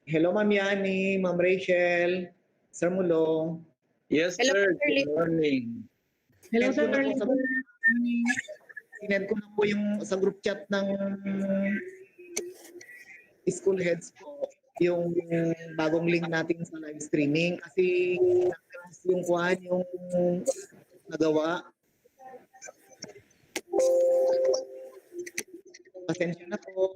Hello, Ma'am Yani, Ma'am Rachel, Sir Mulong. Yes, Hello, sir. Sir Lee. Good morning. Hello, Sinend ko Sir na po Lee. sa sinend ko na po yung sa group chat ng school heads po yung bagong link natin sa live streaming kasi yung kuhan yung nagawa. Pasensya na po.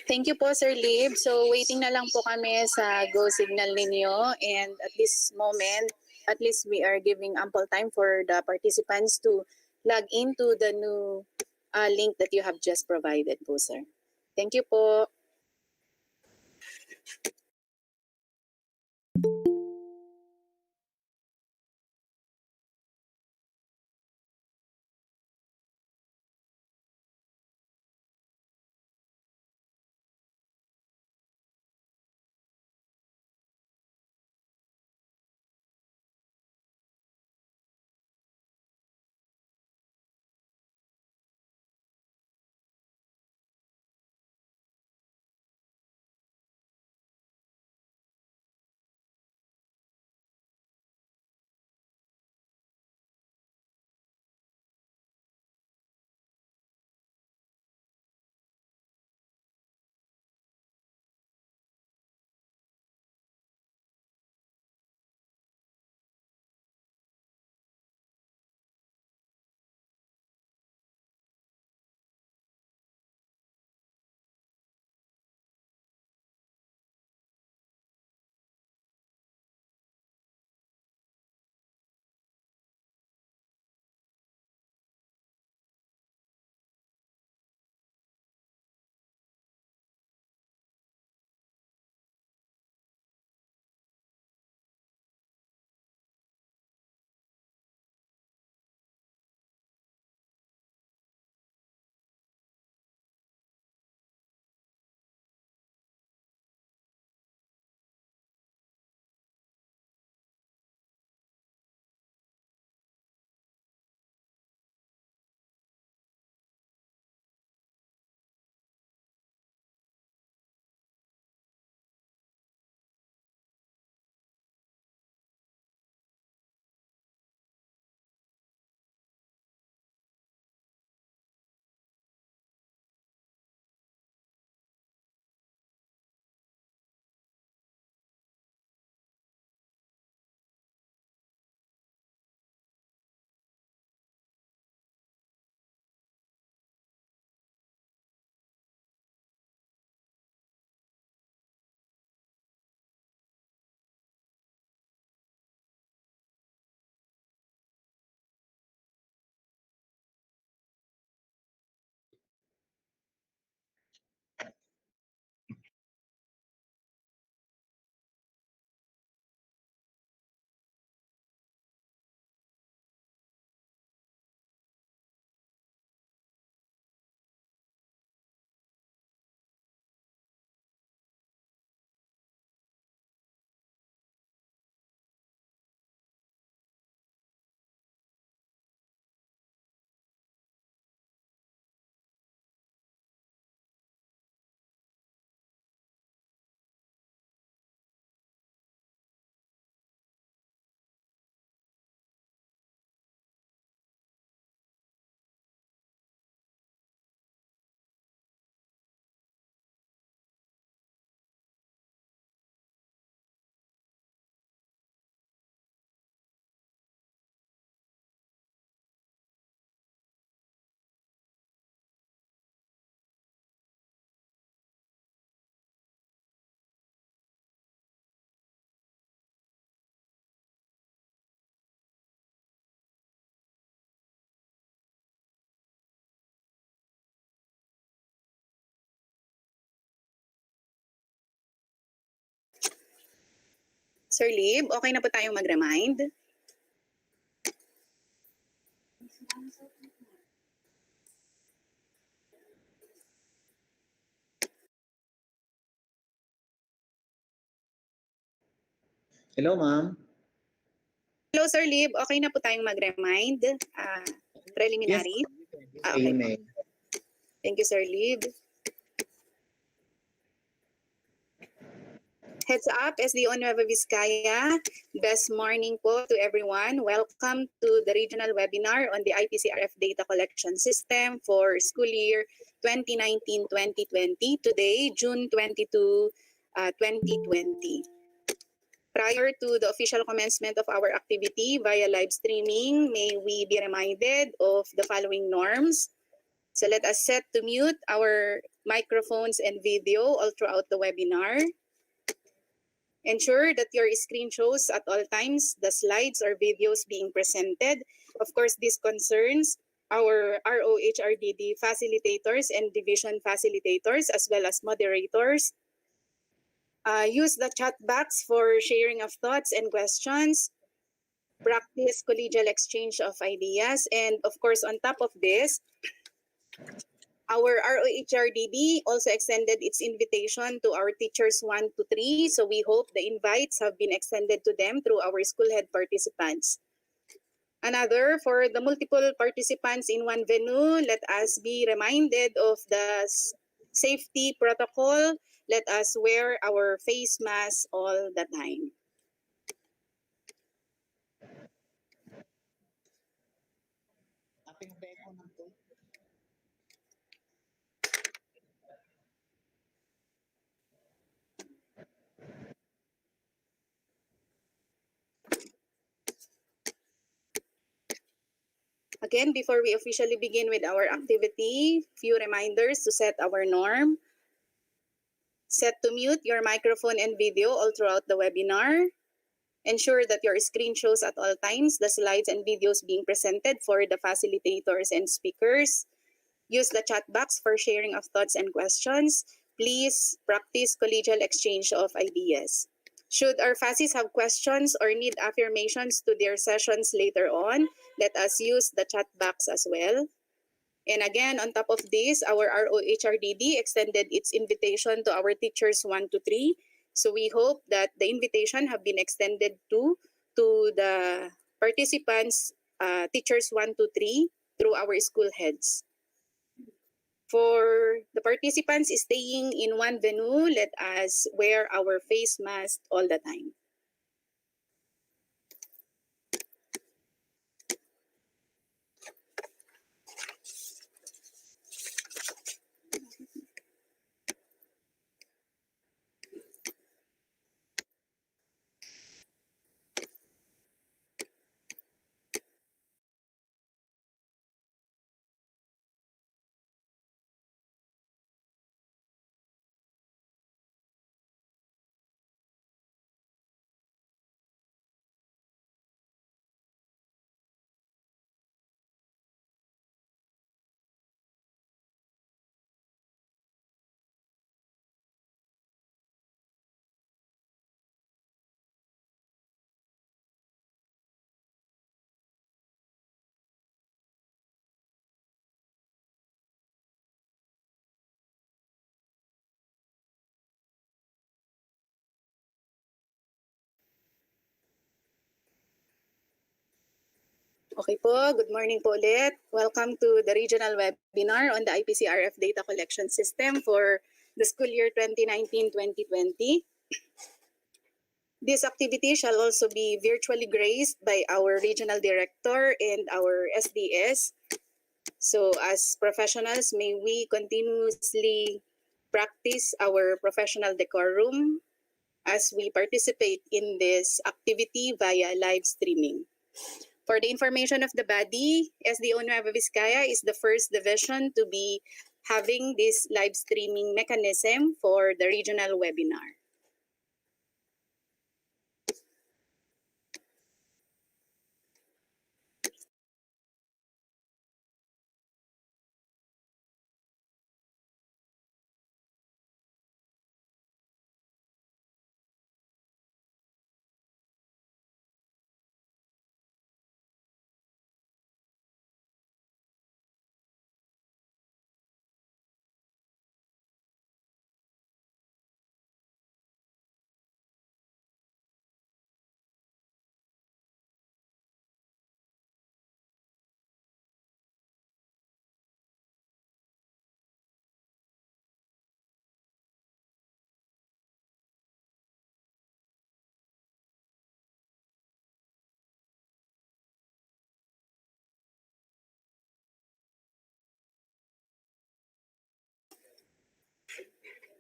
Thank you po, Sir Lib. So, waiting na lang po kami sa go signal ninyo. And at this moment, at least we are giving ample time for the participants to log into the new link that you have just provided po, sir. Thank you po. Sir Lib, okay na po tayong mag-remind? Hello, ma'am. Hello, Sir Lib. Okay na po tayong mag-remind. Yes, Preliminary. ma'am. You Okay po. may. Thank you, Sir Lib. Heads up, SDO Nueva Vizcaya. Best morning po to everyone. Welcome to the regional webinar on the IPCRF data collection system for school year 2019-2020. Today, June 22, 2020. Prior to the official commencement of our activity via live streaming, may we be reminded of the following norms. So let us set to mute our microphones and video all throughout the webinar. Ensure that your screen shows at all times the slides or videos being presented. Of course, this concerns our ROHRDD facilitators and division facilitators as well as moderators. Use the chat box for sharing of thoughts and questions. Practice collegial exchange of ideas. And of course, on top of this, our ROHRDD also extended its invitation to our teachers 1 to 3. So we hope the invites have been extended to them through our school head participants. Another, for the multiple participants in one venue, let us be reminded of the safety protocol. Let us wear our face mask all the time. Again, before we officially begin with our activity, few reminders to set our norm. Set to mute your microphone and video all throughout the webinar. Ensure that your screen shows at all times the slides and videos being presented for the facilitators and speakers. Use the chat box for sharing of thoughts and questions. Please practice collegial exchange of ideas. Should our FACIs have questions or need affirmations to their sessions later on, let us use the chat box as well. And again, on top of this, our ROHRDD extended its invitation to our teachers 1 to 3. So we hope that the invitation have been extended to the participants, teachers 1 to 3 through our school heads. For the participants staying in one venue, let us wear our face mask all the time. Okay po, good morning po ulit. Welcome to the regional webinar on the IPCRF data collection system for the school year 2019-2020. This activity shall also be virtually graced by our regional director and our SDS. So as professionals, may we continuously practice our professional decorum as we participate in this activity via live streaming. For the information of the body, SDO Nueva Vizcaya is the first division to be having this live streaming mechanism for the regional webinar.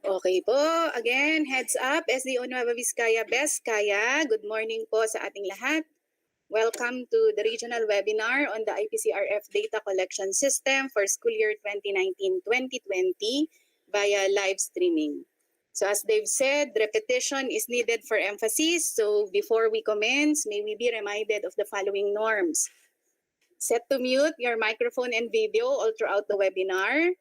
Okay po. Again, heads up, SDO Nueva Vizcaya, Vizcaya. Good morning po sa ating lahat. Welcome to the regional webinar on the IPCRF data collection system for school year 2019-2020 via live streaming. So as they've said, repetition is needed for emphasis. So before we commence, may we be reminded of the following norms. Set to mute your microphone and video all throughout the webinar.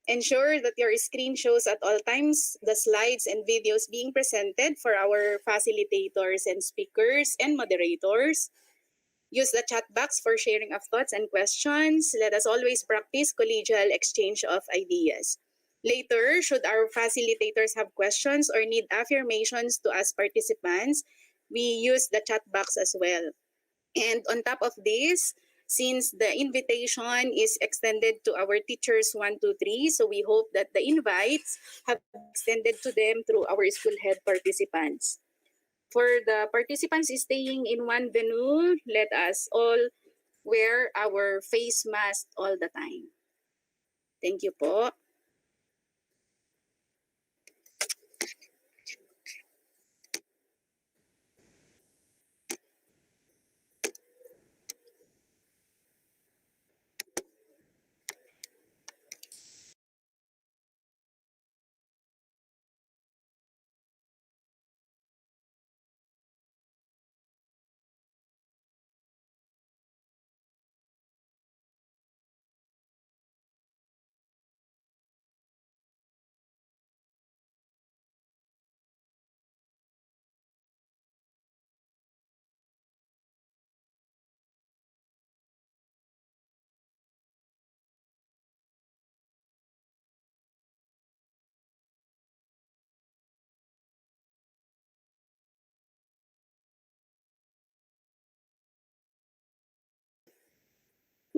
Ensure that your screen shows at all times the slides and videos being presented for our facilitators and speakers and moderators. Use the chat box for sharing of thoughts and questions. Let us always practice collegial exchange of ideas. Later, should our facilitators have questions or need affirmations to us participants, we use the chat box as well. And on top of this, since the invitation is extended to our teachers 1, 2, 3, so we hope that the invites have extended to them through our school head participants. For the participants staying in one venue, let us all wear our face mask all the time. Thank you po.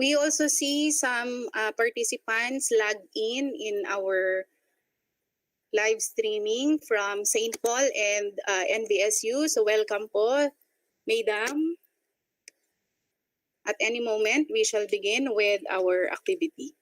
We also see some participants log in our live streaming from St. Paul and NBSU. So welcome po, Madam. At any moment, we shall begin with our activity.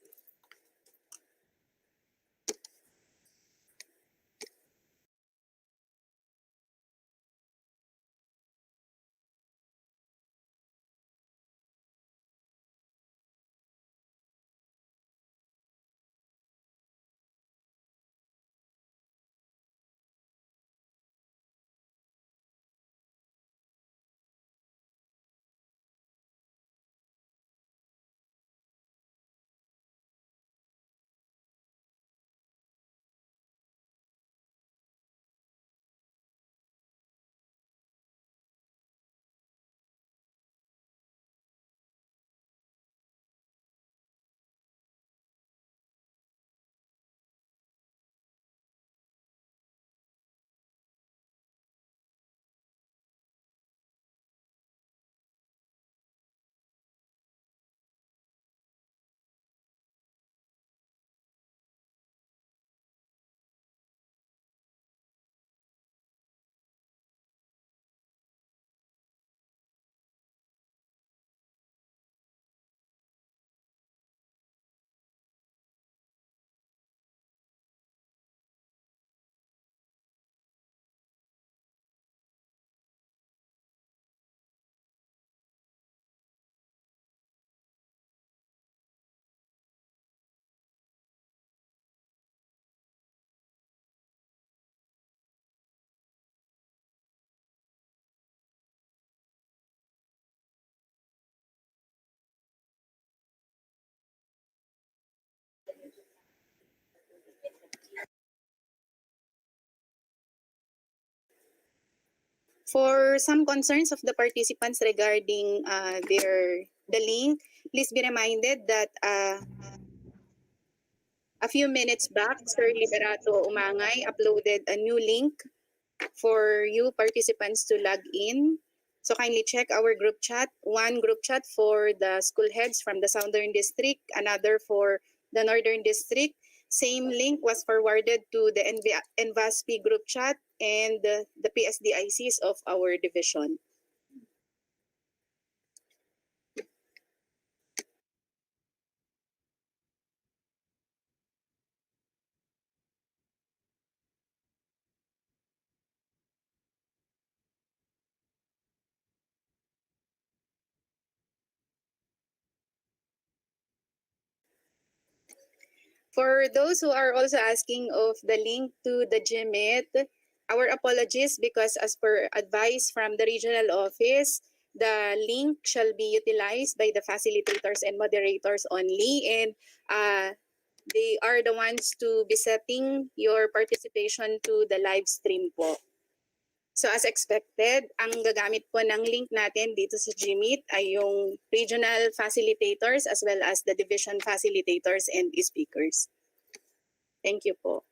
For some concerns of the participants regarding the link, please be reminded that a few minutes back, Sir Liberato Umangay uploaded a new link for you participants to log in. So kindly check our group chat. One group chat for the school heads from the Southern District, another for the Northern District. Same link was forwarded to the NVASP group chat and the PSDICs of our division. For those who are also asking of the link to the GMIT, our apologies because as per advice from the regional office, the link shall be utilized by the facilitators and moderators only, and they are the ones to be setting your participation to the live stream po. So as expected, ang gagamit po ng link natin dito sa GMeet ay yung regional facilitators as well as the division facilitators and speakers. Thank you po.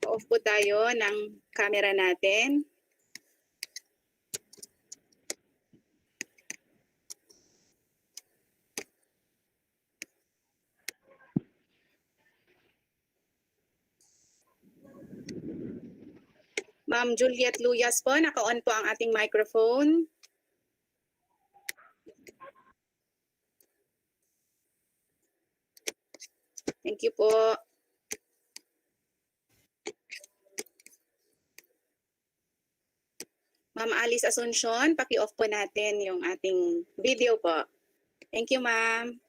Off po tayo ng camera natin. Ma'am Juliet Luyas po, naka-on po ang ating microphone. Thank you po. Ma'am Alice Asuncion, paki-off po natin yung ating video po. Thank you, ma'am.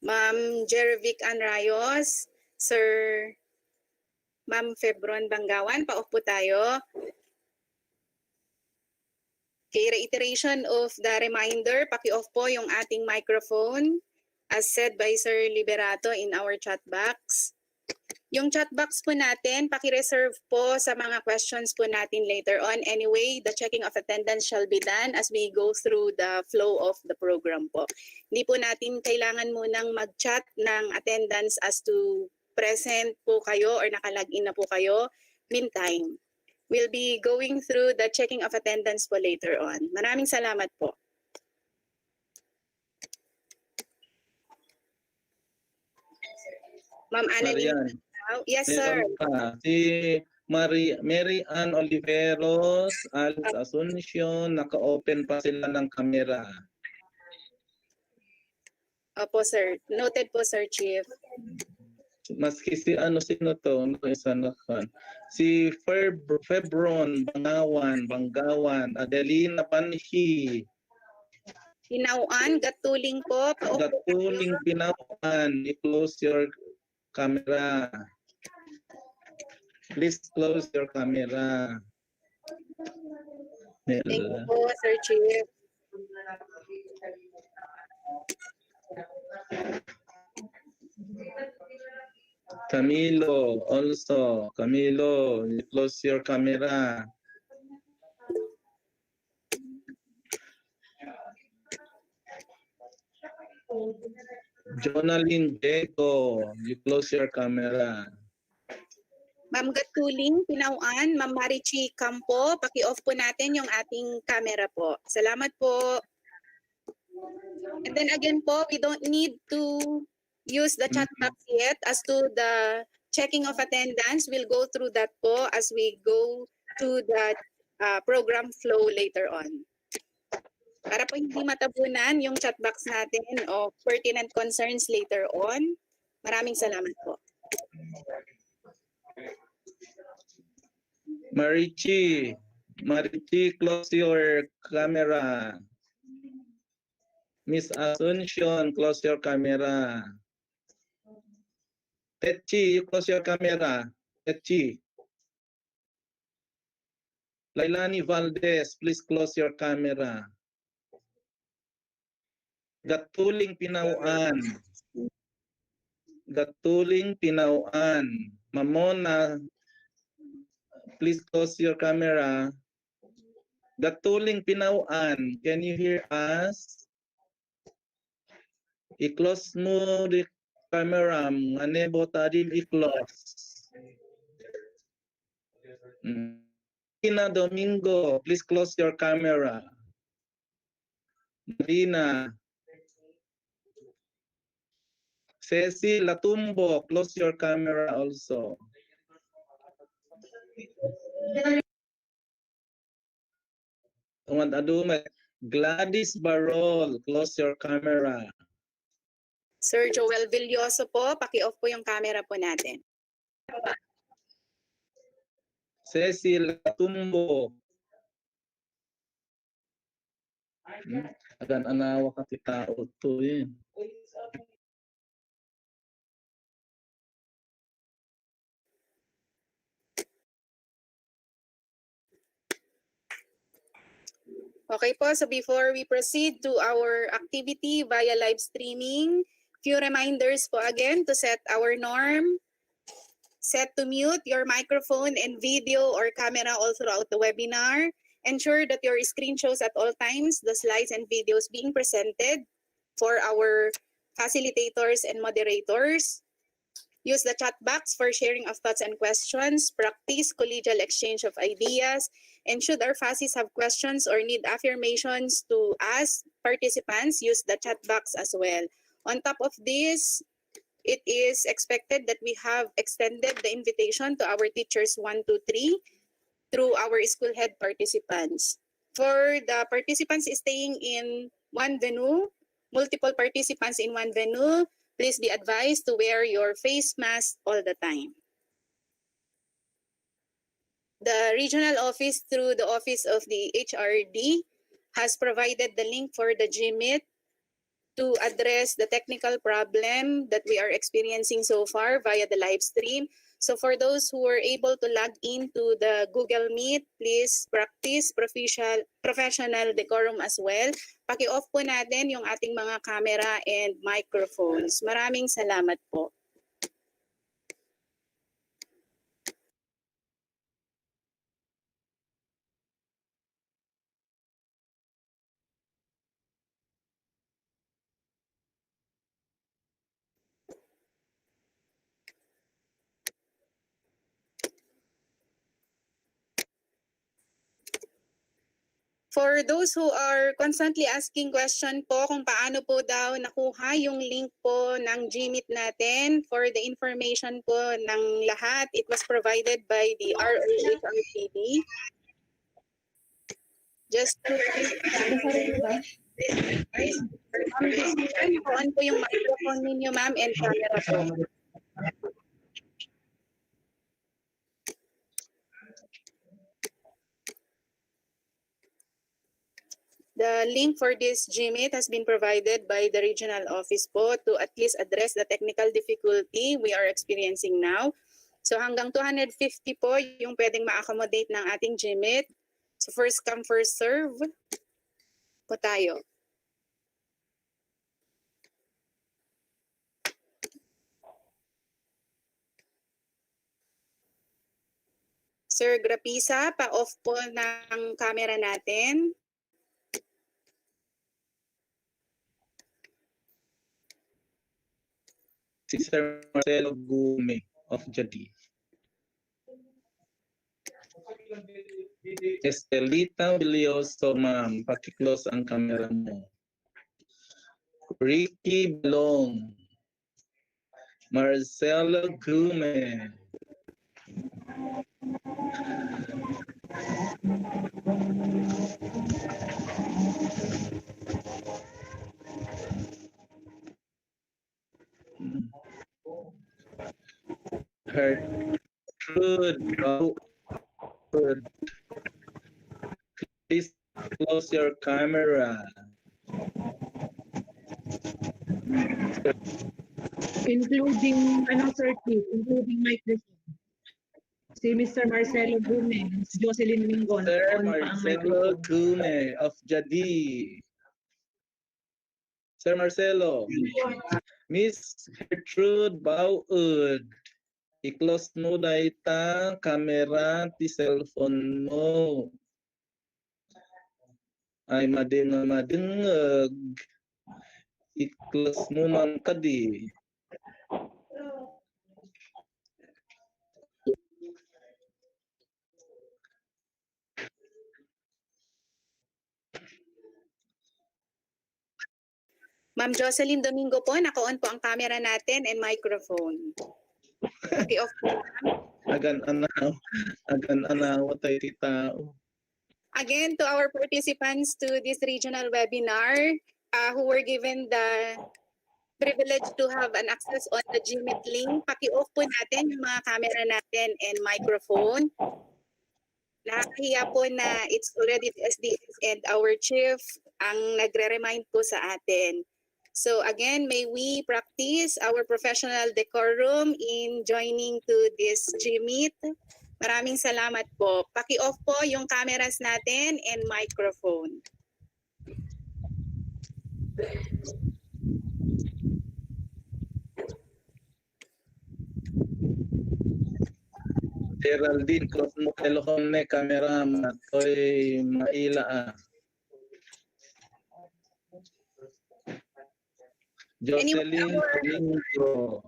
Ma'am Jerovic Anrayos, Sir Ma'am Febron Banggawan, pa-off po tayo. Okay, reiteration of the reminder, paki-off po yung ating microphone as said by Sir Liberato in our chat box. Yung chat box po natin, paki-reserve po sa mga questions po natin later on. Anyway, the checking of attendance shall be done as we go through the flow of the program po. Hindi po natin kailangan munang mag-chat ng attendance as to present po kayo or nakalagin na po kayo. Meantime, we'll be going through the checking of attendance po later on. Maraming salamat po. Ma'am Annalyn. Yes, sir. Si Mary Ann Oliveros, Alice Asuncion, naka-open pa sila ng camera. Opo, sir. Noted po, Sir Chief. Maski si sino to? Isa na kan. Si Febron Banggawan, Adelina Panhi. Hinauan, gatuling po. Gatuling Pinauan, i-close your camera. Please close your camera. Thank you po, Sir Chief. Camilo, also. Camilo, you close your camera. Jonalyn Deco, you close your camera. Ma'am Gatuling, Pinauan, Ma'am Marichi Campo, paki-off po natin yung ating camera po. Salamat po. And then again po, we don't need to use the chat box yet as to the checking of attendance. We'll go through that po as we go to the program flow later on. Para po hindi matabunan yung chat box natin o pertinent concerns later on. Maraming salamat po. Marichi, close your camera. Miss Asuncion, close your camera. Tetchi, you close your camera. Tetchi. Lailani Valdez, please close your camera. Gatuling Pinauan. Mamona, please close your camera. Gatuling Pinauan, can you hear us? I-close mo the camera, manebo tadim i-close. Marina Domingo, please close your camera. Marina. Ceci Latumbo, close your camera also. Gladys Barol, close your camera. Sir Joel Villoso po, paki-off po yung camera po natin. Ceci Latumbo. Agan anawa ka ti tao to yun. Okay po, so before we proceed to our activity via live streaming, few reminders po again to set our norm. Set to mute your microphone and video or camera all throughout the webinar. Ensure that your screen shows at all times the slides and videos being presented for our facilitators and moderators. Use the chat box for sharing of thoughts and questions. Practice collegial exchange of ideas. And should our FACIs have questions or need affirmations to ask participants, use the chat box as well. On top of this, it is expected that we have extended the invitation to our teachers 1 to 3 through our school head participants. For the participants staying in one venue, multiple participants in one venue, please be advised to wear your face mask all the time. The regional office through the office of the HRD has provided the link for the GMIT to address the technical problem that we are experiencing so far via the live stream. So for those who were able to log into the Google Meet, please practice professional decorum as well. Paki-off po natin yung ating mga camera and microphones. Maraming salamat po. For those who are constantly asking question po kung paano po daw nakuha yung link po ng GMeet natin, for the information po ng lahat, it was provided by the ROHRPD. Just to on po yung microphone ninyo, ma'am, and camera po. The link for this GMeet has been provided by the regional office po to at least address the technical difficulty we are experiencing now. So hanggang 250 po yung pwedeng ma-accommodate ng ating GMeet. So first come, first serve po tayo. Sir Grapisa, pa-off po ng camera natin. Si Sir Marcelo Gume of Jadi. Estelita Bilioso, ma'am, paki-close ang camera mo. Ricky Belong. Marcelo Gume. Gertrude Bowwood. Please close your camera. Including, Sir Chief, including microphone. Si Mr. Marcelo Gume, si Jocelyn Mingon, Sir on pa ang Marcelo microphone. Gume of Jadi. Sir Marcelo. Miss Gertrude Bowwood. I-close mo na ita camera ti cellphone mo. Ay madingag. I-close mo man kadi. Ma'am Jocelyn Domingo po, naka-on po ang camera natin and microphone. Paki-off po. Agan anaw tayo ti tao. Again, to our participants to this regional webinar who were given the privilege to have an access on the GMeet link, paki-off po natin yung mga camera natin and microphone. Nakakahiya po na it's already the SDS and our chief ang nagre-remind po sa atin. So again, may we practice our professional decorum in joining to this GMeet. Maraming salamat po. Paki-off po yung cameras natin and microphone. Geraldine, close mo telecom ne camera matoy maila Jocelyn Domingo.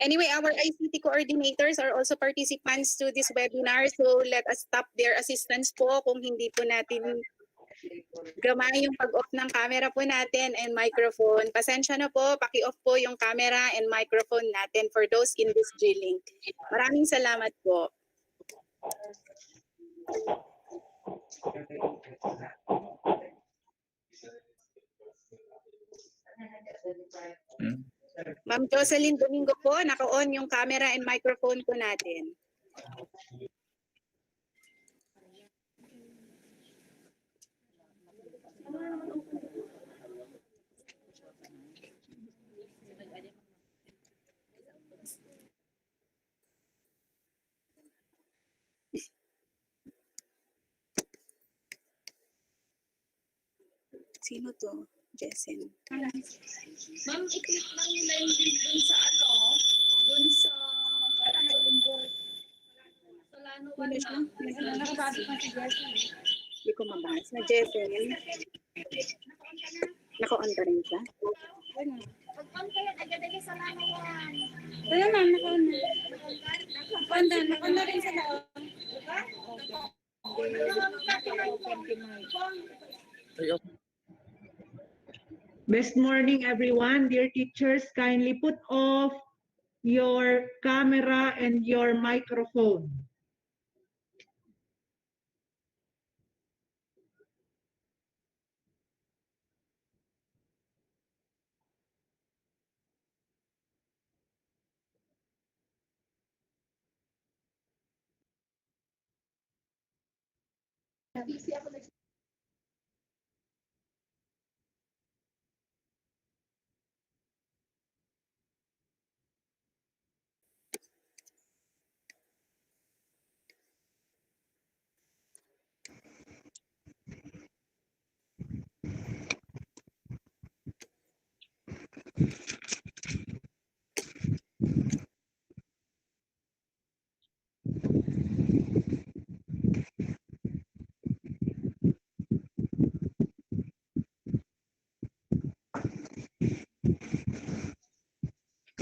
Anyway, our ICT coordinators are also participants to this webinar. So let us stop their assistance po kung hindi po natin gamay yung pag-off ng camera po natin and microphone. Pasensya na po, paki-off po yung camera and microphone natin for those in this G-Link. Maraming salamat po. Ma'am Jocelyn Domingo po, naka-on yung camera and microphone po natin. Sino to? Jessen. Ma'am, i-click lang nila yung link dun sa dun sa Solano 1 Sino siya? lang. Hindi ko mabasa. Jessen. Naka-on pa rin siya? Pag-on kayo, agad-agad Solano 1. Kaya ma'am, naka-on na. Naka-on na rin sa loob. Best morning, everyone. Dear teachers, kindly put off your camera and your microphone.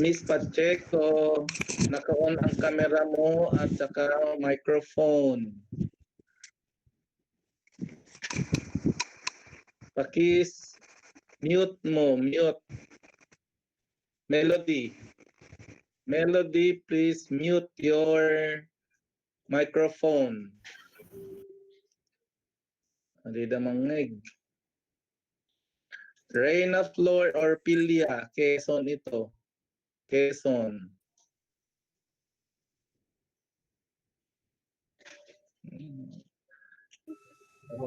Miss Pacheco, naka-on ang camera mo at saka microphone. Pakis mute mo, mute. Melody. Melody, please mute your microphone. Hindi na mangig. Reina Flor or Pilia, Quezon ito. Quezon.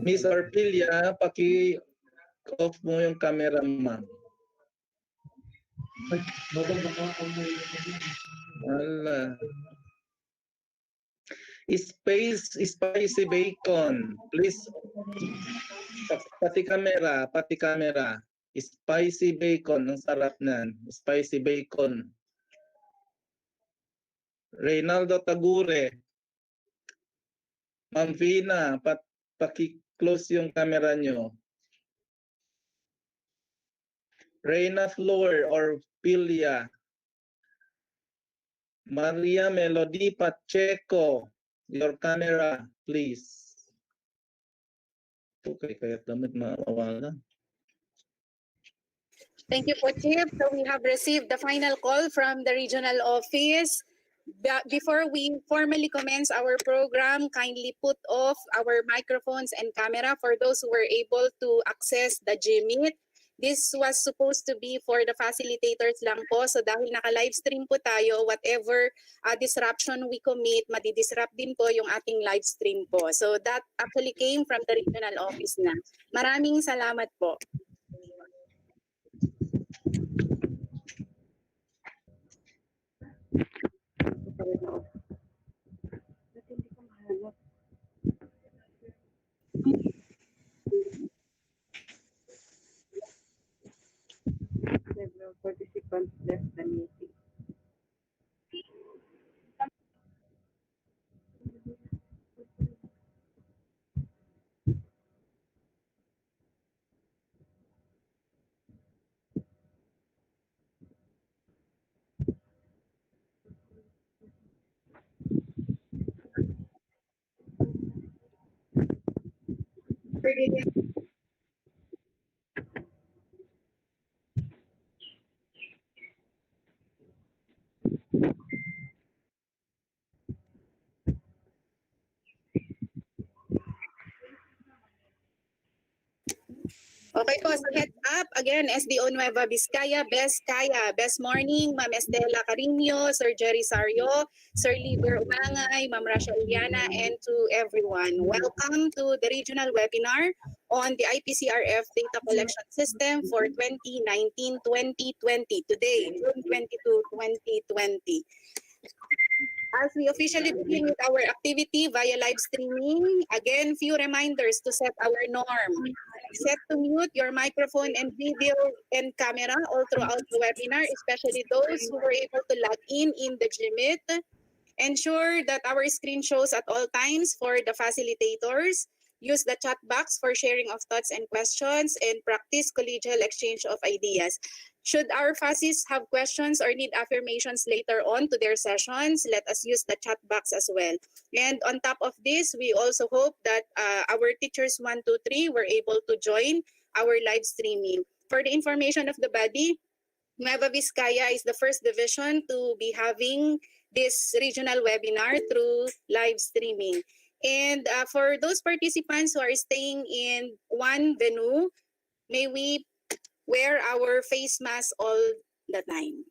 Miss Orpilia, paki-off mo yung camera, ma'am. Wala. Spicy bacon. Please, pati camera. Spicy bacon, ang sarap nan. Spicy bacon. Reynaldo Tagure. Ma'am Vina, paki-close yung camera nyo. Reina Flor or Pilia. Maria Melody Pacheco, your camera, please. Okay, kaya damit mawawalan. Thank you po, Chief. So we have received the final call from the regional office. Before we formally commence our program, kindly put off our microphones and camera for those who were able to access the G-Meet. This was supposed to be for the facilitators lang po. So dahil naka-livestream po tayo, whatever disruption we commit, madidisrupt din po yung ating livestream po. So that actually came from the regional office na. Maraming salamat po. Several participants left the meeting. Okay po, so heads up. Again, SDO Nueva Vizcaya, Best morning, Ma'am Estela Carino, Sir Jerry Sario, Sir Liber Umangay, Ma'am Rasha Iliana, and to everyone. Welcome to the regional webinar on the IPCRF data collection system for 2019-2020. Today, June 22, 2020. As we officially begin with our activity via live streaming, again, few reminders to set our norm. Set to mute your microphone and video and camera all throughout the webinar, especially those who were able to log in the GMIT. Ensure that our screen shows at all times for the facilitators. Use the chat box for sharing of thoughts and questions, and practice collegial exchange of ideas. Should our FASIs have questions or need affirmations later on to their sessions, let us use the chat box as well. And on top of this, we also hope that our teachers 1, 2, 3 were able to join our live streaming. For the information of the body, Nueva Vizcaya is the first division to be having this regional webinar through live streaming. And for those participants who are staying in one venue, may we wear our face mask all the time.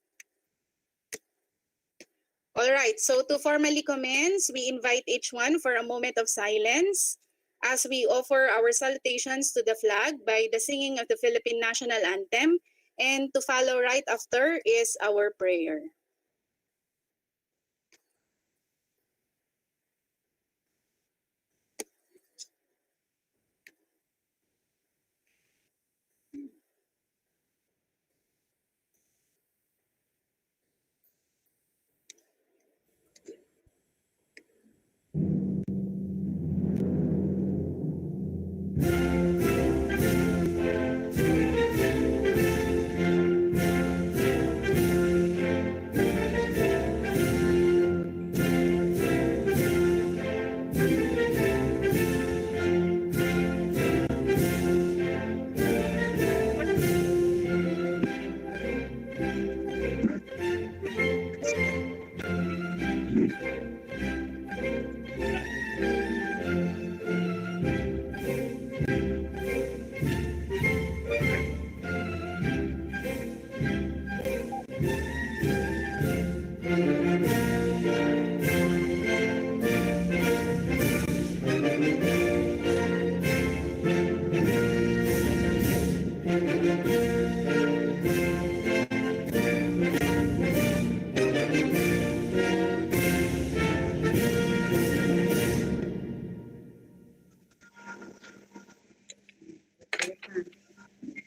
All right, so to formally commence, we invite each one for a moment of silence as we offer our salutations to the flag by the singing of the Philippine National Anthem, and to follow right after is our prayer.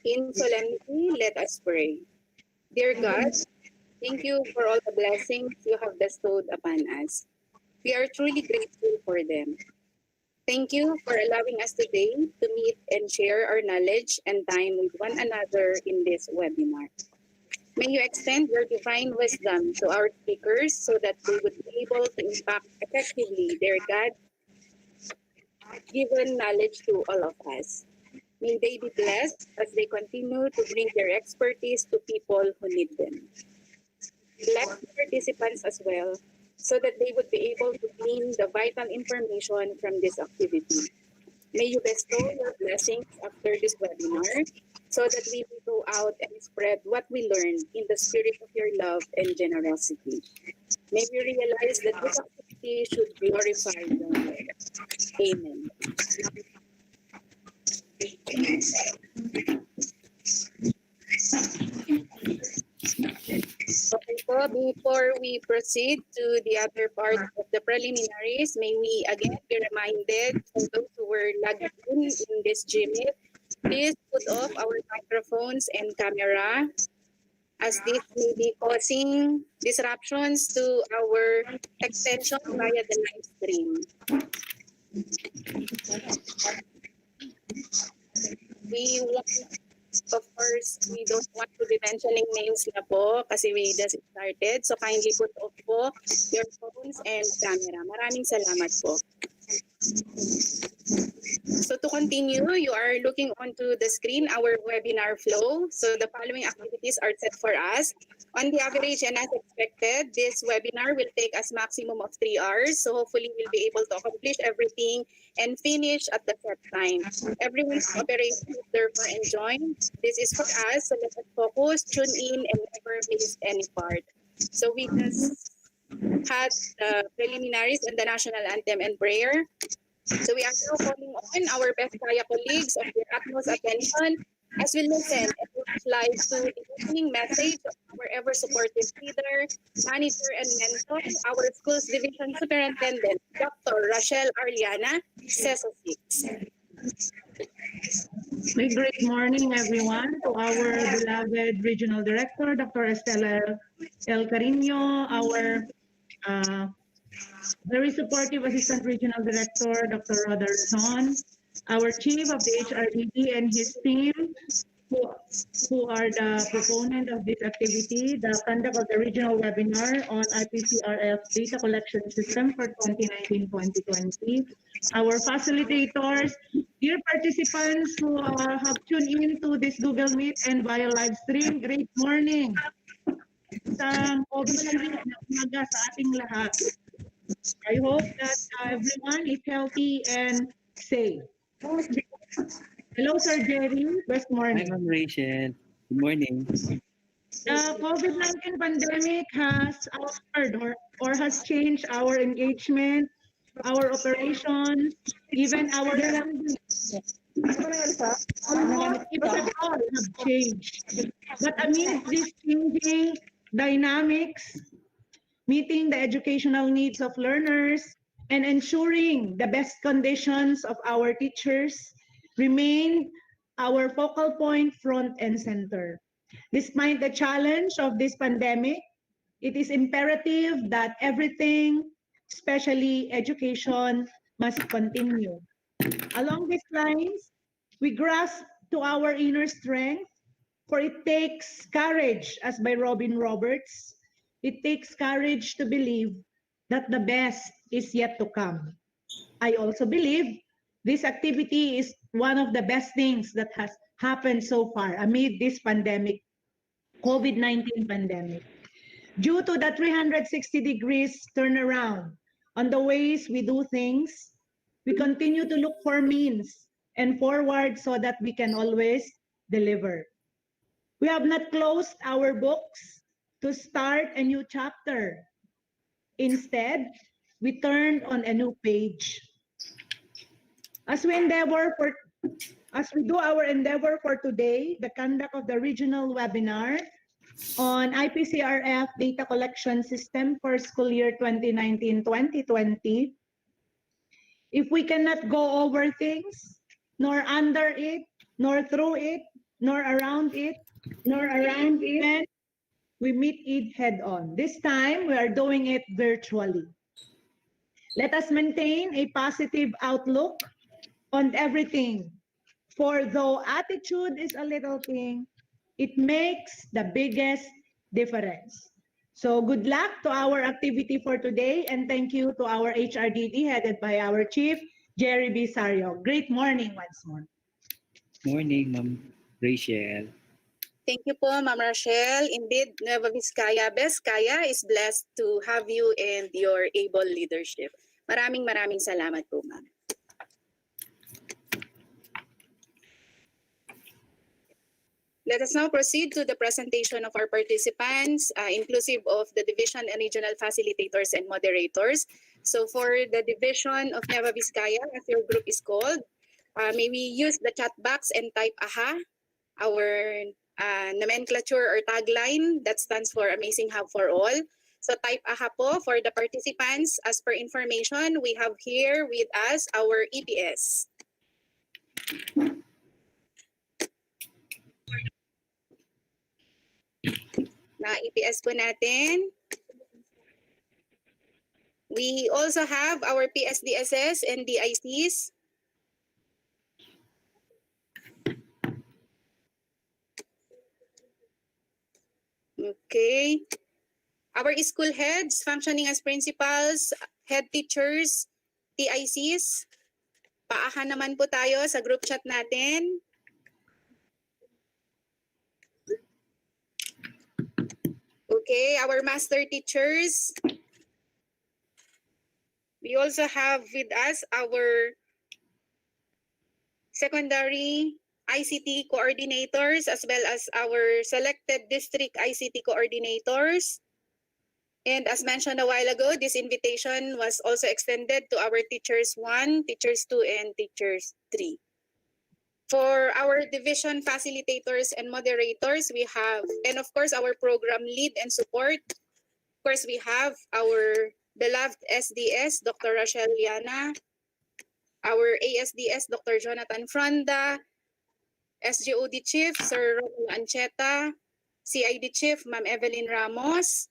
In solemnity, let us pray. Dear God, thank you for all the blessings you have bestowed upon us. We are truly grateful for them. Thank you for allowing us today to meet and share our knowledge and time with one another in this webinar. May you extend your divine wisdom to our speakers so that they would be able to impact effectively their God-given knowledge to all of us. May they be blessed as they continue to bring their expertise to people who need them. Bless the participants as well, so that they would be able to glean the vital information from this activity. May you bestow your blessings after this webinar, so that we will go out and spread what we learned in the spirit of your love and generosity. May we realize that this activity should glorify your Lord. Amen. Okay po, before we proceed to the other part of the preliminaries, may we again be reminded for those who were logged in this GMIT, please put off our microphones and camera, as this may be causing disruptions to our extension via the live stream. We want, of course, we don't want to be mentioning names na po kasi we just started. So kindly put off po your phones and camera. Maraming salamat po. So to continue, you are looking onto the screen our webinar flow. So the following activities are set for us. On the average and as expected, this webinar will take us maximum of 3 hours. So hopefully we'll be able to accomplish everything and finish at the set time. Everyone's cooperation is therefore enjoined. This is for us, so let us focus, tune in, and never miss any part. So we just had the preliminaries and the national anthem and prayer. So we are now calling on our Vizcaya colleagues of their utmost attention as we listen and watch live to the opening message of our ever supportive leader, manager, and mentor, our school's division superintendent, Dr. Rachel Arliana, CESO 6. Great morning, everyone, to our beloved Regional Director, Dr. Estela El Carino, our very supportive Assistant Regional Director, Dr. Rodar Son, our Chief of the HRDD and his team, who are the proponent of this activity, the conduct of the regional webinar on IPCRF data collection system for 2019-2020, our facilitators, dear participants who have tuned in to this Google Meet and via live stream, great morning. Isang COVID-19 na umaga sa ating lahat. I hope that everyone is healthy and safe. Hello, Sir Jerry. Good Hi, morning. Ma'am Rachel. Good morning. The COVID-19 pandemic has altered or has changed our engagement, our operations, even our language. If at all have changed. But amid these changing dynamics, meeting the educational needs of learners, and ensuring the best conditions of our teachers remain our focal point, front and center. Despite the challenge of this pandemic, it is imperative that everything, especially education, must continue. Along these lines, we grasp to our inner strength, for it takes courage, as by Robin Roberts, it takes courage to believe that the best is yet to come. I also believe this activity is one of the best things that has happened so far amid this pandemic, COVID-19 pandemic. Due to the 360 degrees turnaround on the ways we do things, we continue to look for means and forward so that we can always deliver. We have not closed our books to start a new chapter. Instead, we turned on a new page. As we do our endeavor for today, the conduct of the regional webinar on IPCRF data collection system for school year 2019-2020, if we cannot go over things, nor under it, nor through it, nor around it, then we meet it head on. This time, we are doing it virtually. Let us maintain a positive outlook on everything. For though attitude is a little thing, it makes the biggest difference. So good luck to our activity for today, and thank you to our HRDD headed by our Chief, Jerry B. Sario. Great morning once more. Morning, Ma'am Rachel. Thank you po, Ma'am Rachel. Indeed, Nueva Vizcaya, Vizcaya is blessed to have you and your able leadership. Maraming salamat po, Ma'am. Let us now proceed to the presentation of our participants, inclusive of the division and regional facilitators and moderators. So for the division of Nueva Vizcaya, as your group is called, may we use the chat box and type AHA, our nomenclature or tagline that stands for Amazing Hub for All. So type AHA po for the participants. As per information, we have here with us our EPS. Na EPS po natin. We also have our PSDSS and DICs. Okay. Our school heads functioning as principals, head teachers, TICs. paahan naman po tayo sa group chat natin. Okay, our master teachers. We also have with us our secondary ICT coordinators as well as our selected district ICT coordinators. And as mentioned a while ago, this invitation was also extended to our teachers 1, teachers 2, and teachers 3. For our division facilitators and moderators, we have, and of course, our program lead and support. Of course, we have our beloved SDS, Dr. Rochelle Liana, our ASDS, Dr. Jonathan Fronda, SGOD Chief, Sir Romulo Ancheta, CID Chief, Ma'am Evelyn Ramos.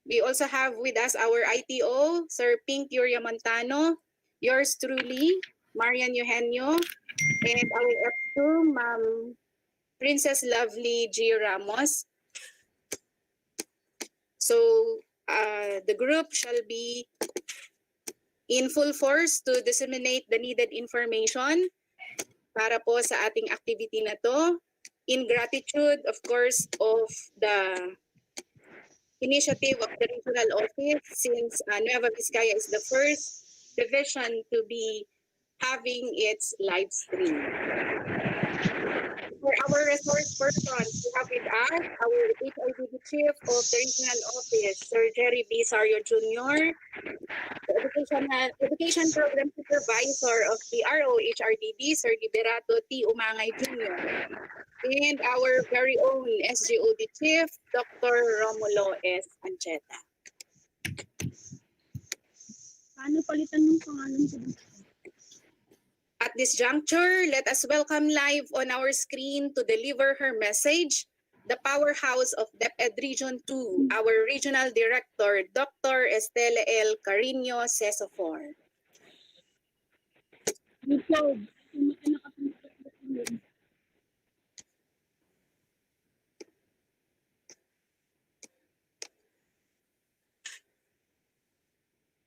We also have with us our ITO, Sir Pink Yuria Montano, yours truly, Marian Eugenio, and our F2, Ma'am Princess Lovely G. Ramos. So the group shall be in full force to disseminate the needed information para po sa ating activity na to. In gratitude, of course, of the initiative of the regional office, since Nueva Vizcaya is the first division to be having its live stream. For our resource persons, we have with us our HRDD Chief of the Regional Office, Sir Jerry B. Sario Jr., the Education Program Supervisor of the ROHRDB, Sir Liberato T. Umangay Jr., and our very own SGOD Chief, Dr. Romulo S. Ancheta. Paano palitan ng pangalan ko? At this juncture, let us welcome live on our screen to deliver her message, the powerhouse of DepEd Region 2, our Regional Director, Dr. Estela L. Carino Cesofor. YouTube.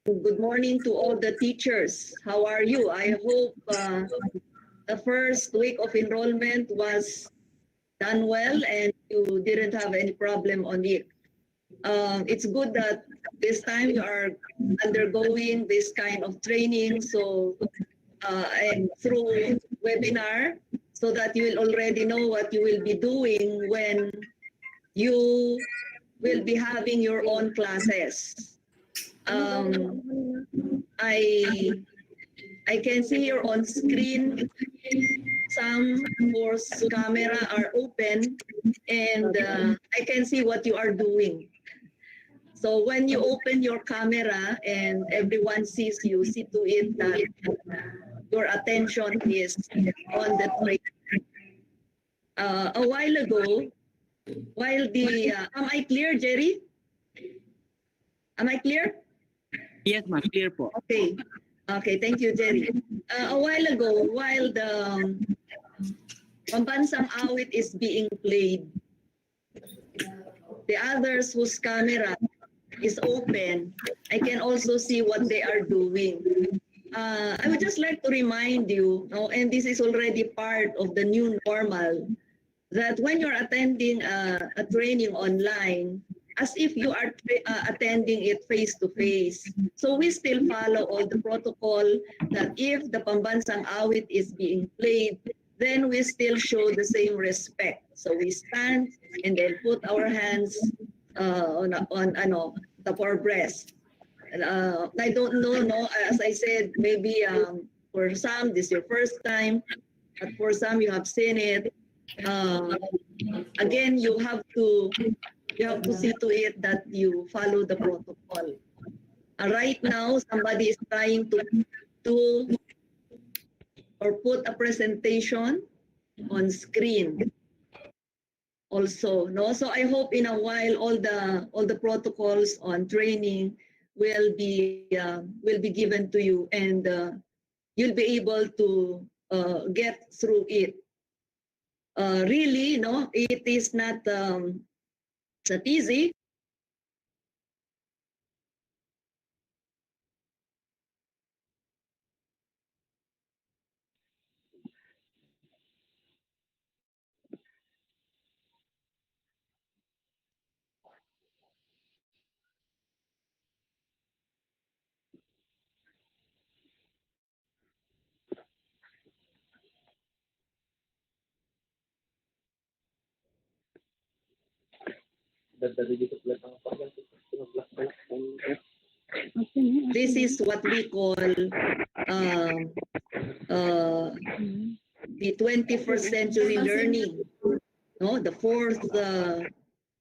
Good morning to all the teachers. How are you? I hope the first week of enrollment was done well and you didn't have any problem on it. It's good that this time you are undergoing this kind of training and through webinar so that you will already know what you will be doing when you will be having your own classes. I can see here on screen some course camera are open and I can see what you are doing. So when you open your camera and everyone sees you, see to it that your attention is on the training. A while ago, while the am I clear, Jerry? Am I clear? Yes, ma'am. Clear po. Okay. Okay, thank you, Jerry. A while ago, while the Pambansang Awit is being played, the others whose camera is open, I can also see what they are doing. I would just like to remind you, and this is already part of the new normal, that when you're attending a training online, as if you are attending it face-to-face. So we still follow all the protocol that if the Pambansang Awit is being played, then we still show the same respect. So we stand and then put our hands on the our breast. I don't know, as I said, maybe for some, this is your first time, but for some, you have seen it. Again, you have to see to it that you follow the protocol. Right now, somebody is trying to or put a presentation on screen. Also, no. So I hope in a while all the protocols on training will be given to you, and you'll be able to get through it. Really, no, it is not easy. This is what we call uh, the 21st century learning, no? The fourth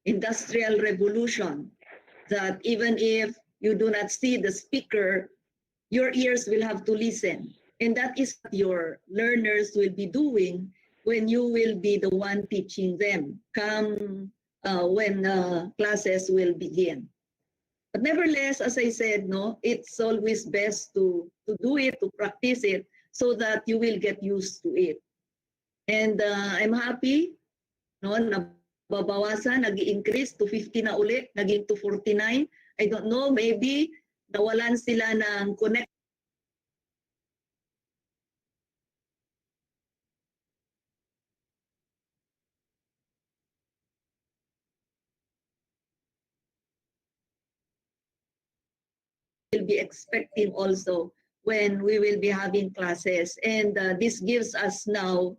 industrial revolution, that even if you do not see the speaker, your ears will have to listen. And that is what your learners will be doing when you will be the one teaching them come when classes will begin. But nevertheless, as I said, no, it's always best to do it, to practice it, so that you will get used to it. And I'm happy, no, nababawasan, nag-increase to 50 na uli, naging to 49. I don't know, maybe nawalan sila ng connect. Will be expecting also when we will be having classes, and this gives us now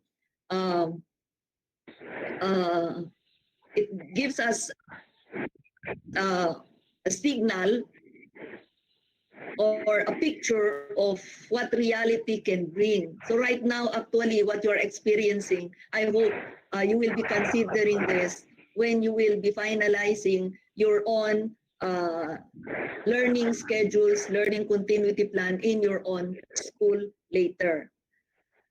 it gives us a signal or a picture of what reality can bring. So right now, actually, what you're experiencing, I hope you will be considering this when you will be finalizing your own learning schedules, learning continuity plan in your own school later.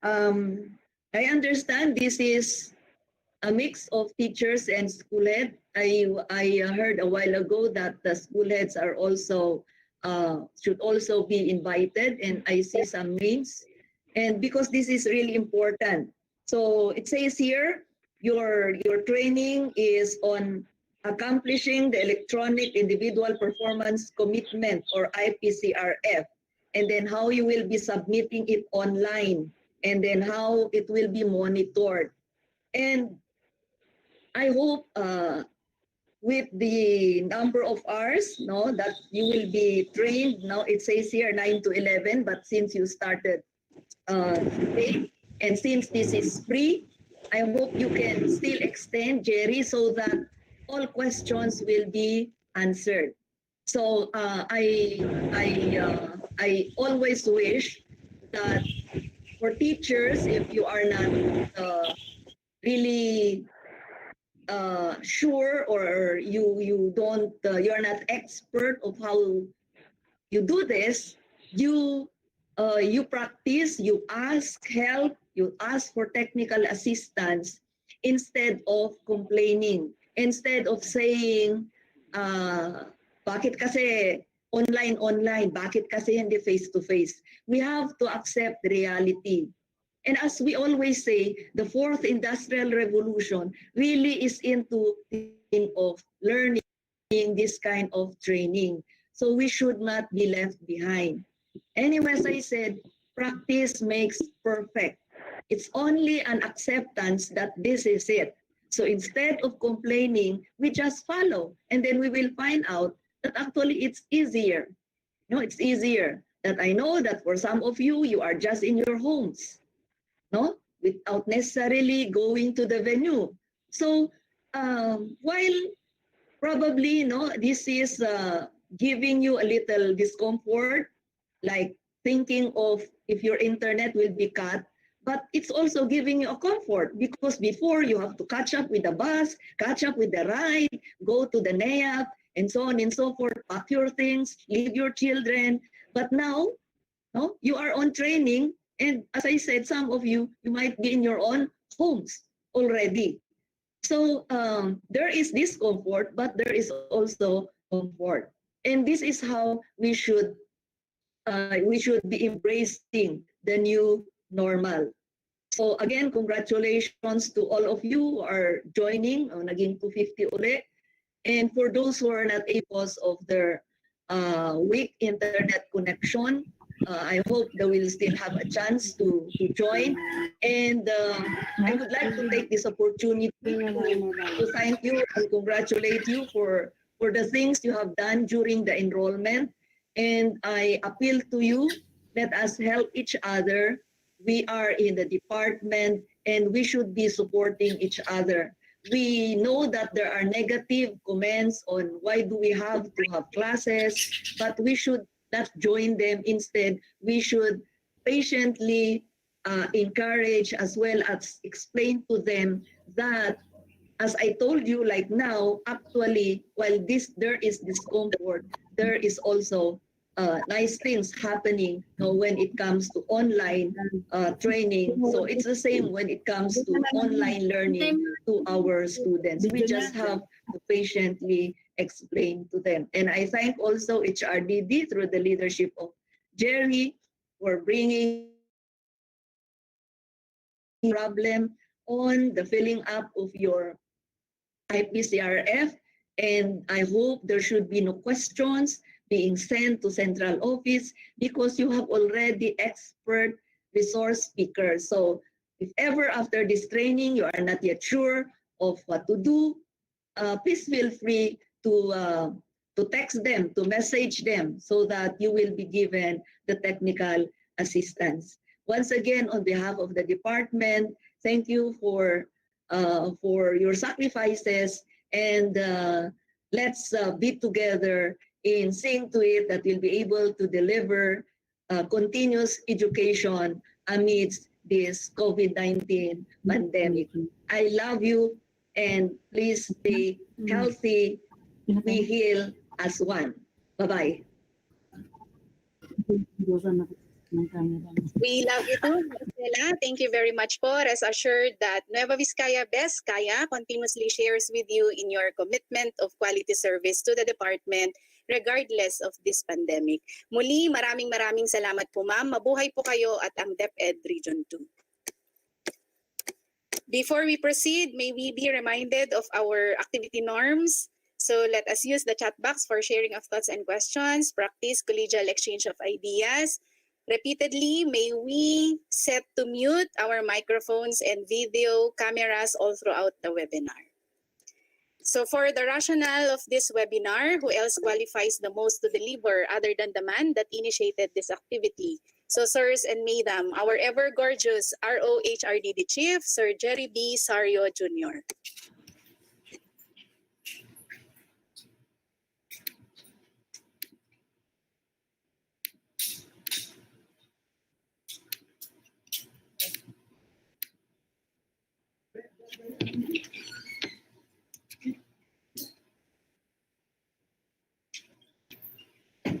I understand this is a mix of teachers and school head. I heard a while ago that the school heads are also should also be invited, and I see some names. And because this is really important, so it says here your training is on accomplishing the electronic individual performance commitment, or IPCRF, and then how you will be submitting it online, and then how it will be monitored. And I hope with the number of hours, no, that you will be trained. Now it says here 9 to 11, but since you started today, and since this is free, I hope you can still extend, Jerry, so that all questions will be answered. So I always wish that for teachers, if you are not really sure, or you don't you're not expert of how you do this, you practice, you ask help, you ask for technical assistance instead of complaining, instead of saying bakit kasi online, bakit kasi hindi face to face. We have to accept the reality. And as we always say, the fourth industrial revolution really is into of learning this kind of training. So we should not be left behind. Anyway, as I said, practice makes perfect. It's only an acceptance that this is it. So instead of complaining, we just follow, and then we will find out that actually it's easier. You know, it's easier. That I know that for some of you, you are just in your homes, no, without necessarily going to the venue. So while probably, no, this is giving you a little discomfort, like thinking of if your internet will be cut, but it's also giving you a comfort, because before you have to catch up with the bus, catch up with the ride, go to the NEAP, and so on and so forth, pack your things, leave your children. But now, no, you are on training, and as I said, some of you, you might be in your own homes already. So there is discomfort, but there is also comfort. And this is how we should be embracing the new normal. So again, congratulations to all of you who are joining, naging 250 ulit. And for those who are not able of their weak internet connection, I hope they will still have a chance to join. And I would like to take this opportunity to thank you and congratulate you for the things you have done during the enrollment. And I appeal to you, let us help each other. We are in the department and we should be supporting each other. we know that there are negative comments on why do we have to have classes, but we should not join them. Instead, we should patiently encourage as well as explain to them that, as I told you, like now, actually, while there is discomfort, there is also nice things happening when it comes to online training. So it's the same when it comes to online learning to our students. We just have to patiently explain to them. And I thank also HRDD through the leadership of Jerry for bringing problem on the filling up of your IPCRF, and I hope there should be no questions being sent to central office because you have already expert resource speakers. So if ever after this training you are not yet sure of what to do, please feel free to text them, to message them so that you will be given the technical assistance. Once again, on behalf of the department, thank you for your sacrifices, and let's be together in seeing to it that we'll be able to deliver continuous education amidst this COVID-19 pandemic. I love you, and please stay healthy. We heal as one. Bye-bye. We love you too, Marcela. Thank you very much po. Rest assured that Nueva Vizcaya Best Kaya continuously shares with you in your commitment of quality service to the department regardless of this pandemic. Muli, maraming salamat po ma'am. Mabuhay po kayo at ang DepEd Region 2. Before we proceed, may we be reminded of our activity norms. So let us use the chat box for sharing of thoughts and questions, practice collegial exchange of ideas. Repeatedly, may we set to mute our microphones and video cameras all throughout the webinar. So for the rationale of this webinar, who else qualifies the most to deliver other than the man that initiated this activity? So sirs and madam, our ever gorgeous ROHRDD Chief, Sir Jerry B. Sario Jr.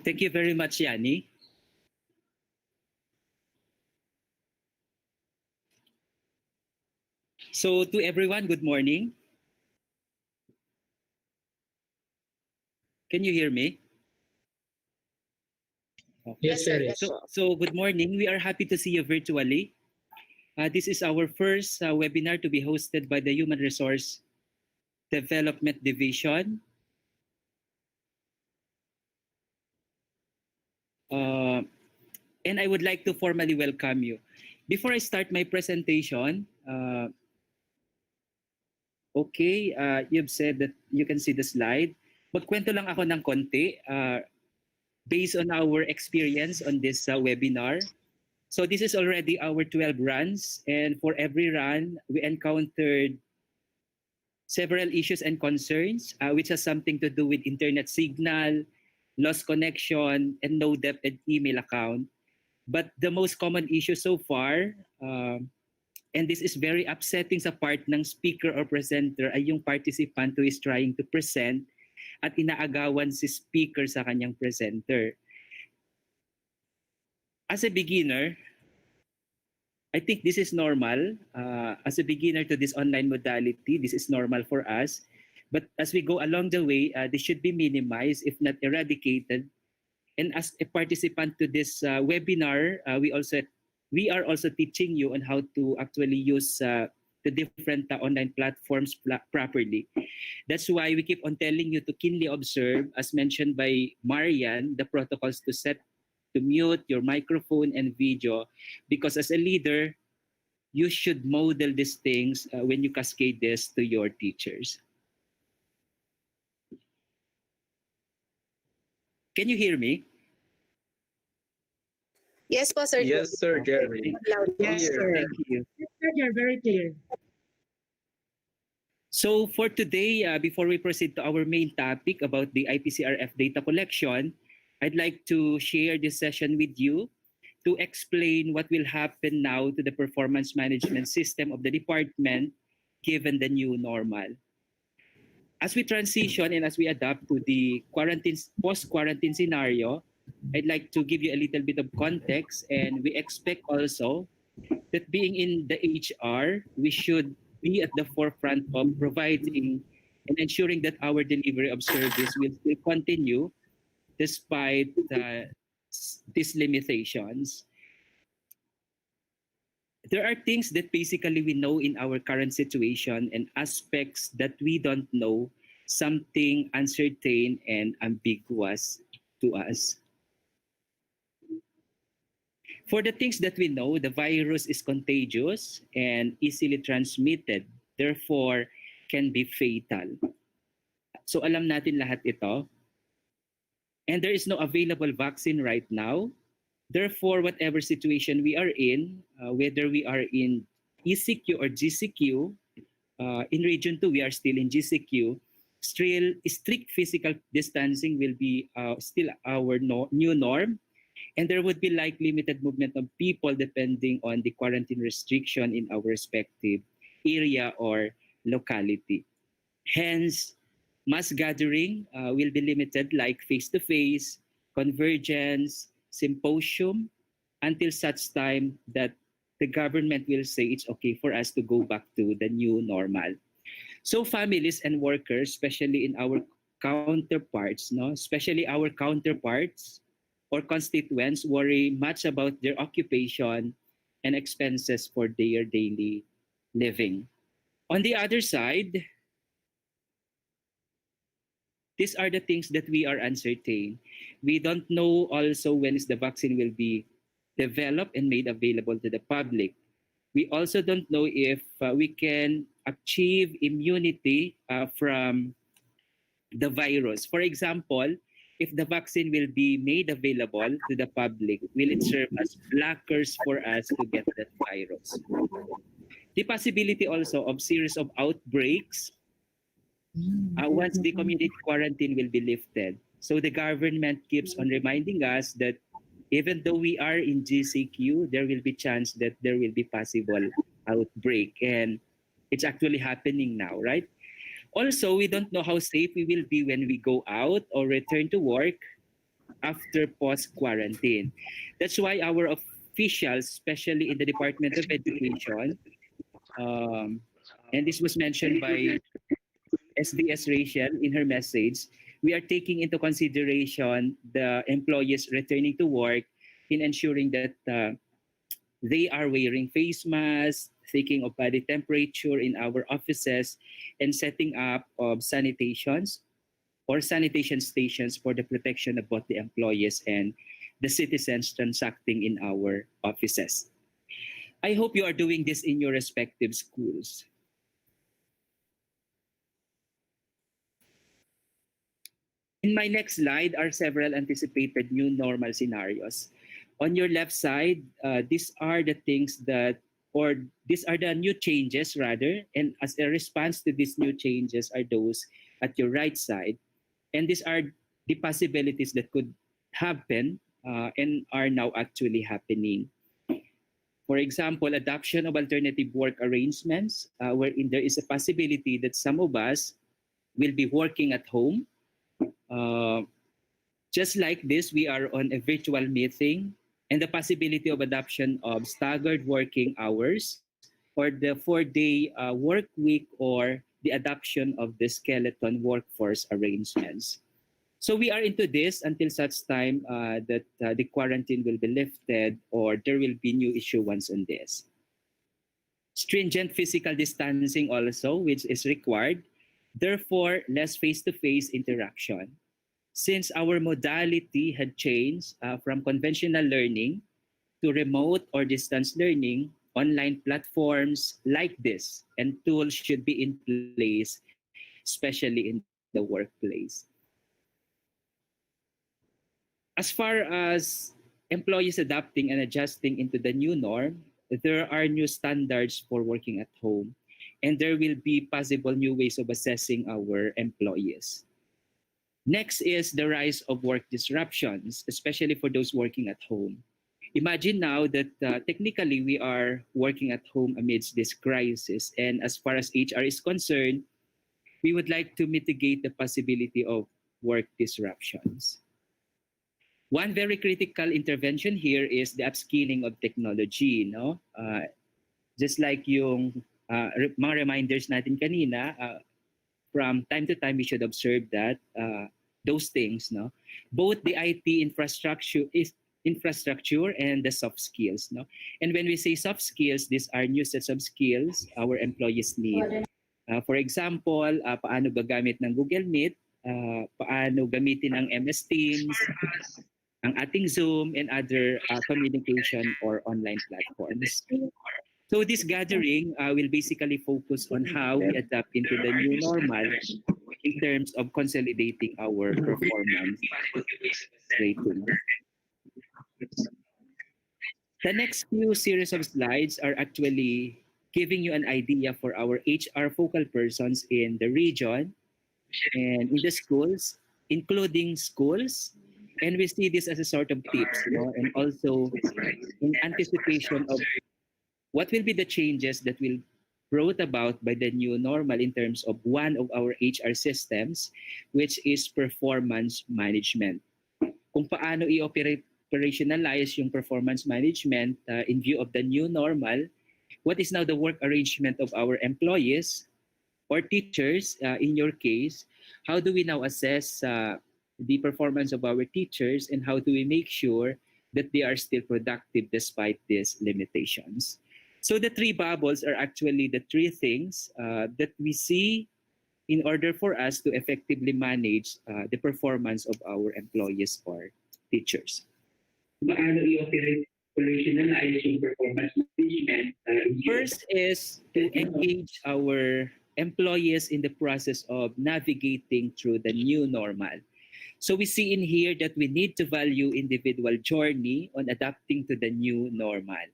Thank you very much, Yani. So to everyone, good morning. Can you hear me? Yes, sir. Yes, So good morning. We are happy to see you virtually. This is our first webinar to be hosted by the Human Resource Development Division. And I would like to formally welcome you. Before I start my presentation, you've said that you can see the slide. Magkwento lang ako ng konti based on our experience on this webinar. So this is already our 12 runs, and for every run, we encountered several issues and concerns, which has something to do with internet signal, lost connection, and no DepEd email account. But the most common issue so far, and this is very upsetting sa part ng speaker or presenter, ay yung participant who is trying to present at inaagawan si speaker sa kanyang presenter. As a beginner, I think this is normal. As a beginner to this online modality, this is normal for us. But as we go along the way, this should be minimized, if not eradicated. And as a participant to this webinar, we are also teaching you on how to actually use the different online platforms properly. That's why we keep on telling you to keenly observe, as mentioned by Marian, the protocols to mute your microphone and video, because as a leader, you should model these things when you cascade this to your teachers. Can you hear me? Yes po, Sir. Yes, sir, Jerry. Yes, sir. Thank you. You're very clear. So for today, before we proceed to our main topic about the IPCRF data collection, I'd like to share this session with you to explain what will happen now to the performance management system of the department given the new normal. As we transition and as we adapt to the post-quarantine scenario, I'd like to give you a little bit of context, and we expect also that being in the HR, we should be at the forefront of providing and ensuring that our delivery of service will still continue despite these limitations. There are things that basically we know in our current situation and aspects that we don't know, something uncertain and ambiguous to us. For the things that we know, the virus is contagious and easily transmitted, therefore can be fatal. So alam natin lahat ito. And there is no available vaccine right now. Therefore, whatever situation we are in, whether we are in ECQ or GCQ, in Region 2, we are still in GCQ, still strict physical distancing will be still our new norm. And there would be like limited movement of people depending on the quarantine restriction in our respective area or locality. Hence, mass gathering will be limited like face-to-face, convergence, symposium, until such time that the government will say it's okay for us to go back to the new normal. So families and workers, especially in our counterparts, especially our counterparts or constituents, worry much about their occupation and expenses for their daily living. On the other side, these are the things that we are uncertain. We don't know also when is the vaccine will be developed and made available to the public. We also don't know if we can achieve immunity from the virus. For example, if the vaccine will be made available to the public, will it serve as blockers for us to get that virus? The possibility also of series of outbreaks once the community quarantine will be lifted. So the government keeps on reminding us that even though we are in GCQ, there will be chance that there will be possible outbreak. And it's actually happening now, right? Also, we don't know how safe we will be when we go out or return to work after post-quarantine. That's why our officials, especially in the Department of Education, and this was mentioned by SDS Rachel in her message, we are taking into consideration the employees returning to work in ensuring that they are wearing face masks, taking of body temperature in our offices, and setting up of sanitations or sanitation stations for the protection of both the employees and the citizens transacting in our offices. I hope you are doing this in your respective schools. In my next slide are several anticipated new normal scenarios. On your left side, these are the things that, or these are the new changes rather, and as a response to these new changes are those at your right side. And these are the possibilities that could happen and are now actually happening. For example, adoption of alternative work arrangements, wherein there is a possibility that some of us will be working at home. Just like this, we are on a virtual meeting, and the possibility of adoption of staggered working hours or the 4-day work week or the adoption of the skeleton workforce arrangements. So we are into this until such time that the quarantine will be lifted or there will be new issuance on this. Stringent physical distancing also, which is required. Therefore, less face-to-face interaction. Since our modality had changed from conventional learning to remote or distance learning, online platforms like this and tools should be in place, especially in the workplace. As far as employees adapting and adjusting into the new norm, there are new standards for working at home. and there will be possible new ways of assessing our employees. Next is the rise of work disruptions, especially for those working at home. Imagine now that technically we are working at home amidst this crisis, and as far as HR is concerned, we would like to mitigate the possibility of work disruptions. One very critical intervention here is the upskilling of technology. No? Just like yung mga reminders natin kanina, from time to time we should observe that those things, no? Both the IT infrastructure and the soft skills. No? And when we say soft skills, these are new sets of skills our employees need. For example, paano gagamit ng Google Meet, paano gamitin ang MS Teams, ang ating Zoom, and other communication or online platforms. So this gathering will basically focus on how we adapt into the new normal in terms of consolidating our performance rating. The next few series of slides are actually giving you an idea for our HR focal persons in the region and in the schools, including schools. And we see this as a sort of tips, and also in anticipation of what will be the changes that will brought about by the new normal in terms of one of our HR systems, which is performance management. Kung paano i-operationalize yung performance management in view of the new normal, what is now the work arrangement of our employees or teachers in your case, how do we now assess the performance of our teachers, and how do we make sure that they are still productive despite these limitations? So the three bubbles are actually the three things that we see in order for us to effectively manage the performance of our employees or teachers. First is to engage our employees in the process of navigating through the new normal. So we see in here that we need to value individual journey on adapting to the new normal.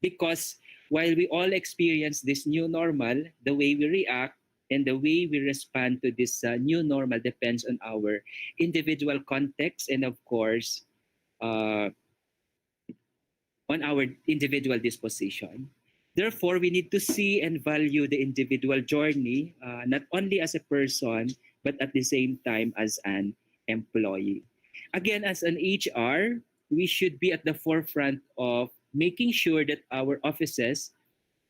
Because while we all experience this new normal, the way we react and the way we respond to this new normal depends on our individual context and, of course, on our individual disposition. Therefore, we need to see and value the individual journey, not only as a person, but at the same time as an employee. Again, as an HR, we should be at the forefront of making sure that our offices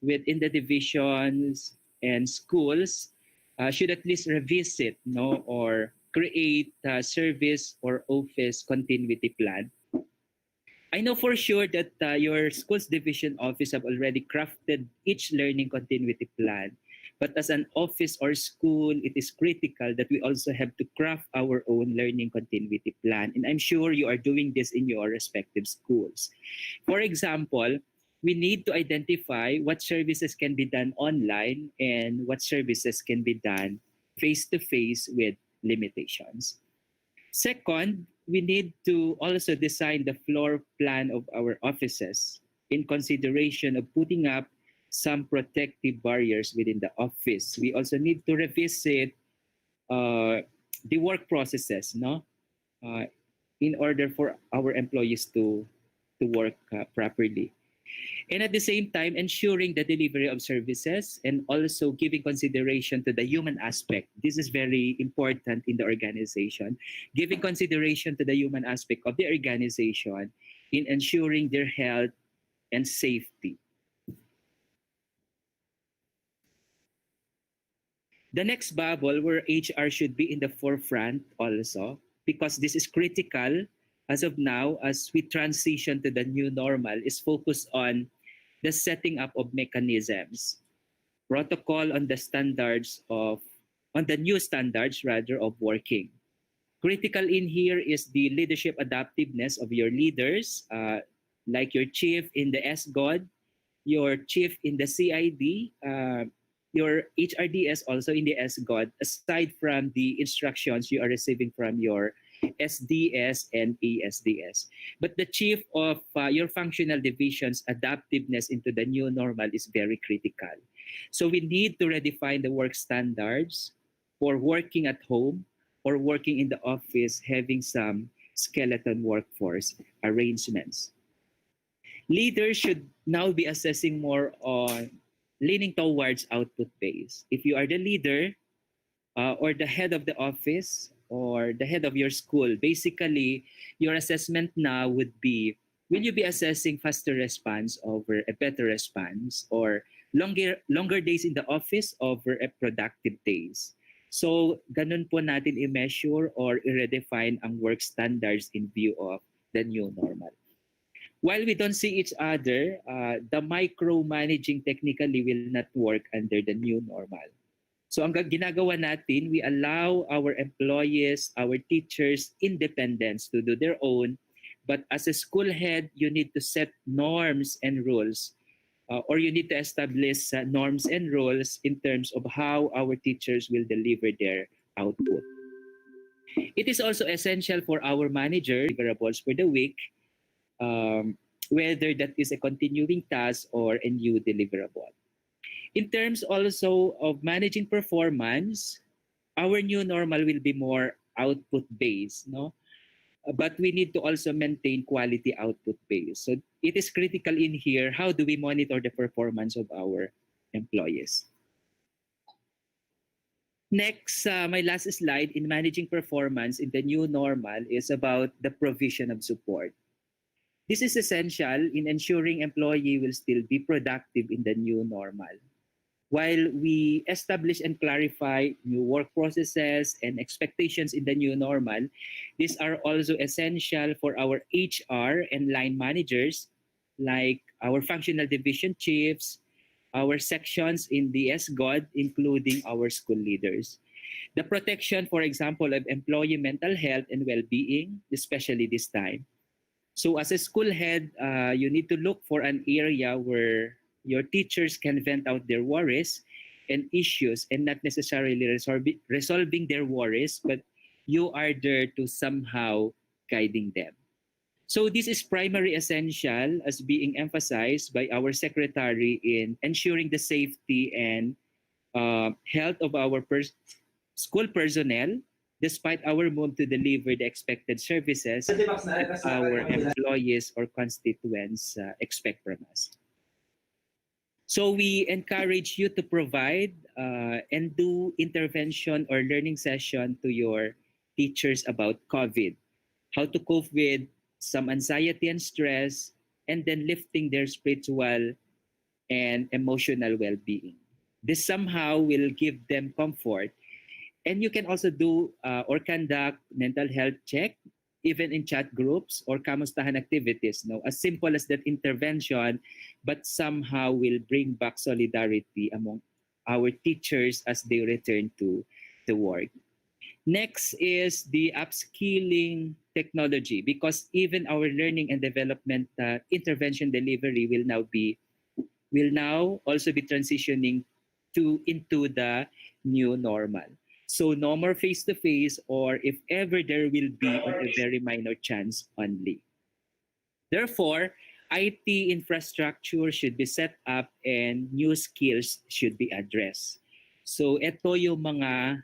within the divisions and schools should at least revisit, or create a service or office continuity plan. I know for sure that your school's division office have already crafted each learning continuity plan. But as an office or school, it is critical that we also have to craft our own learning continuity plan. And I'm sure you are doing this in your respective schools. For example, we need to identify what services can be done online and what services can be done face-to-face with limitations. Second, we need to also design the floor plan of our offices in consideration of putting up some protective barriers within the office. We also need to revisit the work processes, in order for our employees to work properly. And at the same time, ensuring the delivery of services and also giving consideration to the human aspect. This is very important in the organization. Giving consideration to the human aspect of the organization in ensuring their health and safety. The next bubble where HR should be in the forefront also, because this is critical as of now as we transition to the new normal, is focused on the setting up of mechanisms, protocol on the new standards of working. Critical in here is the leadership adaptiveness of your leaders, like your chief in the SGOD, your chief in the CID, your HRDS also in the SGOD, aside from the instructions you are receiving from your SDS and ASDS. But the chief of your functional division's adaptiveness into the new normal is very critical. So we need to redefine the work standards for working at home or working in the office, having some skeleton workforce arrangements. Leaders should now be assessing more on leaning towards output based. If you are the leader or the head of the office or the head of your school, basically your assessment now would be, will you be assessing faster response over a better response, or longer days in the office over a productive days? So ganun po natin i-measure or i-redefine ang work standards in view of the new normal. While we don't see each other, the micromanaging technically will not work under the new normal. So ang ginagawa natin, we allow our employees, our teachers, independence to do their own. But as a school head, you need to set norms and rules, or you need to establish norms and rules in terms of how our teachers will deliver their output. It is also essential for our manager deliverables for the week, whether that is a continuing task or a new deliverable. In terms also of managing performance, our new normal will be more output-based, no? But we need to also maintain quality output-based. So it is critical in here, how do we monitor the performance of our employees? Next, my last slide in managing performance in the new normal is about the provision of support. This is essential in ensuring employee will still be productive in the new normal. While we establish and clarify new work processes and expectations in the new normal, these are also essential for our HR and line managers, like our functional division chiefs, our sections in the SGOD, including our school leaders. The protection, for example, of employee mental health and well-being, especially this time. So as a school head, you need to look for an area where your teachers can vent out their worries and issues, and not necessarily resolving their worries, but you are there to somehow guiding them. So this is primary essential as being emphasized by our secretary in ensuring the safety and health of our school personnel, despite our move to deliver the expected services that our employees or constituents expect from us. So we encourage you to provide and do intervention or learning session to your teachers about COVID, how to cope with some anxiety and stress, and then lifting their spiritual and emotional well-being. This somehow will give them comfort. And you can also do or conduct mental health check, even in chat groups or kamustahan activities, no? As simple as that intervention, but somehow will bring back solidarity among our teachers as they return to the work. Next is the upskilling technology, because even our learning and development intervention delivery will now also be transitioning into the new normal. So no more face-to-face, or if ever there will be, on a very minor chance only. Therefore, IT infrastructure should be set up and new skills should be addressed. So ito yung mga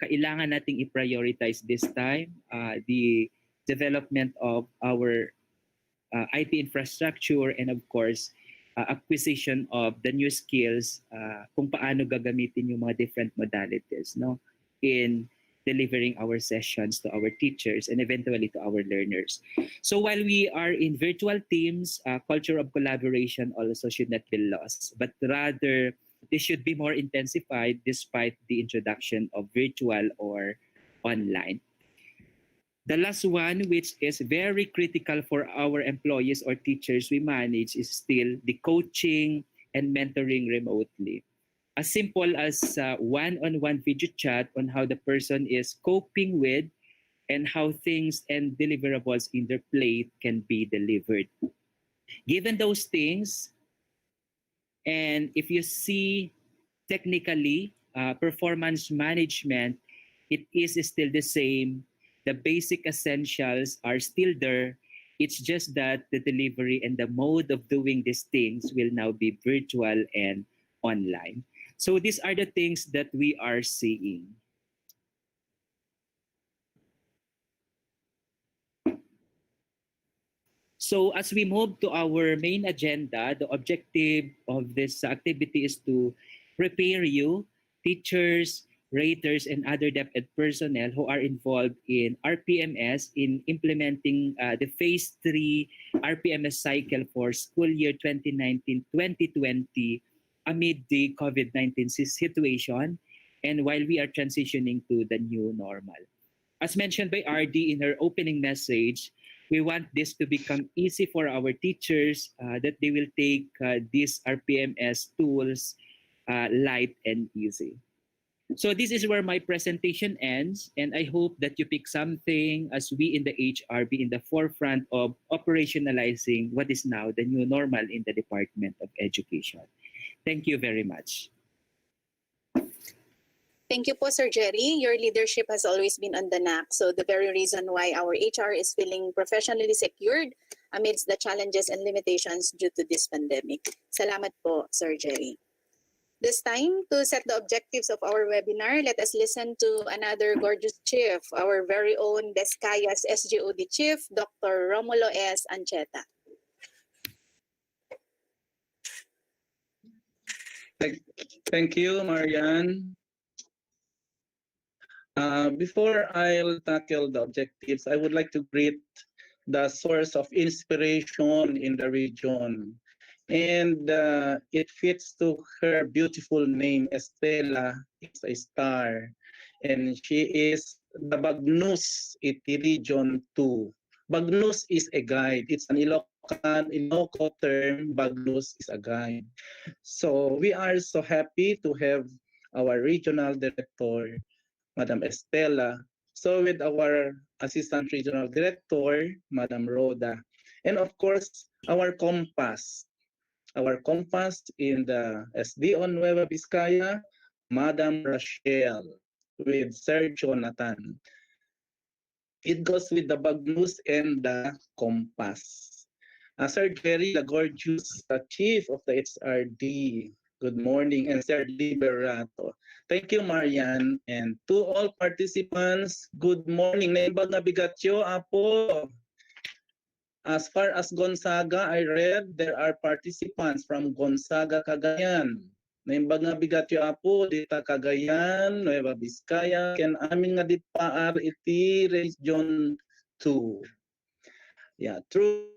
kailangan nating i-prioritize this time, the development of our IT infrastructure, and of course, acquisition of the new skills, kung paano gagamitin yung mga different modalities, no, in delivering our sessions to our teachers and eventually to our learners. So while we are in virtual teams, culture of collaboration also should not be lost, but rather this should be more intensified despite the introduction of virtual or online. The last one, which is very critical for our employees or teachers we manage, is still the coaching and mentoring remotely. As simple as one-on-one video chat on how the person is coping with and how things and deliverables in their plate can be delivered. Given those things, and if you see technically performance management, it is still the same. The basic essentials are still there. It's just that the delivery and the mode of doing these things will now be virtual and online. So these are the things that we are seeing. So as we move to our main agenda, the objective of this activity is to prepare you, teachers, raters, and other DepEd personnel who are involved in RPMS in implementing the Phase 3 RPMS cycle for school year 2019-2020 amid the COVID-19 situation and while we are transitioning to the new normal. As mentioned by RD in her opening message, we want this to become easy for our teachers, that they will take these RPMS tools light and easy. So this is where my presentation ends, and I hope that you pick something as we in the HR be in the forefront of operationalizing what is now the new normal in the Department of Education. Thank you very much. Thank you po, Sir Jerry. Your leadership has always been on the knack. So the very reason why our HR is feeling professionally secured amidst the challenges and limitations due to this pandemic. Salamat po, Sir Jerry. This time, to set the objectives of our webinar, let us listen to another gorgeous chief, our very own Vizcaya's SGOD chief, Dr. Romulo S. Ancheta. Thank you, Marian. Before I'll tackle the objectives, I would like to greet the source of inspiration in the region. And it fits to her beautiful name. Estela is a star. And she is the Bagnus iti Region 2. Bagnus is a guide. It's an Ilocano term. Bagnus is a guide. So we are so happy to have our regional director, Madam Estela. So with our Assistant Regional Director, Madam Rhoda. And of course, our compass in the SDO Nueva Vizcaya, Madam Rachel, with Sir Jonathan. It goes with the Bagnus and the compass. Sir Jerry, the gorgeous chief of the HRD. Good morning, and Sir Liberato. Thank you, Marian. And to all participants, good morning. Naimbag na bigatyo, apo. As far as Gonzaga, I read there are participants from Gonzaga, Cagayan. Naimbag nga bigatyo, apo, dita Cagayan, Nueva Vizcaya, ken amin nga dit paar iti Region 2. Yeah, true.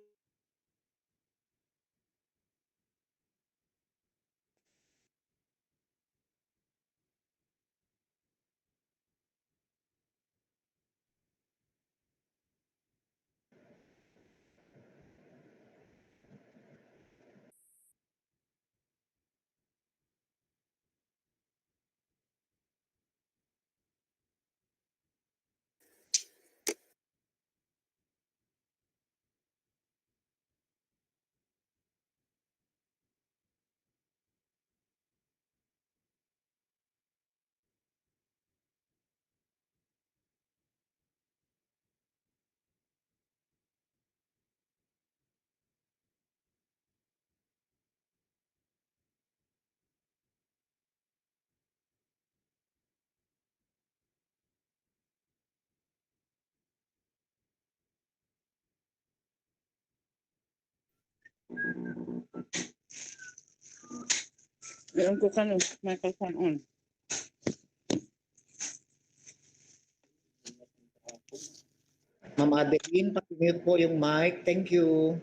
Ayan ko kano, microphone on. Ma'am Adeline, paki-mute po yung mic. Thank you.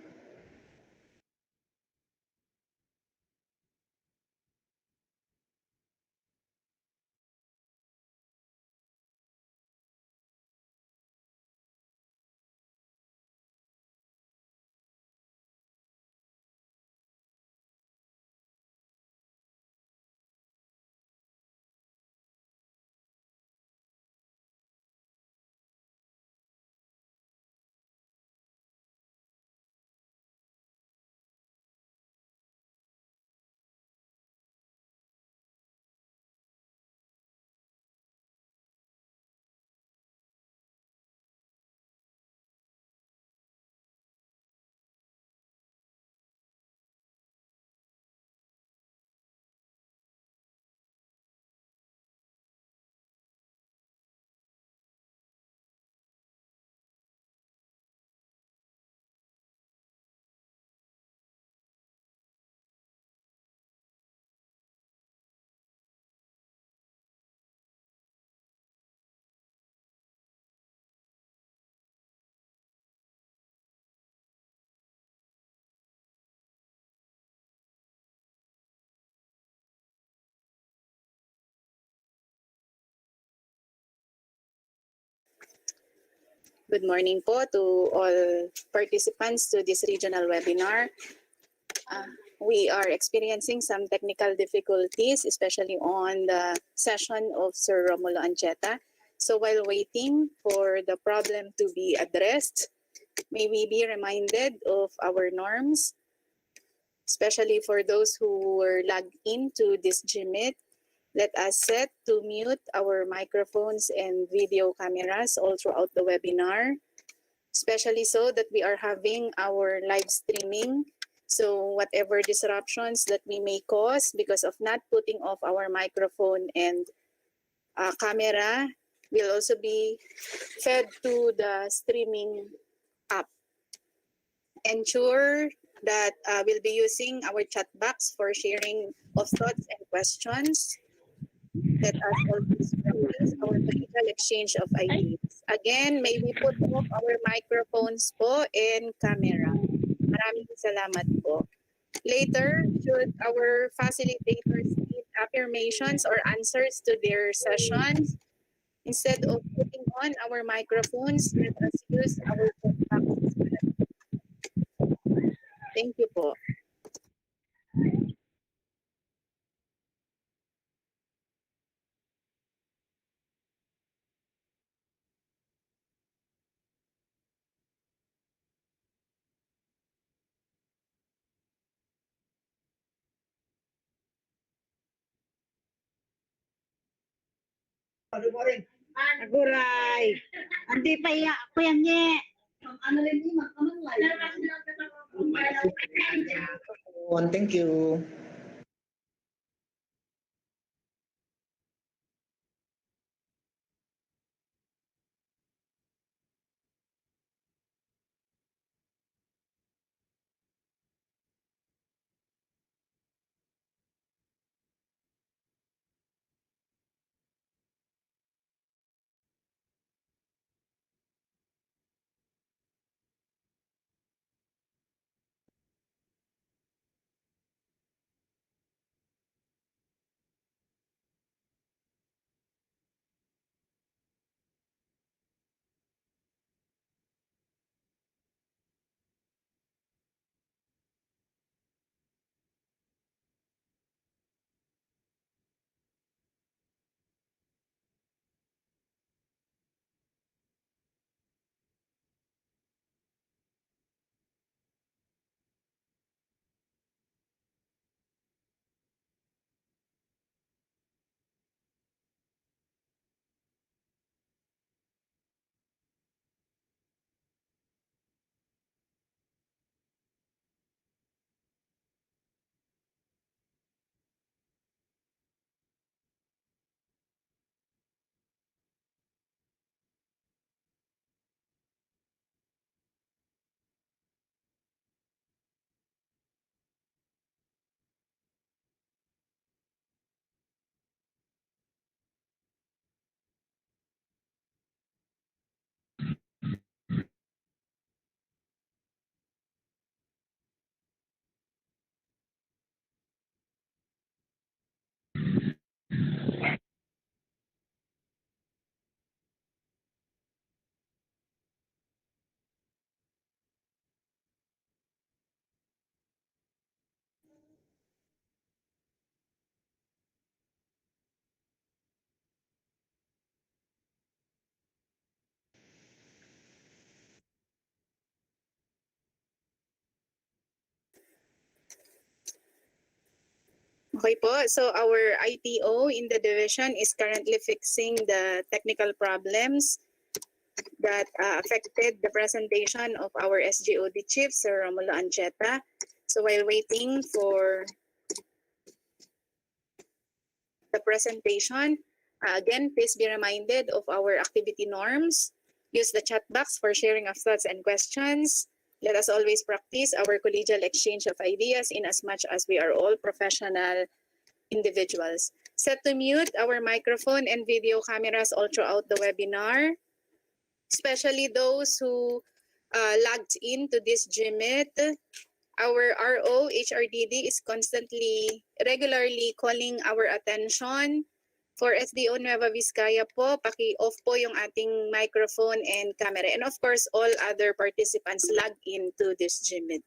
Good morning po to all participants to this regional webinar. We are experiencing some technical difficulties, especially on the session of Sir Romulo Ancheta. So while waiting for the problem to be addressed, may we be reminded of our norms, especially for those who were logged into this GMIT. Let us set to mute our microphones and video cameras all throughout the webinar, especially so that we are having our live streaming. So whatever disruptions that we may cause because of not putting off our microphone and camera will also be fed to the streaming app. Ensure that we'll be using our chat box for sharing of thoughts and questions. Let us always practice our critical exchange of ideas. Again, may we put off our microphones po and camera. Maraming salamat po. Later, should our facilitators need affirmations or answers to their sessions, instead of putting on our microphones, let us use our chat box. Thank you po. Aguray. Andi pa iya ako yan niya. Thank you. Okay po, so our ITO in the division is currently fixing the technical problems that affected the presentation of our SGOD chief, Sir Romulo Ancheta. So while waiting for the presentation, again, please be reminded of our activity norms. Use the chat box for sharing of thoughts and questions. Let us always practice our collegial exchange of ideas in as much as we are all professional individuals. Set to mute our microphone and video cameras all throughout the webinar, especially those who logged into this GMIT. Our RO, HRDD, is constantly, regularly calling our attention For SDO Nueva Vizcaya po, paki-off po yung ating microphone and camera. And of course, all other participants log into this Gmeet.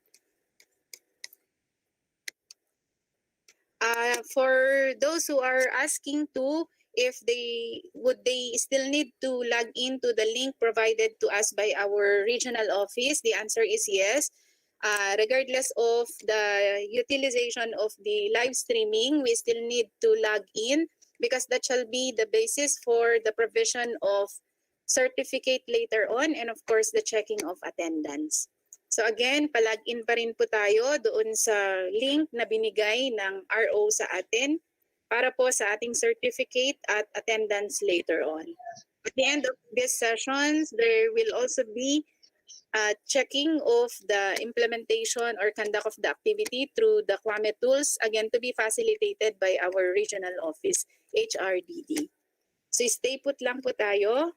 For those who are asking to, if they still need to log into the link provided to us by our regional office, the answer is yes. Regardless of the utilization of the live streaming, we still need to log in because that shall be the basis for the provision of certificate later on and of course the checking of attendance. So again, palag-in pa rin po tayo doon sa link na binigay ng RO sa atin para po sa ating certificate at attendance later on. At the end of these sessions, there will also be checking of the implementation or conduct of the activity through the Kwame tools, again to be facilitated by our regional office, HRDD. So stay put lang po tayo.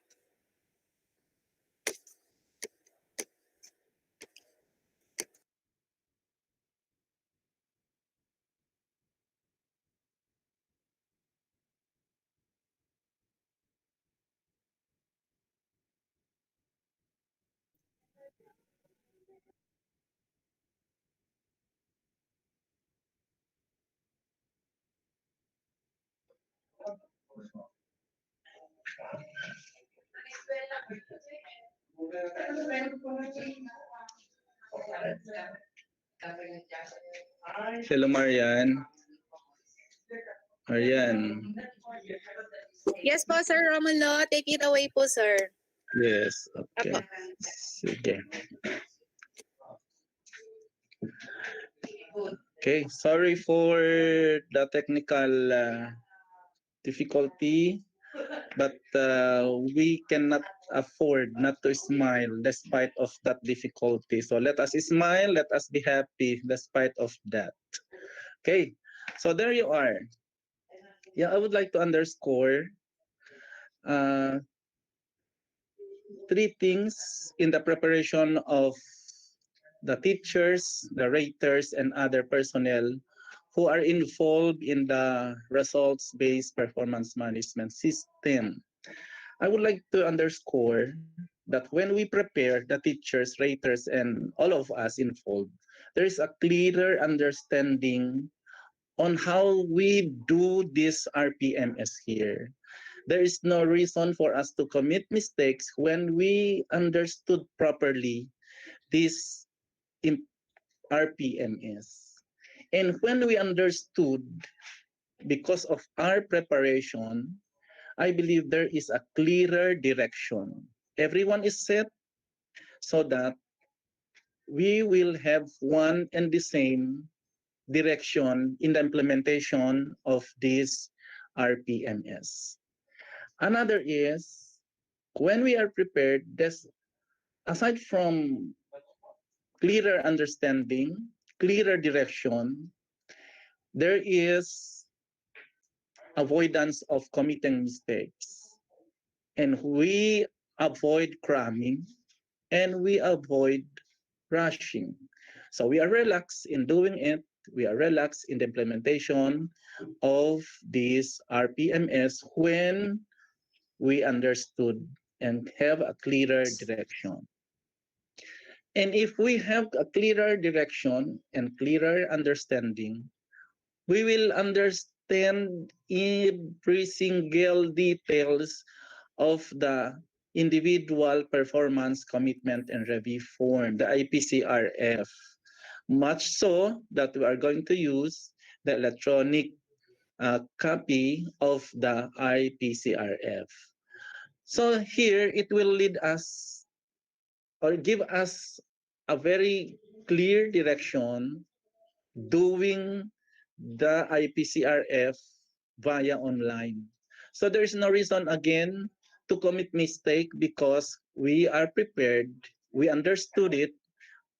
Hello, Marian. Marian. Yes po, Sir Romulo. Take it away po, sir. Yes, okay. Apo. Sige. Okay, sorry for the technical difficulty, but we cannot afford not to smile despite of that difficulty. So let us smile, let us be happy despite of that. Okay, so there you are. Yeah, I would like to underscore three things in the preparation of the teachers, the raters, and other personnel who are involved in the results-based performance management system. I would like to underscore that when we prepare the teachers, raters, and all of us involved, there is a clearer understanding on how we do this RPMS here. There is no reason for us to commit mistakes when we understood properly this RPMS. And when we understood, because of our preparation, I believe there is a clearer direction. Everyone is set so that we will have one and the same direction in the implementation of this RPMS. Another is when we are prepared, this aside from clearer understanding, clearer direction, there is avoidance of committing mistakes. And we avoid cramming and we avoid rushing. So we are relaxed in doing it. We are relaxed in the implementation of this RPMS when we understood and have a clearer direction. And if we have a clearer direction and clearer understanding, we will understand every single details of the individual performance commitment and review form, the IPCRF. Much so that we are going to use the electronic copy of the IPCRF. So here it will lead us or give us a very clear direction doing the IPCRF via online. So there is no reason again to commit mistake because we are prepared, we understood it,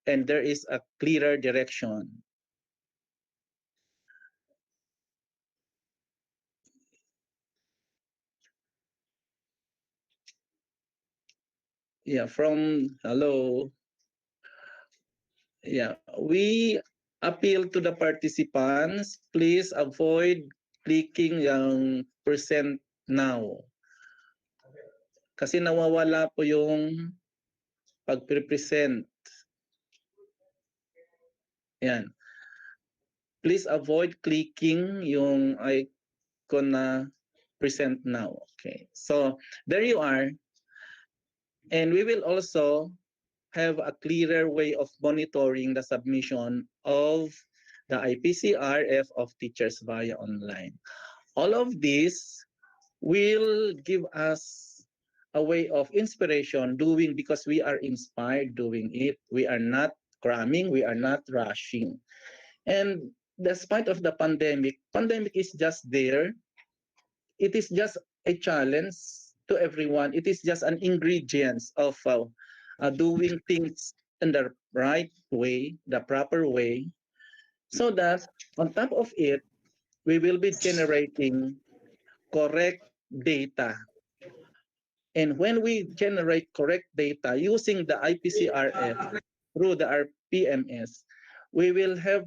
and there is a clearer direction. Yeah, hello. Yeah, we appeal to the participants, please avoid clicking yung present now. Kasi nawawala po yung pag-present. Yan. Please avoid clicking yung icon na present now. Okay. So, there you are. And we will also have a clearer way of monitoring the submission of the IPCRF of teachers via online. All of this will give us a way of inspiration doing because we are inspired doing it. We are not cramming, we are not rushing. And despite of the pandemic is just there. It is just a challenge to everyone. It is just an ingredient of doing things in the right way, the proper way, so that on top of it, we will be generating correct data. And when we generate correct data using the IPCRF through the RPMS, we will have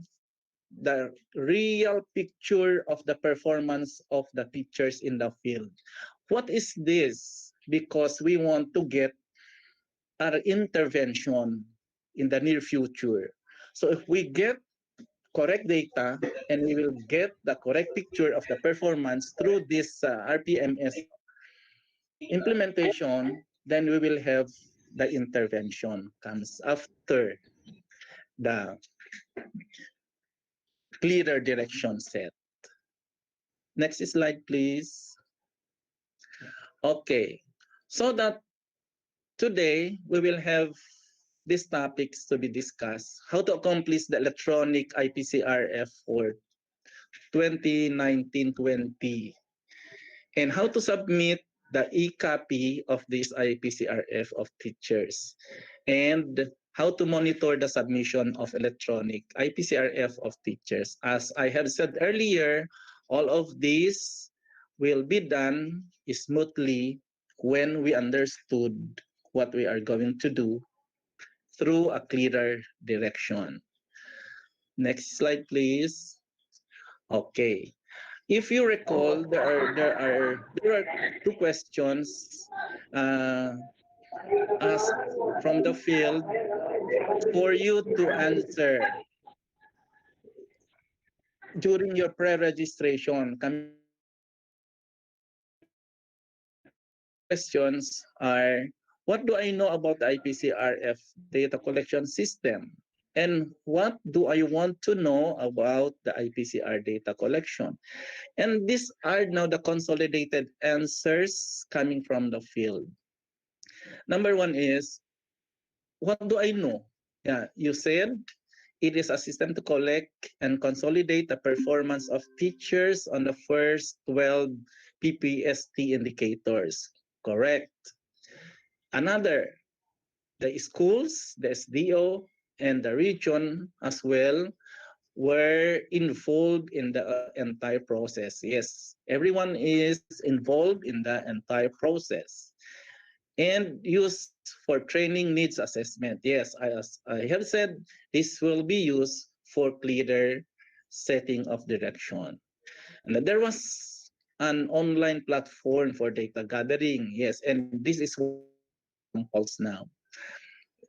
the real picture of the performance of the teachers in the field. What is this? Because we want to get our intervention in the near future. So if we get correct data and we will get the correct picture of the performance through this RPMS implementation, then we will have the intervention comes after the clearer direction set. Next slide, please. Okay, so that today we will have these topics to be discussed. How to accomplish the electronic IPCRF for 2019-20 and how to submit the e-copy of this IPCRF of teachers and how to monitor the submission of electronic IPCRF of teachers. As I have said earlier, all of these will be done smoothly when we understood what we are going to do through a clearer direction. Next slide, please. Okay. If you recall, there are two questions asked from the field for you to answer during your pre-registration. Questions are, what do I know about the IPCRF data collection system? And what do I want to know about the IPCR data collection? And these are now the consolidated answers coming from the field. Number one is, what do I know? Yeah, you said it is a system to collect and consolidate the performance of teachers on the first 12 PPST indicators. Correct. Another, the schools, the SDO, and the region as well were involved in the entire process. Yes, everyone is involved in the entire process. And used for training needs assessment. Yes, as I have said, this will be used for clearer setting of direction. And there was an online platform for data gathering. Yes, and this is examples now.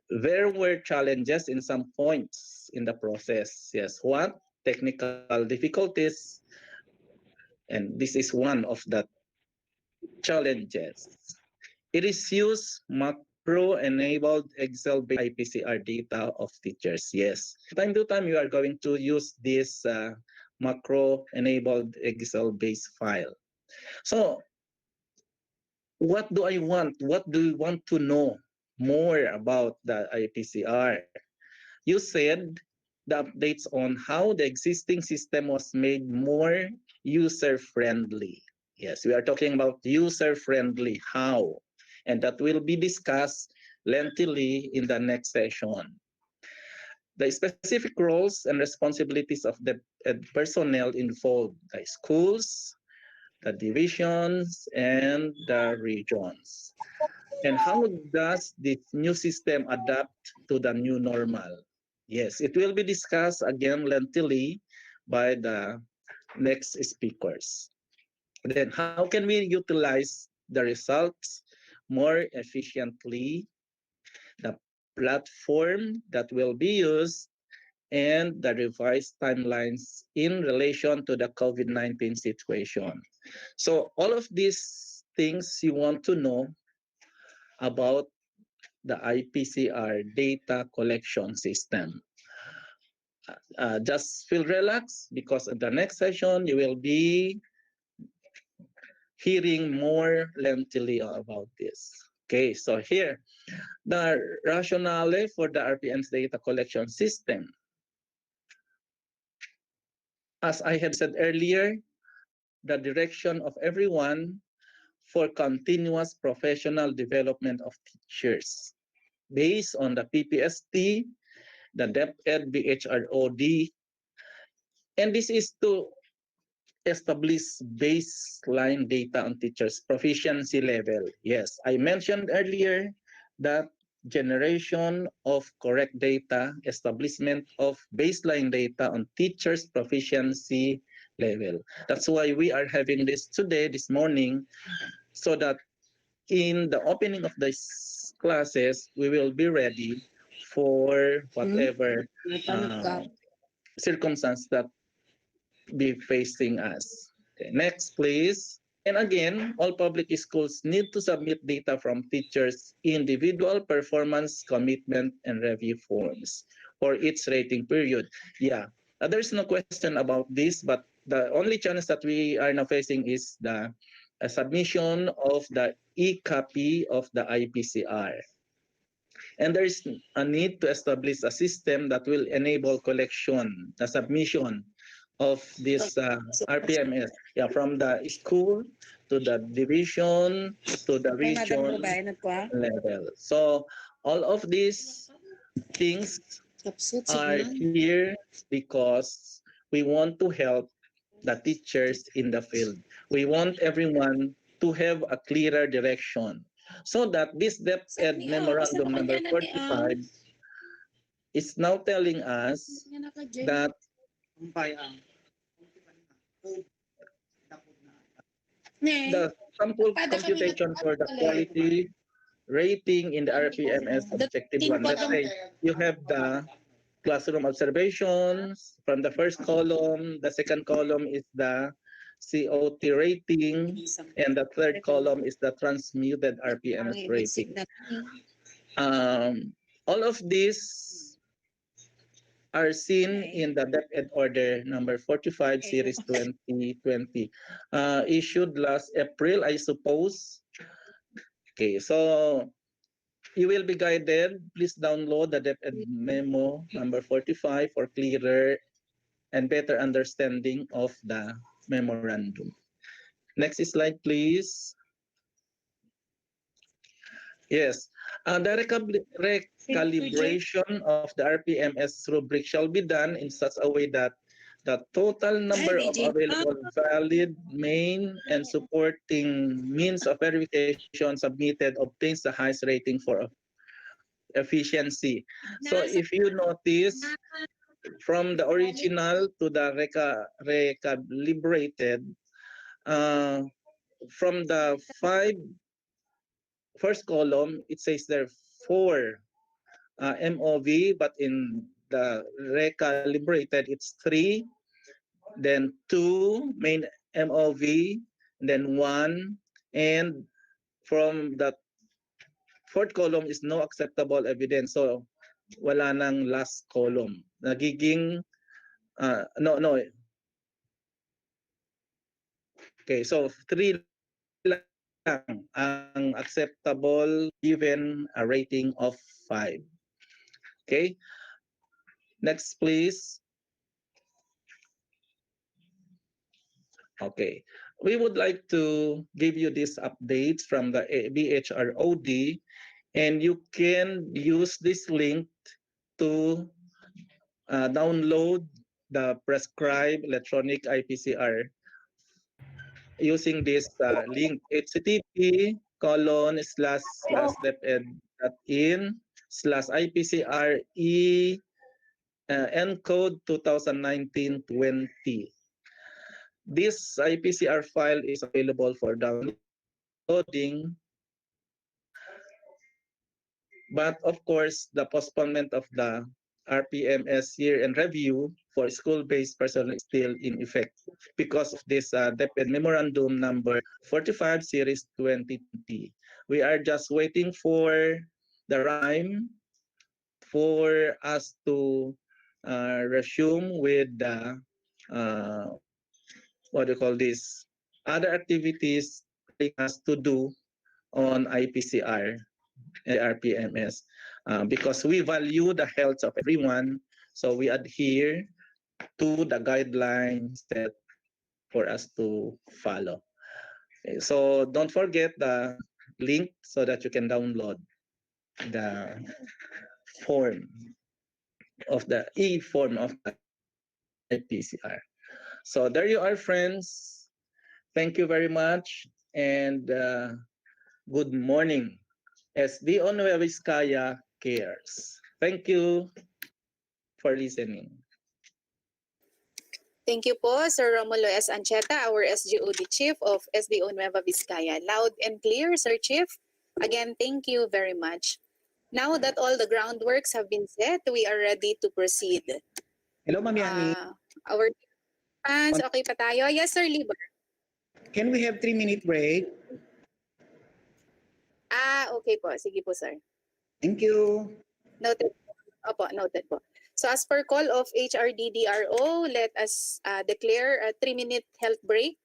There were challenges in some points in the process. Yes, what? Technical difficulties. And this is one of the challenges. It is used macro-enabled Excel-based IPCR data of teachers. Yes. Time to time, you are going to use this macro-enabled Excel-based file. So, what do I want? What do you want to know more about the IPCR? You said the updates on how the existing system was made more user-friendly. Yes, we are talking about user-friendly, how? And that will be discussed lengthily in the next session. The specific roles and responsibilities of the personnel involved, the schools, the divisions, and the regions. And how does this new system adapt to the new normal? Yes, it will be discussed again lengthily by the next speakers. Then how can we utilize the results more efficiently, the platform that will be used, and the revised timelines in relation to the COVID-19 situation. So all of these things you want to know about the IPCR data collection system. Just feel relaxed because in the next session you will be hearing more lengthily about this. Okay, so here, the rationale for the RPM's data collection system. As I have said earlier, the direction of everyone for continuous professional development of teachers based on the PPST, the DepEd, BHROD, and this is to establish baseline data on teachers' proficiency level. Yes, I mentioned earlier that generation of correct data, establishment of baseline data on teachers' proficiency level. That's why we are having this today, this morning, so that in the opening of these classes, we will be ready for whatever circumstance that be facing us. Okay, next, please. And again, all public schools need to submit data from teachers' individual performance commitment and review forms for each rating period. Yeah, there's no question about this, but the only challenge that we are now facing is the submission of the e-copy of the IPCR. And there is a need to establish a system that will enable collection, the submission of this RPMS, yeah, from the school to the division to the region level. So all of these things are here because we want to help the teachers in the field. We want everyone to have a clearer direction so that this DepEd memorandum number 45 is now telling us that the sample computation for the quality rating in the RPMS objective one. Let's say you have the classroom observations from the first column, the second column is the COT rating, and the third column is the transmuted RPMS rating. All of these are seen in the DepEd order number 45 series 2020, issued last April, I suppose. Okay, so you will be guided. Please download the DepEd memo number 45 for clearer and better understanding of the memorandum. Next slide, please. Yes, the recalibration of the RPMS rubric shall be done in such a way that the total number of available valid main and supporting means of verification submitted obtains the highest rating for efficiency. So if you notice, from the original to the recalibrated, from the first column, it says there 4 MOV, but in the recalibrated, it's 3, then 2 main MOV, then 1, and from the fourth column is no acceptable evidence. So wala nang last column. Nagiging no. Okay, so 3 lang ang acceptable given a rating of 5. Okay? Next, please. Okay. We would like to give you these updates from the BHROD, and you can use this link to download the prescribed electronic IPCR using this link, http://deped.in/IPCRE encode 2019-20. This IPCR file is available for downloading, but of course, the postponement of the RPMS year-end review for school-based personnel is still in effect because of this DepEd Memorandum number 45 Series 2020. We are just waiting for the time for us to resume with the what do you call this, other activities us to do on IPCR and RPMS because we value the health of everyone, so we adhere to the guidelines set for us to follow. Okay, so don't forget the link so that you can download the form of the e-form of the IPCR. So there you are, friends. Thank you very much and good morning. SDO Nueva Vizcaya cares. Thank you for listening. Thank you po, Sir Romulo S. Ancheta, our SGOD Chief of SDO Nueva Vizcaya. Loud and clear, Sir Chief. Again, thank you very much. Now that all the groundworks have been set, we are ready to proceed. Hello, Ma'am Yani. Our fans, okay pa tayo? Yes, Sir Liber. Can we have 3-minute break? Okay po. Sige po, Sir. Thank you. Noted. Opo, noted po. So as per call of HRDDRO, let us declare a 3-minute health break.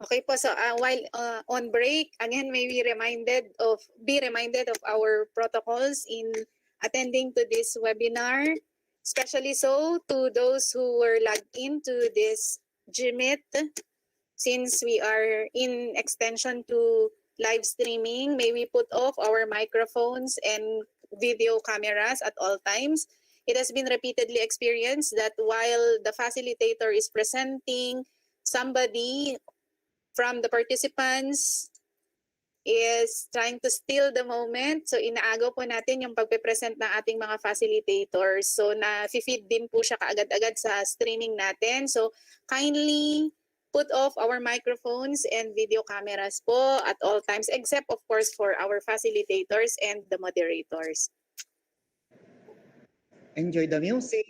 Okay po, so while on break, again, may be reminded of our protocols in attending to this webinar, especially so to those who were logged into this GMIT. Since we are in extension to live streaming, may we put off our microphones and video cameras at all times. It has been repeatedly experienced that while the facilitator is presenting, somebody from the participants is trying to steal the moment. So inaagaw po natin yung pagpe-present ng ating mga facilitators. So na-feed din po siya kaagad-agad sa streaming natin. So kindly put off our microphones and video cameras po at all times, except of course for our facilitators and the moderators. Enjoy the music.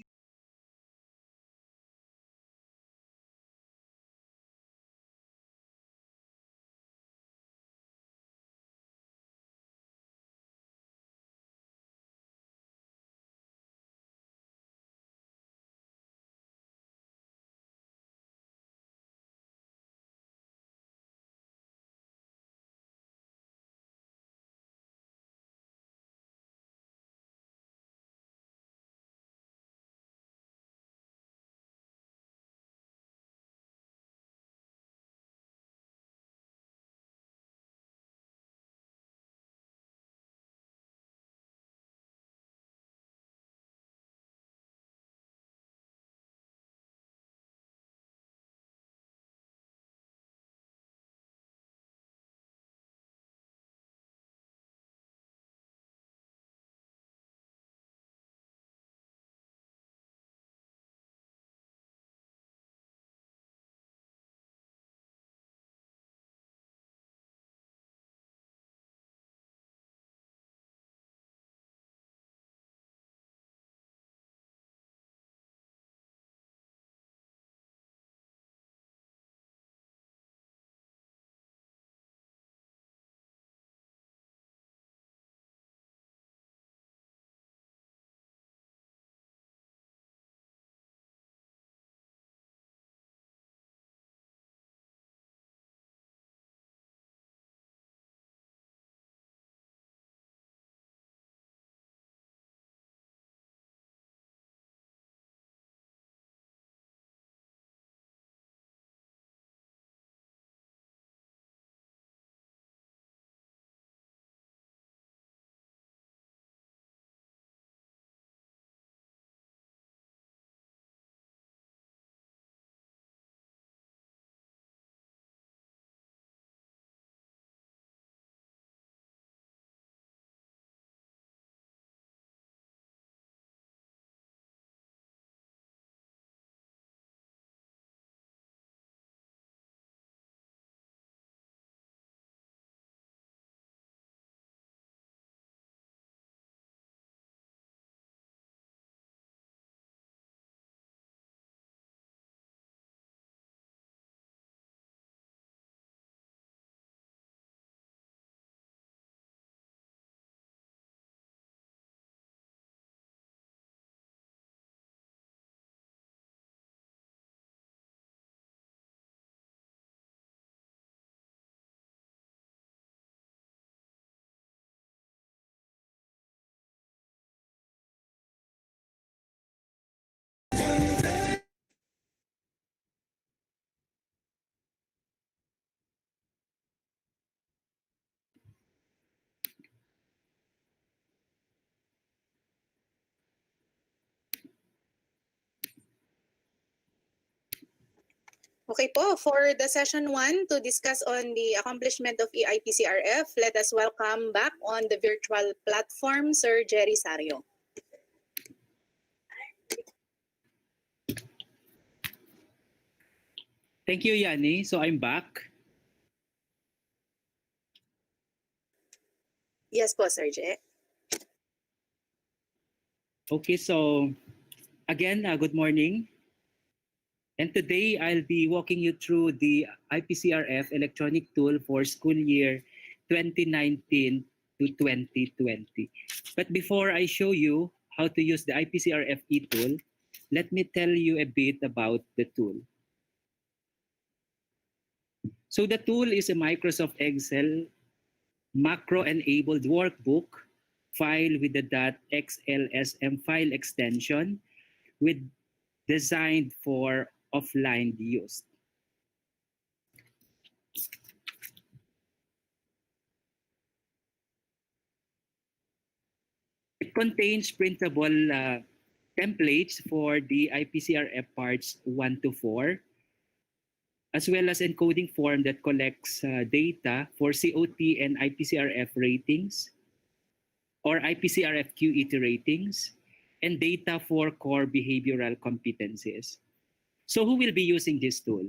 Okay po, for the session 1 to discuss on the accomplishment of IPCRF, let us welcome back on the virtual platform Sir Jerry Sario. Thank you, Yanni. So I'm back. Yes po, Sir Je. Okay, so again, good morning. And today I'll be walking you through the IPCRF electronic tool for school year 2019 to 2020. But before I show you how to use the IPCRF e-tool, let me tell you a bit about the tool. So the tool is a Microsoft Excel macro-enabled workbook file with the .xlsm file extension with designed for offline use. It contains printable templates for the IPCRF parts 1 to 4, as well as encoding form that collects data for COT and IPCRF ratings or IPCRF QET ratings, and data for core behavioral competencies. So who will be using this tool?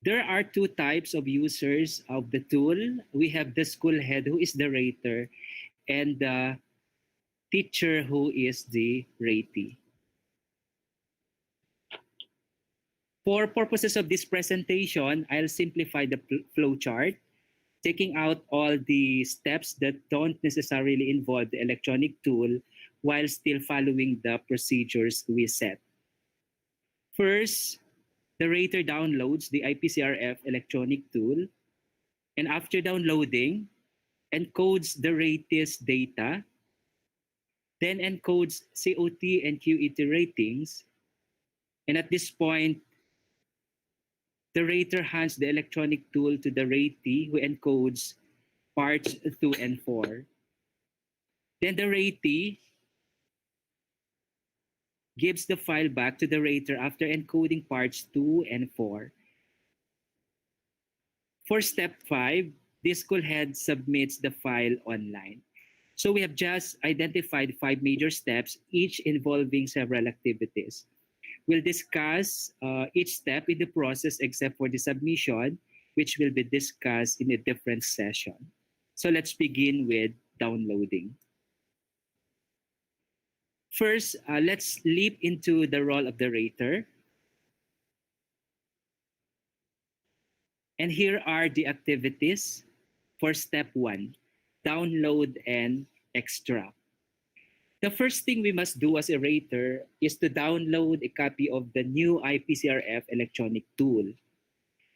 There are two types of users of the tool. We have the school head, who is the rater, and the teacher, who is the ratee. For purposes of this presentation, I'll simplify the flowchart, taking out all the steps that don't necessarily involve the electronic tool while still following the procedures we set. First, the rater downloads the IPCRF electronic tool, and after downloading, encodes the ratee's data, then encodes COT and QET ratings, and at this point, the rater hands the electronic tool to the ratee, who encodes parts 2 and 4. Then the ratee gives the file back to the rater after encoding parts 2 and 4. For step 5, the school head submits the file online. So we have just identified 5 major steps, each involving several activities. We'll discuss each step in the process except for the submission, which will be discussed in a different session. So let's begin with downloading. First, let's leap into the role of the rater. And here are the activities for step 1, download and extract. The first thing we must do as a rater is to download a copy of the new IPCRF electronic tool.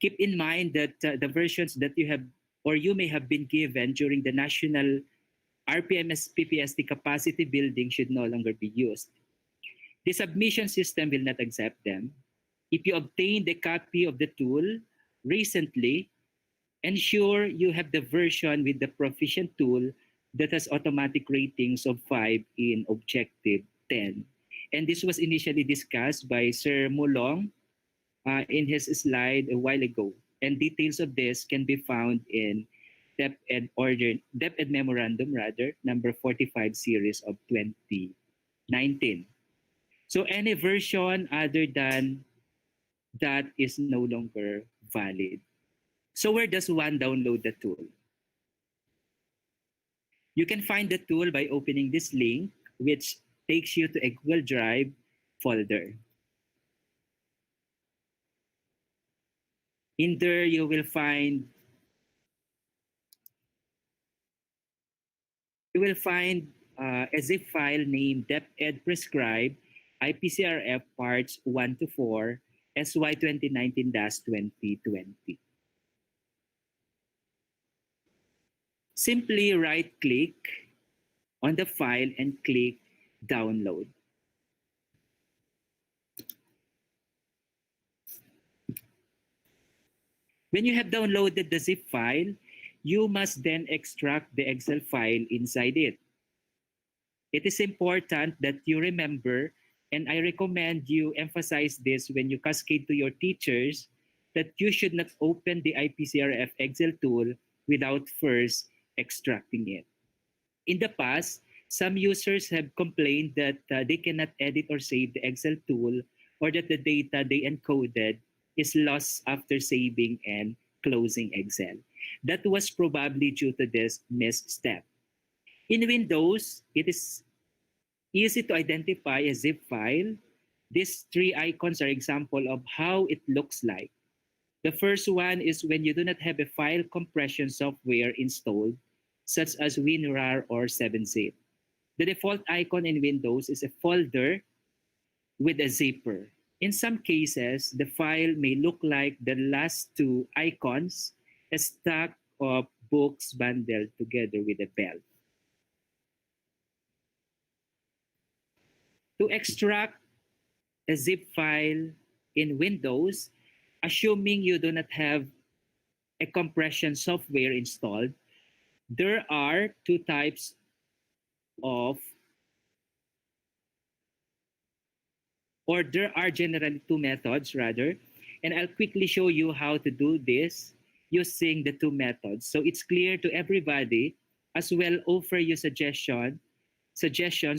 Keep in mind that the versions that you have or you may have been given during the national RPMS PPST capacity building should no longer be used. The submission system will not accept them. If you obtained a copy of the tool recently, ensure you have the version with the proficient tool that has automatic ratings of 5 in objective 10. And this was initially discussed by Sir Mulong in his slide a while ago. And details of this can be found in DepEd Memorandum, number 45 series of 2019. So any version other than that is no longer valid. So where does one download the tool? You can find the tool by opening this link, which takes you to a Google Drive folder. In there, you will find a zip file named DepEd Prescribed IPCRF Parts 1 to 4 SY 2019-2020. Simply right-click on the file and click Download. When you have downloaded the zip file, you must then extract the Excel file inside it. It is important that you remember And I recommend you emphasize this when you cascade to your teachers that you should not open the IPCRF Excel tool without first extracting it. In the past, some users have complained that they cannot edit or save the Excel tool, or that the data they encoded is lost after saving and closing Excel. That was probably due to this missed step. In Windows, it is easy to identify a zip file. These three icons are example of how it looks like. The first one is when you do not have a file compression software installed, such as WinRAR or 7-zip. The default icon in Windows is a folder with a zipper. In some cases, the file may look like the last two icons, a stack of books bundled together with a belt. To extract a zip file in Windows, assuming you do not have a compression software installed, there are there are generally two methods rather, and I'll quickly show you how to do this using the two methods. So it's clear to everybody, as well offer you suggestions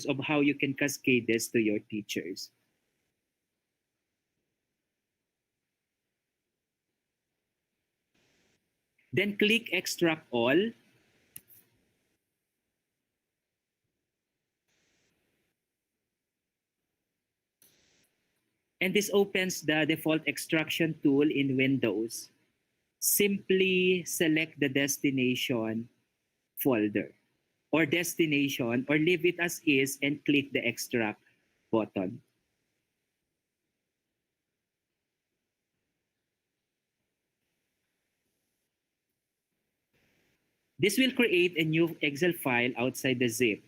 of how you can cascade this to your teachers. Then click Extract All. And this opens the default extraction tool in Windows. Simply select the destination folder or destination, or leave it as is and click the extract button. This will create a new Excel file outside the zip.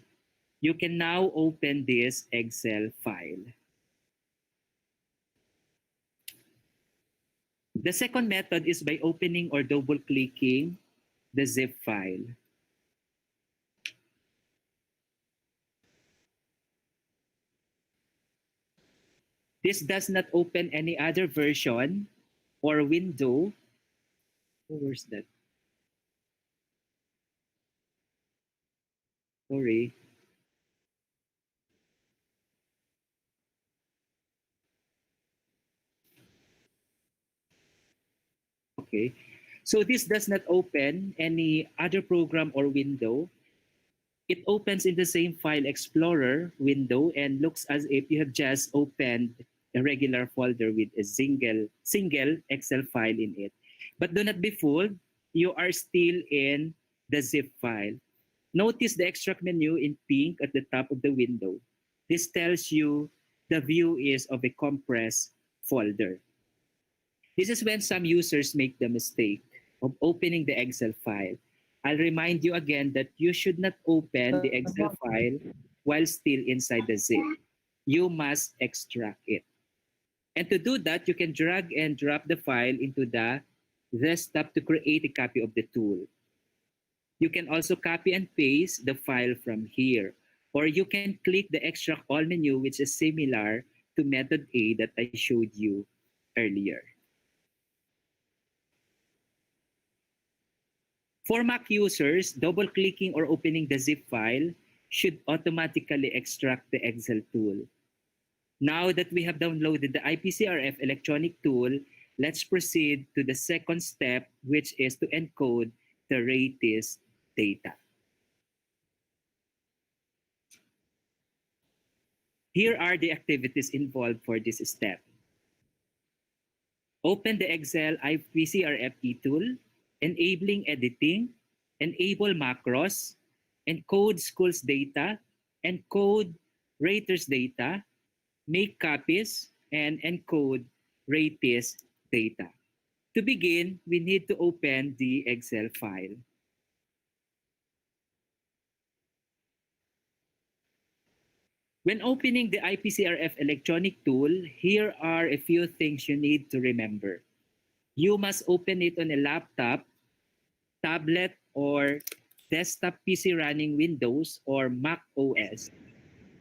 You can now open this Excel file. The second method is by opening or double-clicking the zip file. This does not open any other version or window. Oh, where's that? Sorry. Okay. So this does not open any other program or window. It opens in the same file explorer window and looks as if you have just opened a regular folder with a single Excel file in it. But do not be fooled, you are still in the zip file. Notice the extract menu in pink at the top of the window. This tells you the view is of a compressed folder. This is when some users make the mistake of opening the Excel file. I'll remind you again that you should not open the Excel file while still inside the zip. You must extract it. And to do that, you can drag and drop the file into the desktop to create a copy of the tool. You can also copy and paste the file from here, or you can click the Extract All menu, which is similar to method A that I showed you earlier. For Mac users, double-clicking or opening the zip file should automatically extract the Excel tool. Now that we have downloaded the IPCRF electronic tool, let's proceed to the second step, which is to encode the RATIS data. Here are the activities involved for this step. Open the Excel IPCRF tool, enabling editing, enable macros, encode schools data, encode raters data, make copies, and encode RATIS data. To begin, we need to open the Excel file. When opening the IPCRF electronic tool, here are a few things you need to remember. You must open it on a laptop, tablet, or desktop PC running Windows or Mac OS.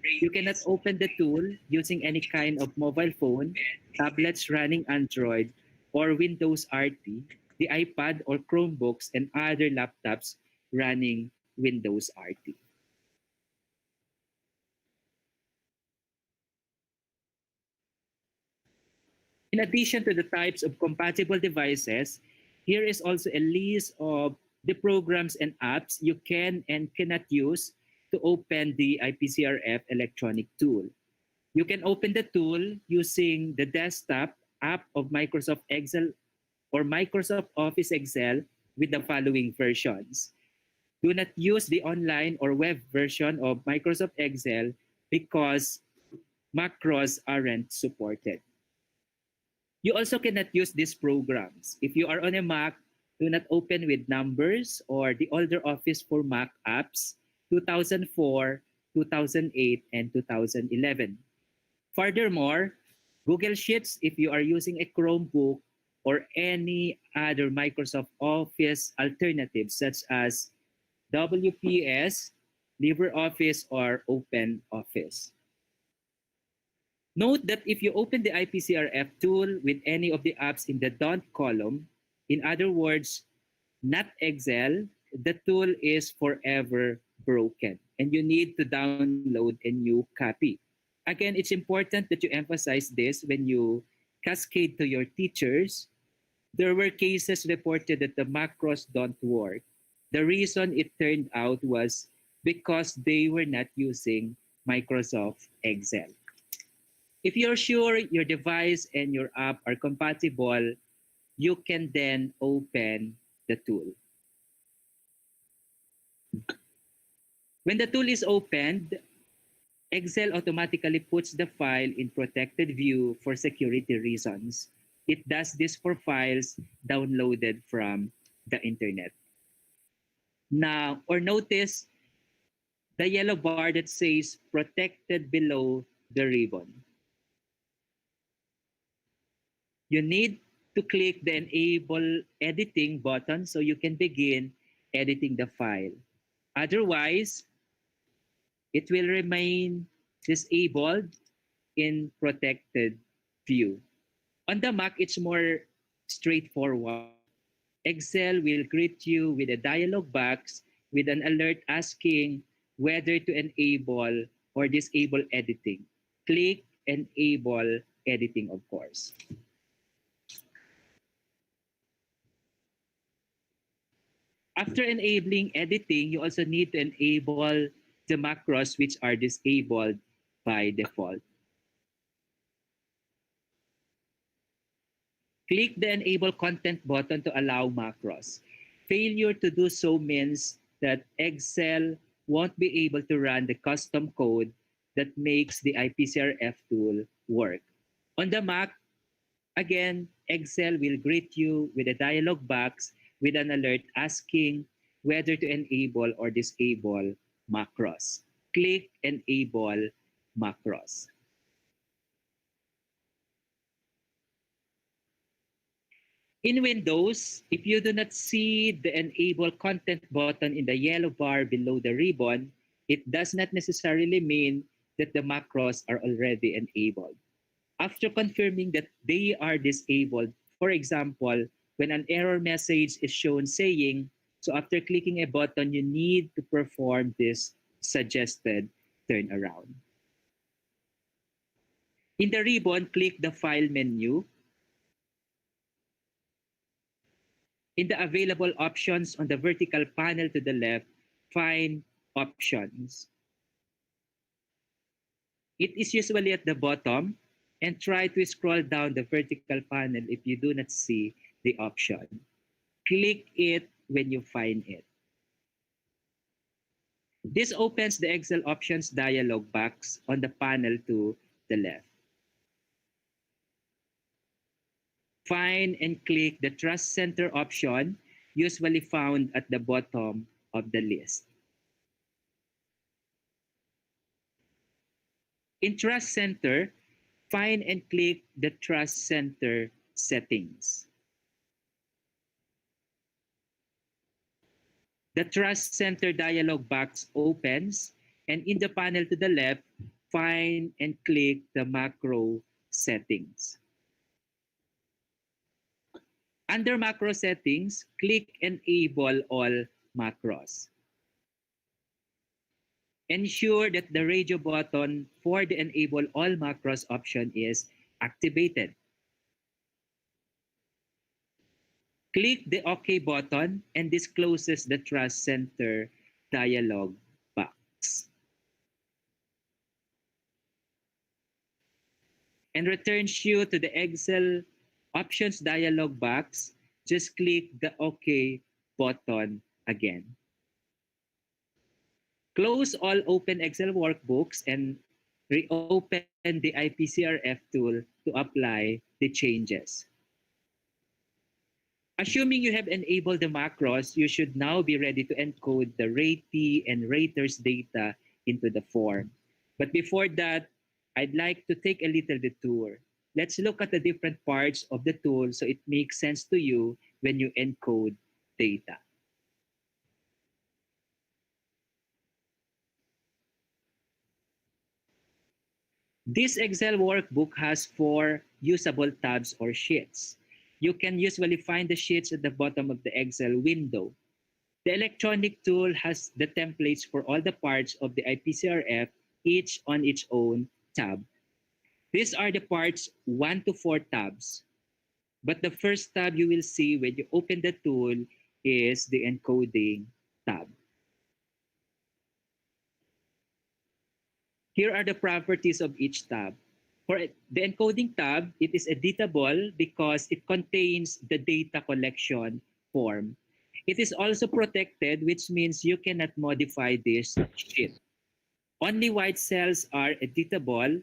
You cannot open the tool using any kind of mobile phone, tablets running Android, or Windows RT, the iPad or Chromebooks, and other laptops running Windows RT. In addition to the types of compatible devices, here is also a list of the programs and apps you can and cannot use to open the IPCRF electronic tool. You can open the tool using the desktop app of Microsoft Excel or Microsoft Office Excel with the following versions. Do not use the online or web version of Microsoft Excel because macros aren't supported. You also cannot use these programs. If you are on a Mac, do not open with Numbers or the older Office for Mac apps 2004, 2008, and 2011. Furthermore, Google Sheets, if you are using a Chromebook or any other Microsoft Office alternatives such as WPS, LibreOffice, or OpenOffice. Note that if you open the IPCRF tool with any of the apps in the don't column, in other words, not Excel, the tool is forever broken and you need to download a new copy. Again, it's important that you emphasize this when you cascade to your teachers. There were cases reported that the macros don't work. The reason it turned out was because they were not using Microsoft Excel. If you're sure your device and your app are compatible, you can then open the tool. When the tool is opened, Excel automatically puts the file in protected view for security reasons. It does this for files downloaded from the internet. Now, or notice the yellow bar that says protected below the ribbon. You need to click the Enable Editing button so you can begin editing the file. Otherwise, it will remain disabled in protected view. On the Mac, it's more straightforward. Excel will greet you with a dialog box with an alert asking whether to enable or disable editing. Click Enable Editing, of course. After enabling editing, you also need to enable the macros which are disabled by default. Click the Enable Content button to allow macros. Failure to do so means that Excel won't be able to run the custom code that makes the IPCRF tool work. On the Mac, again, Excel will greet you with a dialog box with an alert asking whether to enable or disable macros. Click Enable Macros. In Windows, if you do not see the Enable Content button in the yellow bar below the ribbon, it does not necessarily mean that the macros are already enabled. After confirming that they are disabled, for example, when an error message is shown saying, so after clicking a button, you need to perform this suggested turnaround. In the ribbon, click the File menu. In the available options on the vertical panel to the left, find Options. It is usually at the bottom, and try to scroll down the vertical panel if you do not see the option. Click it when you find it. This opens the Excel Options dialog box on the panel to the left. Find and click the Trust Center option, usually found at the bottom of the list. In Trust Center, find and click the Trust Center settings. The Trust Center dialog box opens And in the panel to the left, find and click the macro settings. Under macro settings, click enable all macros. Ensure that the radio button for the enable all macros option is activated. Click the OK button and this closes the Trust Center dialog box. And returns you to the Excel options dialog box. Just click the OK button again. Close all open Excel workbooks and reopen the IPCRF tool to apply the changes. Assuming you have enabled the macros, you should now be ready to encode the ratee and raters data into the form. But before that, I'd like to take a little detour. Let's look at the different parts of the tool so it makes sense to you when you encode data. This Excel workbook has 4 usable tabs or sheets. You can usually find the sheets at the bottom of the Excel window. The electronic tool has the templates for all the parts of the IPCRF, each on its own tab. These are the parts 1 to 4 tabs. But the first tab you will see when you open the tool is the encoding tab. Here are the properties of each tab. For the encoding tab, it is editable because it contains the data collection form. It is also protected, which means you cannot modify this sheet. Only white cells are editable,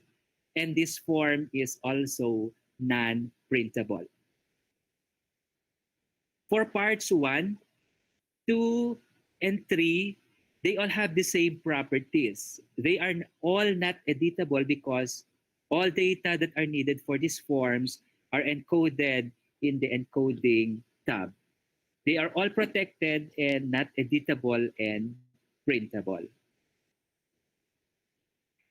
and this form is also non-printable. For parts 1, 2, and 3, they all have the same properties. They are all not editable because all data that are needed for these forms are encoded in the encoding tab. They are all protected and not editable and printable.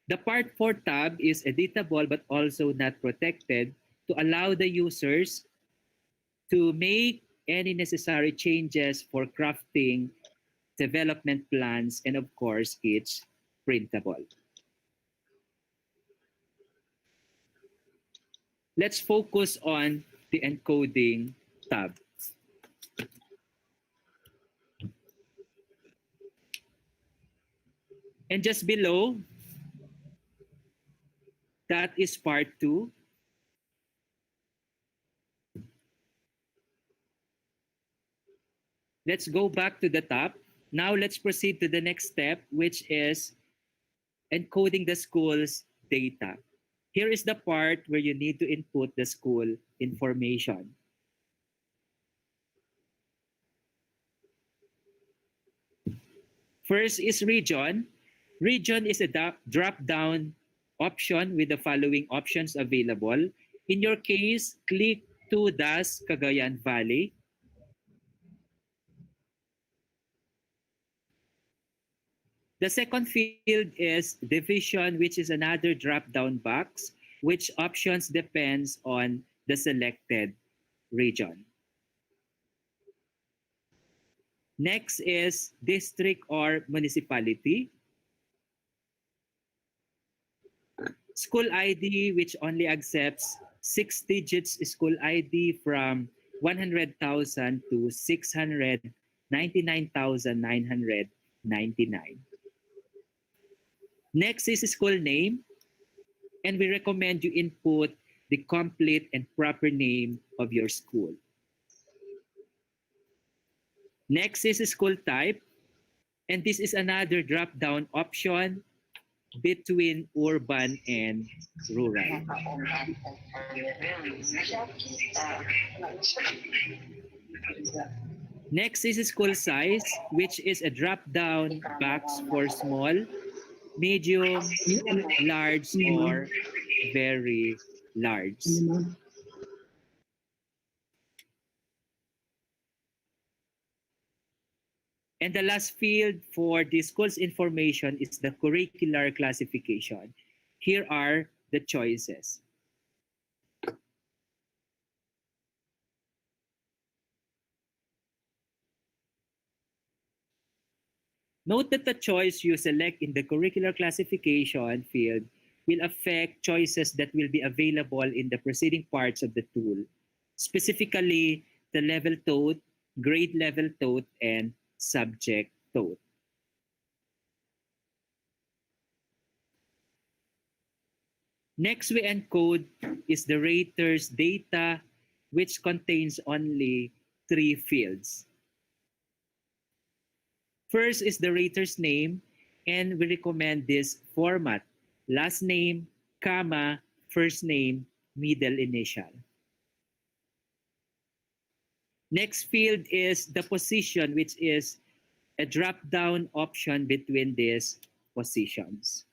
The Part 4 tab is editable but also not protected to allow the users to make any necessary changes for crafting development plans, and of course, it's printable. Let's focus on the encoding tab. And just below, that is part 2. Let's go back to the top. Now let's proceed to the next step, which is encoding the school's data. Here is the part where you need to input the school information. First is region. Region is a drop-down option with the following options available. In your case, click to DAS Cagayan Valley. The second field is division, which is another drop-down box, which options depends on the selected region. Next is district or municipality. School ID, which only accepts 6 digits school ID from 100,000 to 699,999. Next is school name, and we recommend you input the complete and proper name of your school. Next is school type, and this is another drop-down option between urban and rural. Next is school size, which is a drop-down box for small, medium, large, or very large. And the last field for the school's information is the curricular classification. Here are the choices. Note that the choice you select in the curricular classification field will affect choices that will be available in the preceding parts of the tool, specifically the level taught, grade level taught, and subject taught. Next we encode is the rater's data, which contains only 3 fields. First is the rater's name, and we recommend this format: last name, comma, first name, middle initial. Next field is the position, which is a drop-down option between these positions.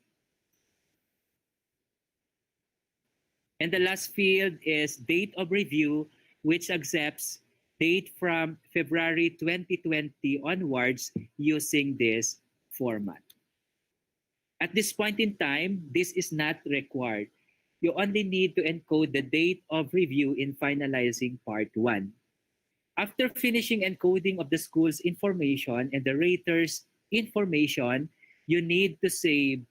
And the last field is date of review, which accepts date from February 2020 onwards using this format. At this point in time, this is not required. You only need to encode the date of review in finalizing part 1. After finishing encoding of the school's information and the rater's information, you need to save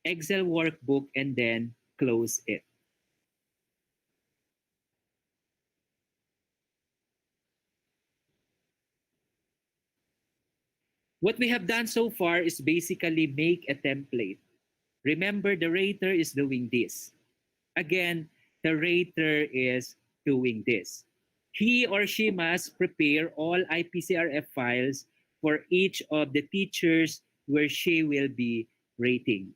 Excel workbook and then close it. What we have done so far is basically make a template. Remember, the rater is doing this. Again, the rater is doing this. He or she must prepare all IPCRF files for each of the teachers where she will be rating.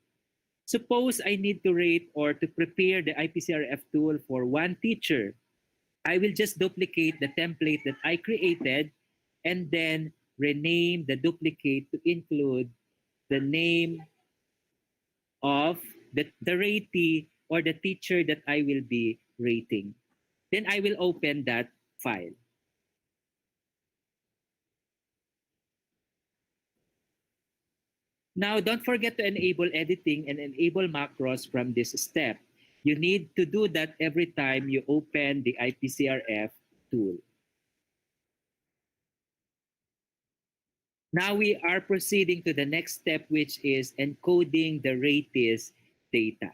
Suppose I need to rate or to prepare the IPCRF tool for one teacher. I will just duplicate the template that I created and then rename the duplicate to include the name of the ratee or the teacher that I will be rating. Then I will open that file. Now, don't forget to enable editing and enable macros from this step. You need to do that every time you open the IPCRF tool. Now we are proceeding to the next step, which is encoding the ratee's data.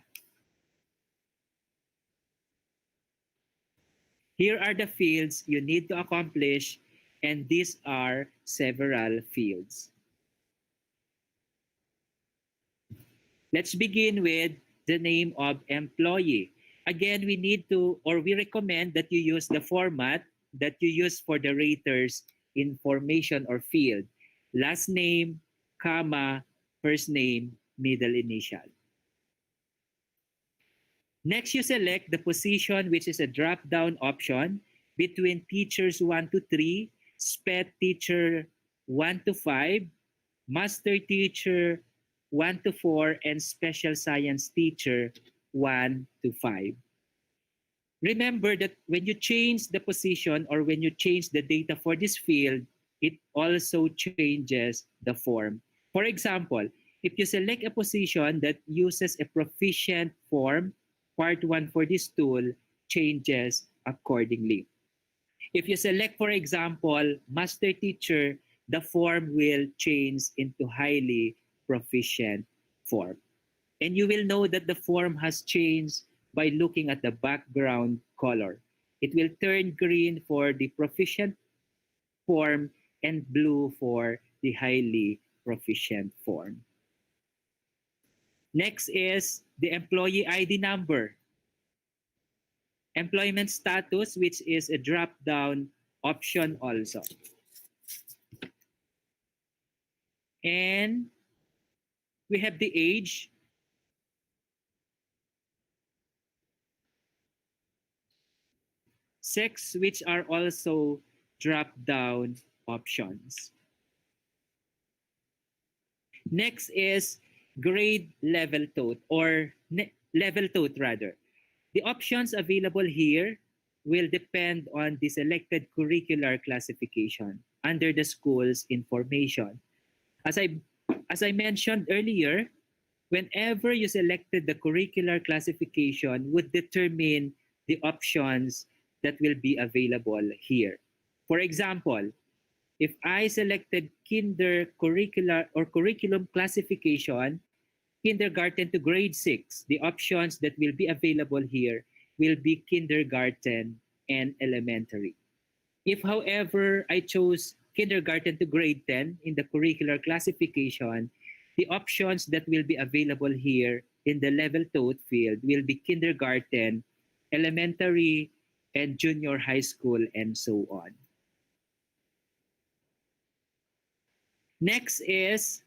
Here are the fields you need to accomplish, and these are several fields. Let's begin with the name of employee. Again, we need to, or we recommend that you use the format that you use for the rater's information or field. Last name, comma, first name, middle initial. Next, you select the position, which is a drop-down option between teachers 1 to 3, SPED teacher 1 to 5, master teacher 1 to 4, and special science teacher 1 to 5. Remember that when you change the position or when you change the data for this field, it also changes the form. For example, if you select a position that uses a proficient form, part 1 for this tool changes accordingly. If you select, for example, master teacher, the form will change into highly proficient form. And you will know that the form has changed by looking at the background color. It will turn green for the proficient form and blue for the highly proficient form. Next is the employee ID number. Employment status, which is a drop-down option also. And we have the age. Sex, which are also drop-down options. Next is grade level taught, or level taught rather. The options available here will depend on the selected curricular classification. under the school's information. As I mentioned earlier, whenever you selected the curricular classification would determine the options that will be available here. For example, if I selected kinder curricular or curriculum classification, kindergarten to grade 6, the options that will be available here will be kindergarten and elementary. If, however, I chose kindergarten to grade 10 in the curricular classification, the options that will be available here in the level taught field will be kindergarten, elementary, and junior high school, and so on. Next is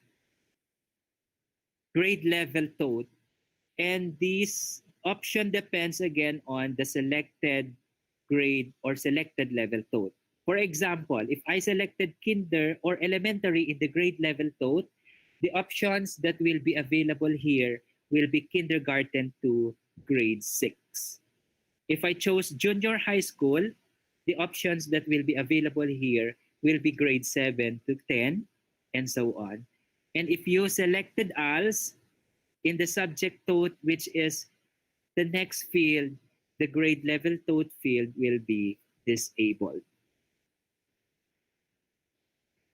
grade level taught, and this option depends again on the selected grade or selected level taught. For example, if I selected kinder or elementary in the grade level taught, the options that will be available here will be kindergarten to grade 6. If I chose junior high school, the options that will be available here will be grade 7 to 10, and so on. And if you selected ALS in the subject taught, which is the next field, the grade level taught field will be disabled.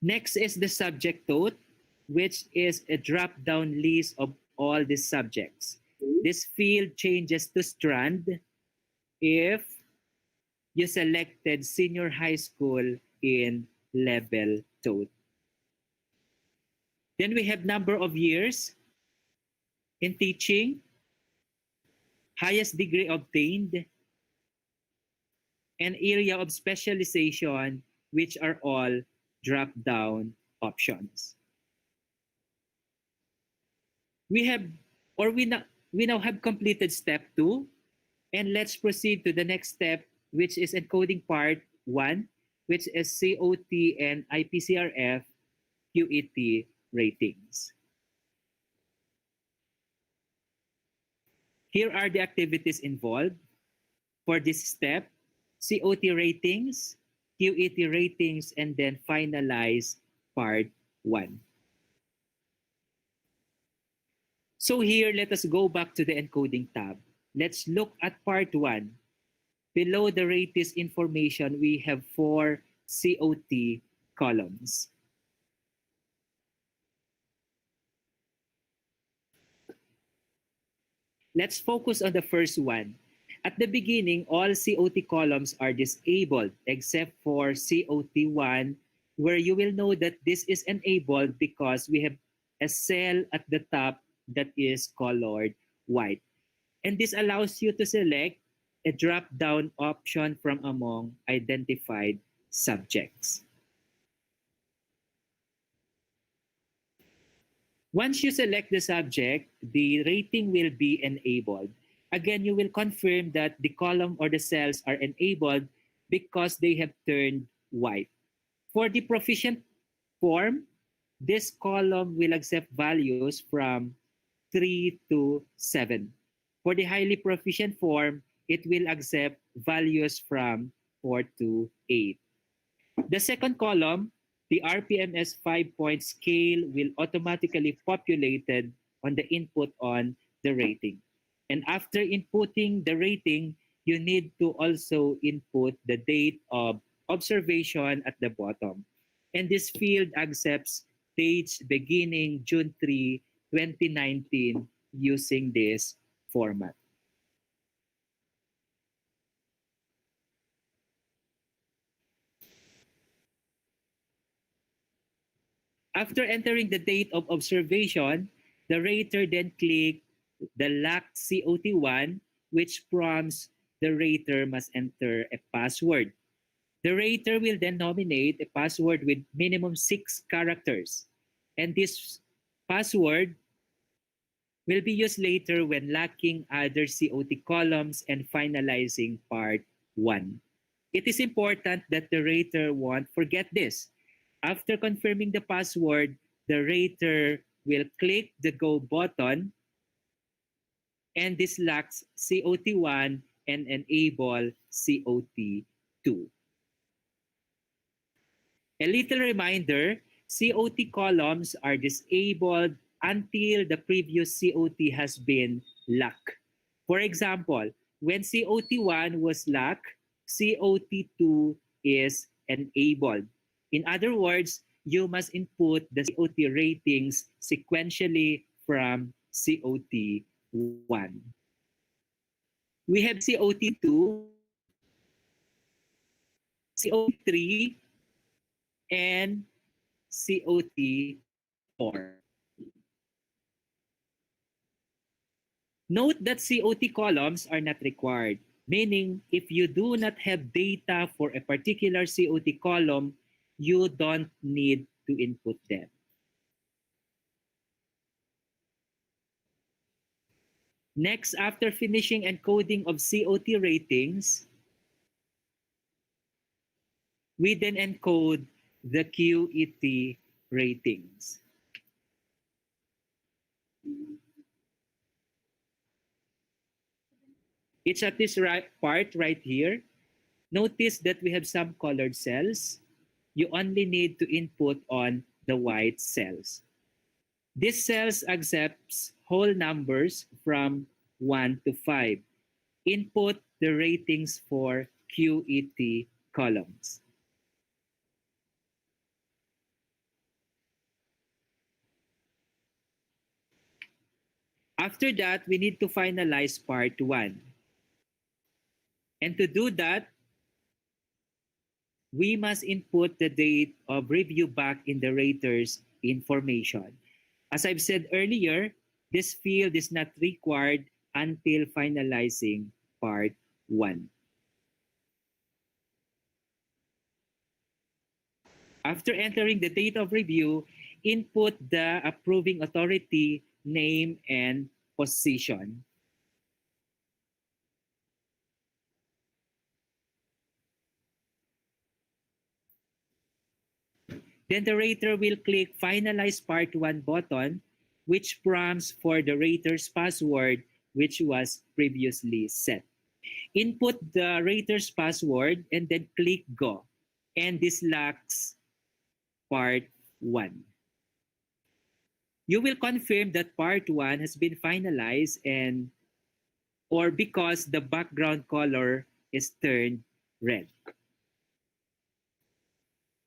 Next is the subject taught, which is a drop-down list of all the subjects. This field changes to strand if you selected senior high school in level taught. Then we have number of years in teaching, highest degree obtained, and area of specialization, which are all drop-down options. We now have completed step 2, and let's proceed to the next step, which is encoding part 1, which is COT and IPCRF QET ratings. Here are the activities involved for this step: COT ratings, QET ratings, and then finalize part 1. So here, let us go back to the encoding tab. Let's look at part 1. Below the rates information, we have 4 COT columns. Let's focus on the first one. At the beginning, all COT columns are disabled except for COT1, where you will know that this is enabled because we have a cell at the top that is colored white. And this allows you to select a drop-down option from among identified subjects. Once you select the subject, the rating will be enabled. Again, you will confirm that the column or the cells are enabled because they have turned white. For the proficient form, this column will accept values from 3 to 7. For the highly proficient form, it will accept values from 4 to 8. The second column, the RPMS 5-point scale, will automatically populated on the input on the rating. And after inputting the rating, you need to also input the date of observation at the bottom. And this field accepts dates beginning June 3, 2019 using this format. After entering the date of observation, the rater then clicks the locked COT1, which prompts the rater must enter a password. The rater will then nominate a password with minimum 6 characters. And this password will be used later when locking other COT columns and finalizing part 1. It is important that the rater won't forget this. After confirming the password, the rater will click the Go button, and this locks COT1 and enable COT2. A little reminder, COT columns are disabled until the previous COT has been locked. For example, when COT1 was locked, COT2 is enabled. In other words, you must input the COT ratings sequentially from COT1. We have COT2, COT3, and COT4. Note that COT columns are not required, meaning if you do not have data for a particular COT column, you don't need to input them. Next, after finishing encoding of COT ratings, we then encode the QET ratings. It's at this part right here. Notice that we have some colored cells. You only need to input on the white cells. These cells accepts whole numbers from 1 to 5. Input the ratings for QET columns. After that, we need to finalize part 1. And to do that, we must input the date of review back in the rater's information. As I've said earlier, this field is not required until finalizing part 1. After entering the date of review, input the approving authority name and position. Then the rater will click Finalize Part 1 button, which prompts for the rater's password, which was previously set. Input the rater's password and then click Go. And this locks Part 1. You will confirm that Part 1 has been finalized or because the background color is turned red.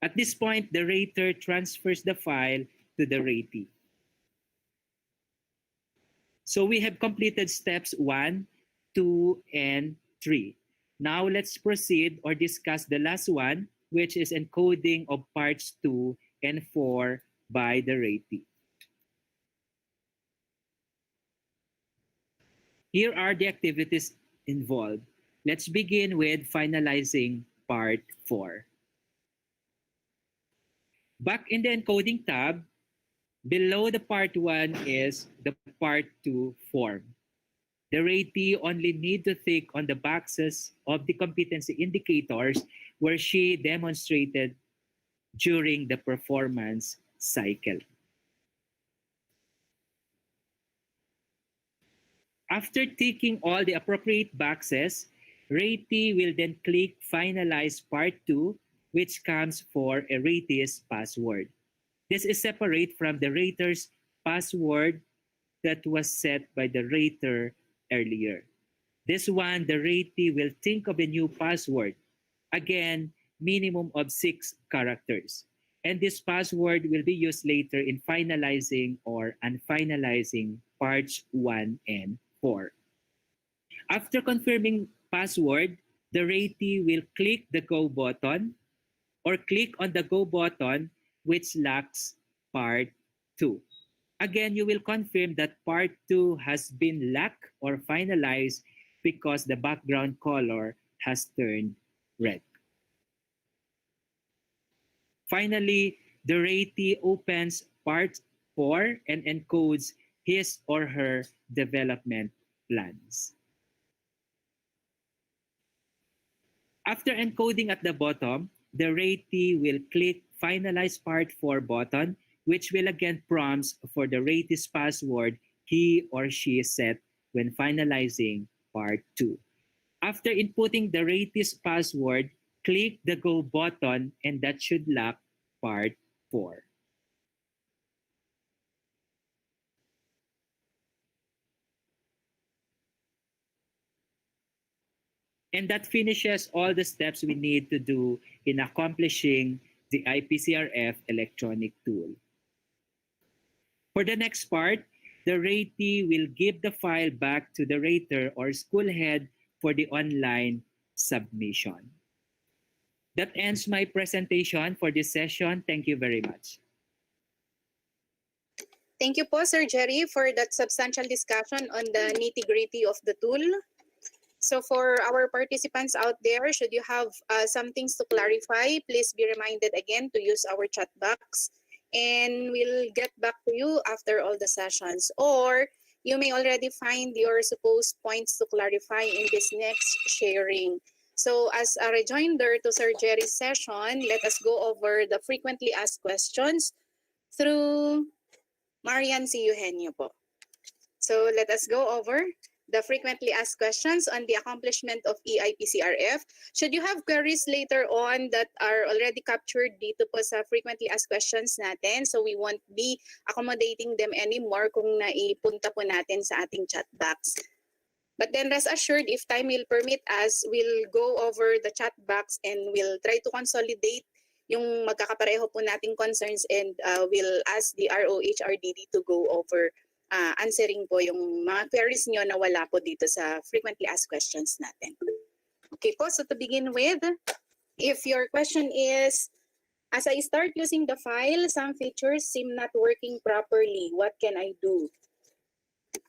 At this point, the rater transfers the file to the ratee. So we have completed steps 1, 2, and 3. Now let's proceed or discuss the last one, which is encoding of parts 2 and 4 by the ratee. Here are the activities involved. Let's begin with finalizing part 4. Back in the encoding tab, below the part 1 is the part 2 form. The ratee only need to tick on the boxes of the competency indicators where she demonstrated during the performance cycle. After ticking all the appropriate boxes, ratee will then click Finalize Part 2, which comes for a ratee's password. This is separate from the rater's password that was set by the rater earlier. This one, the ratee will think of a new password. Again, minimum of 6 characters. And this password will be used later in finalizing or unfinalizing parts 1 and 4. After confirming password, the ratee will click the Go button or click on the Go button, which locks part 2. Again, you will confirm that part 2 has been locked or finalized because the background color has turned red. Finally, the ratee opens part 4 and encodes his or her development plans. After encoding at the bottom, the ratee will click Finalize Part 4 button, which will again prompt for the ratee's password he or she set when finalizing Part 2. After inputting the ratee's password, click the Go button and that should lock Part 4. And that finishes all the steps we need to do in accomplishing the IPCRF electronic tool. For the next part, the ratee will give the file back to the rater or school head for the online submission. That ends my presentation for this session. Thank you very much. Thank you po, Sir Jerry, for that substantial discussion on the nitty-gritty of the tool. So for our participants out there, should you have some things to clarify, please be reminded again to use our chat box. And we'll get back to you after all the sessions. Or you may already find your supposed points to clarify in this next sharing. So as a rejoinder to Sir Jerry's session, let us go over the frequently asked questions through Marian C. Eugenio po. So let us go over the frequently asked questions on the accomplishment of EIPCRF. Should you have queries later on that are already captured dito po sa frequently asked questions natin, so we won't be accommodating them anymore kung naipunta po natin sa ating chat box. But then rest assured, if time will permit us, we'll go over the chat box and we'll try to consolidate yung magkakapareho po nating concerns and we'll ask the ROHRDD to go over answering po yung mga queries nyo na wala po dito sa frequently asked questions natin. Okay po, so to begin with, if your question is, as I start using the file, some features seem not working properly. What can I do?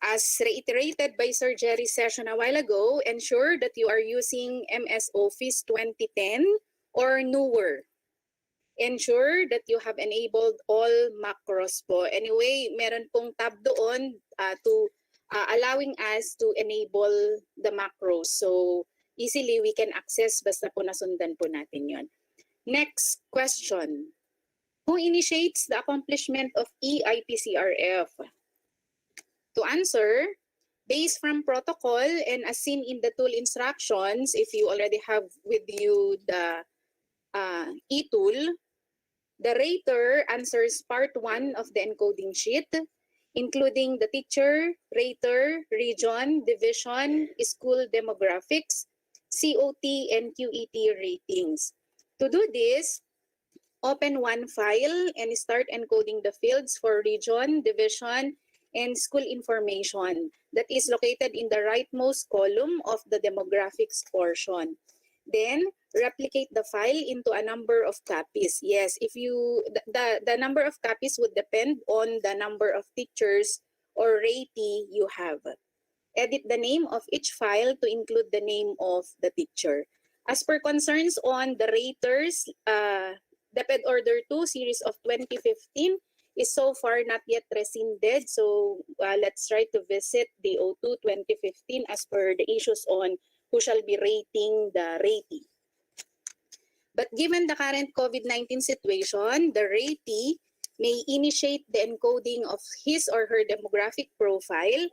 As reiterated by Sir Jerry's session a while ago, ensure that you are using MS Office 2010 or newer. Ensure that you have enabled all macros po. Anyway, meron pong tab doon to allowing us to enable the macros. So easily we can access basta po nasundan po natin yon. Next question. Who initiates the accomplishment of EIPCRF? To answer, based from protocol and as seen in the tool instructions, if you already have with you the e-tool, the rater answers part 1 of the encoding sheet, including the teacher, rater, region, division, school demographics, COT, and QET ratings. To do this, open one file and start encoding the fields for region, division, and school information that is located in the rightmost column of the demographics portion. Then, replicate the file into a number of copies. Yes, if you the number of copies would depend on the number of teachers or ratee you have. Edit the name of each file to include the name of the teacher. As per concerns on the raters, DepEd Order 2 series of 2015 is so far not yet rescinded. So let's try to visit the O2 2015 as per the issues on who shall be rating the ratee. But given the current COVID-19 situation, the ratee may initiate the encoding of his or her demographic profile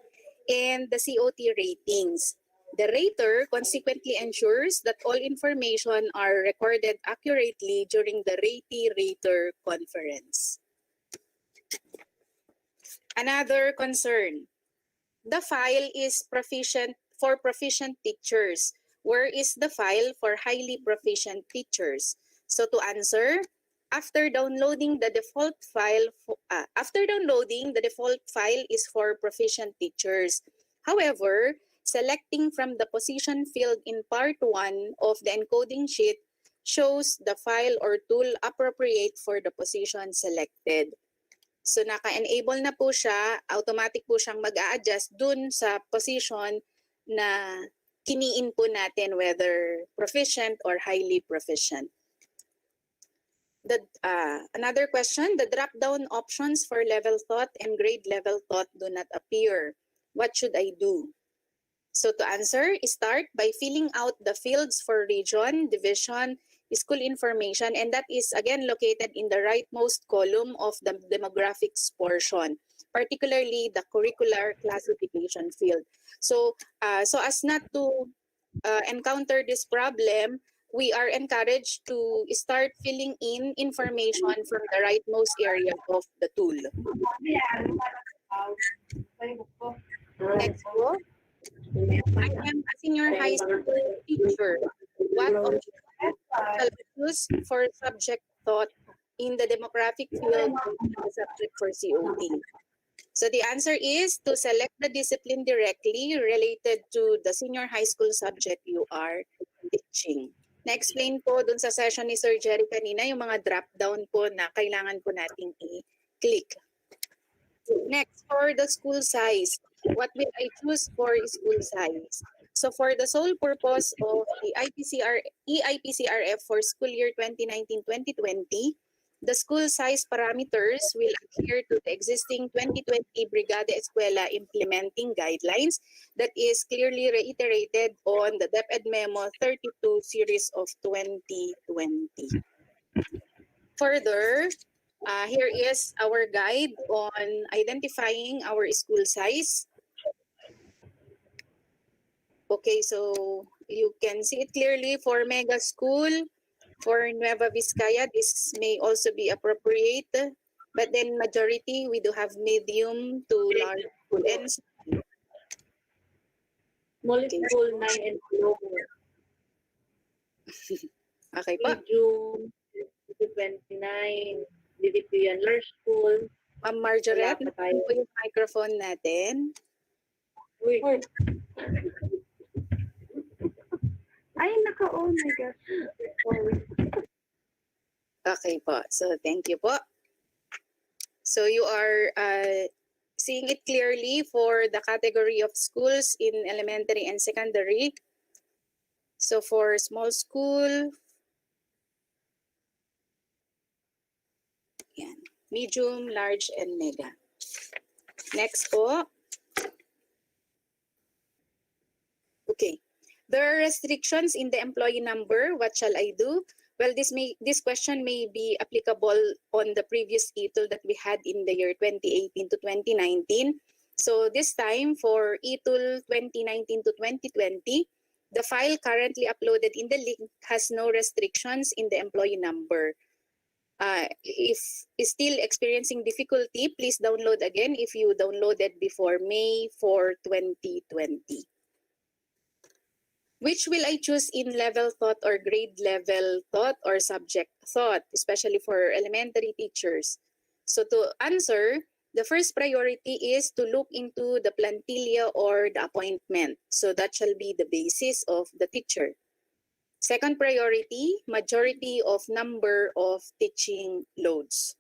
and the COT ratings. The rater consequently ensures that all information are recorded accurately during the ratee-rater conference. Another concern, the file is for proficient teachers. Where is the file for highly proficient teachers? So to answer, after downloading the default file is for proficient teachers. However, selecting from the position field in part 1 of the encoding sheet shows the file or tool appropriate for the position selected. So naka-enable na po siya, automatic po siyang mag-a-adjust dun sa position na kiniin po natin whether proficient or highly proficient. Another question, the drop-down options for level thought and grade level thought do not appear. What should I do? So to answer, start by filling out the fields for region, division, school information, and that is again located in the rightmost column of the demographics portion, particularly the curricular classification field. So, so as not to encounter this problem, we are encouraged to start filling in information from the rightmost area of the tool. Next po. I am a senior high school teacher. What option shall I choose for subject thought in the demographic field of the subject for COT? So the answer is to select the discipline directly related to the senior high school subject you are teaching. Na-explain po dun sa session ni Sir Jerry kanina yung mga drop down po na kailangan po nating i-click. Next, for the school size. What will I choose for school size? So for the sole purpose of the EIPCRF for school year 2019-2020, the school size parameters will adhere to the existing 2020 Brigada Eskwela implementing guidelines that is clearly reiterated on the DepEd Memo 32 series of 2020. Further, here is our guide on identifying our school size. Okay, so you can see it clearly for mega school. For Nueva Vizcaya, this may also be appropriate. But then majority, we do have medium to large school and Small school 9 and below. okay pa. Medium 29. Dito yan. Large school. Ma'am Margaret, Wala pa tayo. po yung microphone natin. Uy. Ay, naka-on. My gosh. Sorry. Okay po. So thank you po. So you are seeing it clearly for the category of schools in elementary and secondary. So for small school, yan, medium, large, and mega. Next po. Okay. There are restrictions in the employee number. What shall I do? Well, this question may be applicable on the previous ETOL that we had in the year 2018 to 2019. So this time for ETOL 2019 to 2020, the file currently uploaded in the link has no restrictions in the employee number. If still experiencing difficulty, please download again if you downloaded before May 4, 2020. Which will I choose in level thought or grade level thought or subject thought, especially for elementary teachers? So to answer, the first priority is to look into the plantilla or the appointment. So that shall be the basis of the teacher. Second priority, majority of number of teaching loads.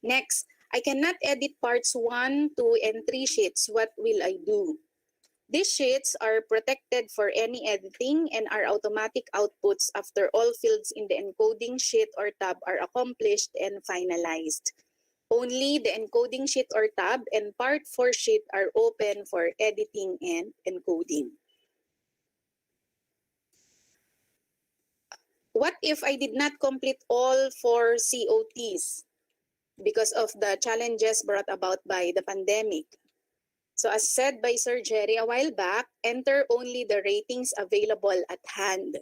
Next, I cannot edit parts 1, 2, and 3 sheets. What will I do? These sheets are protected for any editing and are automatic outputs after all fields in the encoding sheet or tab are accomplished and finalized. Only the encoding sheet or tab and part 4 sheet are open for editing and encoding. What if I did not complete all 4 COTs because of the challenges brought about by the pandemic? So as said by Sir Jerry a while back, enter only the ratings available at hand.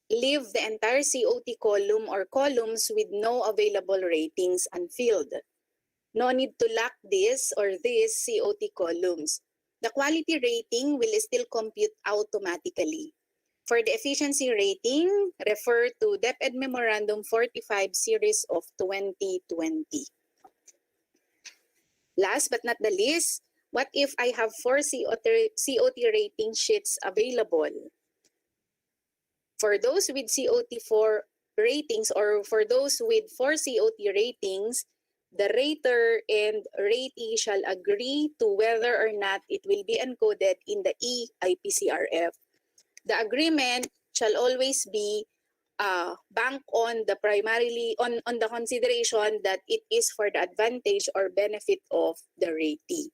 Leave the entire COT column or columns with no available ratings unfilled. No need to lock this or these COT columns. The quality rating will still compute automatically. For the efficiency rating, refer to DepEd Memorandum 45 series of 2020. Last but not the least, what if I have 4 COT rating sheets available? For those with COT 4 ratings or for those with 4 COT ratings, the rater and ratee shall agree to whether or not it will be encoded in the IPCRF. The agreement shall always be bank on the primarily on the consideration that it is for the advantage or benefit of the ratee.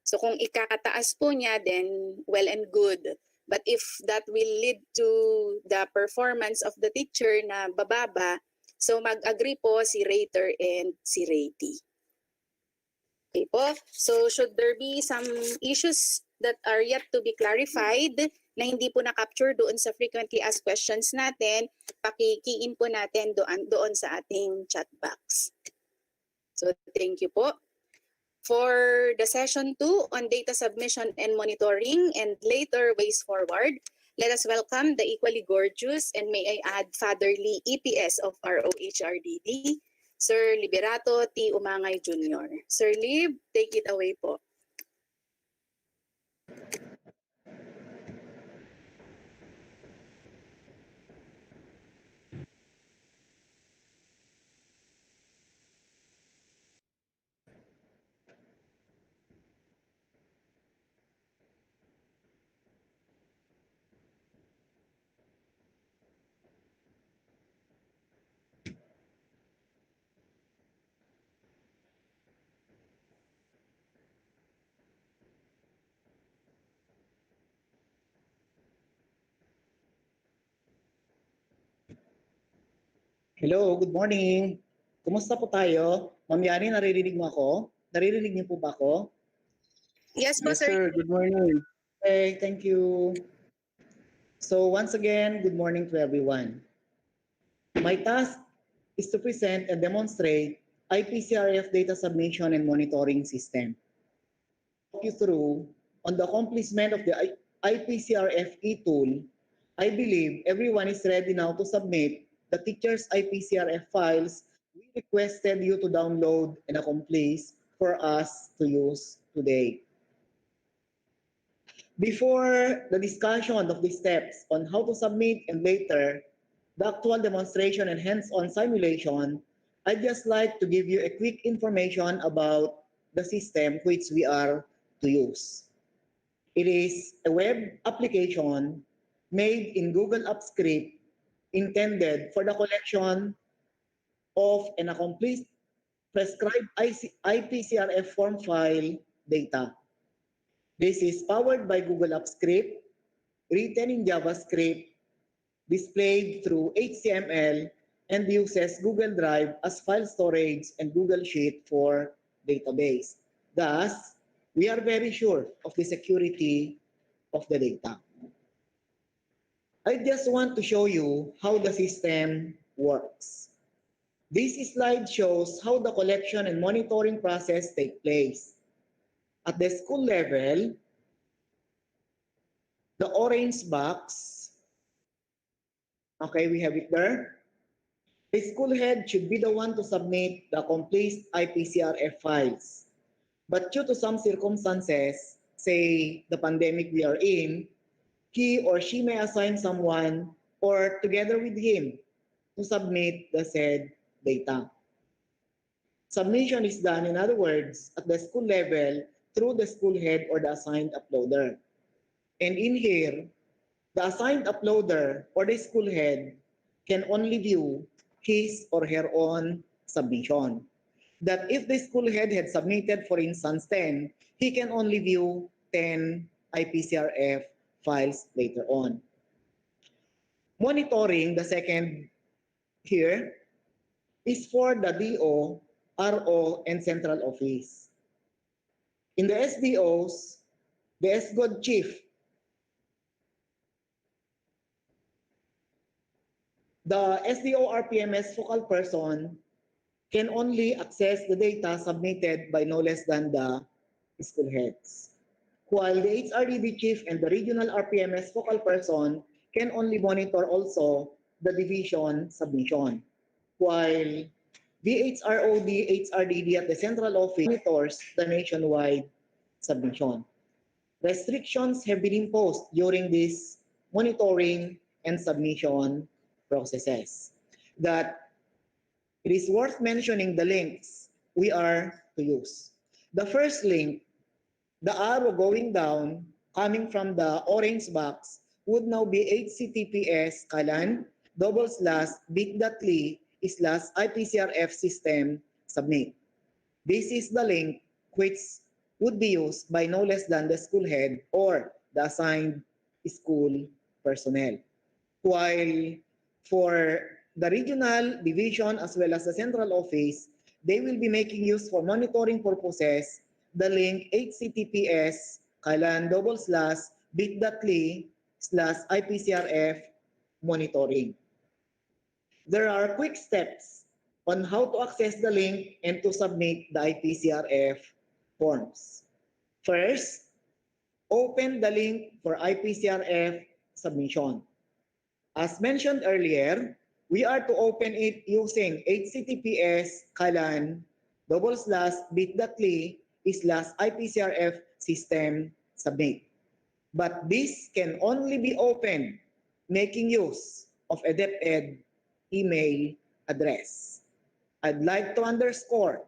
So kung ikakataas po niya, then well and good. But if that will lead to the performance of the teacher na bababa, so mag-agree po si rater and si ratee. Okay po. So should there be some issues that are yet to be clarified, na hindi po na-capture doon sa frequently asked questions natin, paki-key in po natin doon sa ating chat box. So thank you po. For the session 2 on data submission and monitoring and later ways forward, let us welcome the equally gorgeous and may I add fatherly EPS of ROHRDD, Sir Liberato T. Umangay Jr. Sir Lib, take it away po. Hello, good morning. Kumusta po tayo? Ma'am Yani, naririnig mo ako? Naririnig niyo po ba ako? Yes po, Yes, sir. sir. Good morning. Okay, thank you. So once again, good morning to everyone. My task is to present and demonstrate IPCRF data submission and monitoring system. Walk you through on the accomplishment of the IPCRF e-tool. I believe everyone is ready now to submit the teacher's IPCRF files we requested you to download and accomplish for us to use today. Before the discussion of the steps on how to submit and later the actual demonstration and hands-on simulation, I'd just like to give you a quick information about the system which we are to use. It is a web application made in Google Apps Script intended for the collection of an accomplished prescribed IPCRF form file data. This is powered by Google Apps Script, written in JavaScript, displayed through HTML, and uses Google Drive as file storage and Google Sheet for database. Thus, we are very sure of the security of the data. I just want to show you how the system works. This slide shows how the collection and monitoring process take place. At the school level, the orange box, okay, we have it there. The school head should be the one to submit the complete IPCRF files. But due to some circumstances, say the pandemic we are in, he or she may assign someone or together with him to submit the said data. Submission is done, in other words, at the school level through the school head or the assigned uploader. And in here, the assigned uploader or the school head can only view his or her own submission. That if the school head had submitted, for instance, 10, he can only view 10 IPCRF files later on. Monitoring, the second here, is for the DO, RO, and central office. In the SDOs, the SGOD chief, the SDO RPMS focal person can only access the data submitted by no less than the school heads. While the HRDD chief and the regional RPMS focal person can only monitor also the division submission. While VHROD, HRDD at the central office monitors the nationwide submission. Restrictions have been imposed during this monitoring and submission processes. That it is worth mentioning the links we are to use. The first link, the arrow going down, coming from the orange box, would now be https://bit.ly/IPCRF system submit. This is the link which would be used by no less than the school head or the assigned school personnel. While for the regional division as well as the central office, they will be making use for monitoring purposes the link https://bit.ly/IPCRF IPCRF monitoring. There are quick steps on how to access the link and to submit the IPCRF forms. First, open the link for IPCRF submission. As mentioned earlier, we are to open it using https://bit.ly/IPCRF system submit. But this can only be opened making use of a DepEd email address. I'd like to underscore,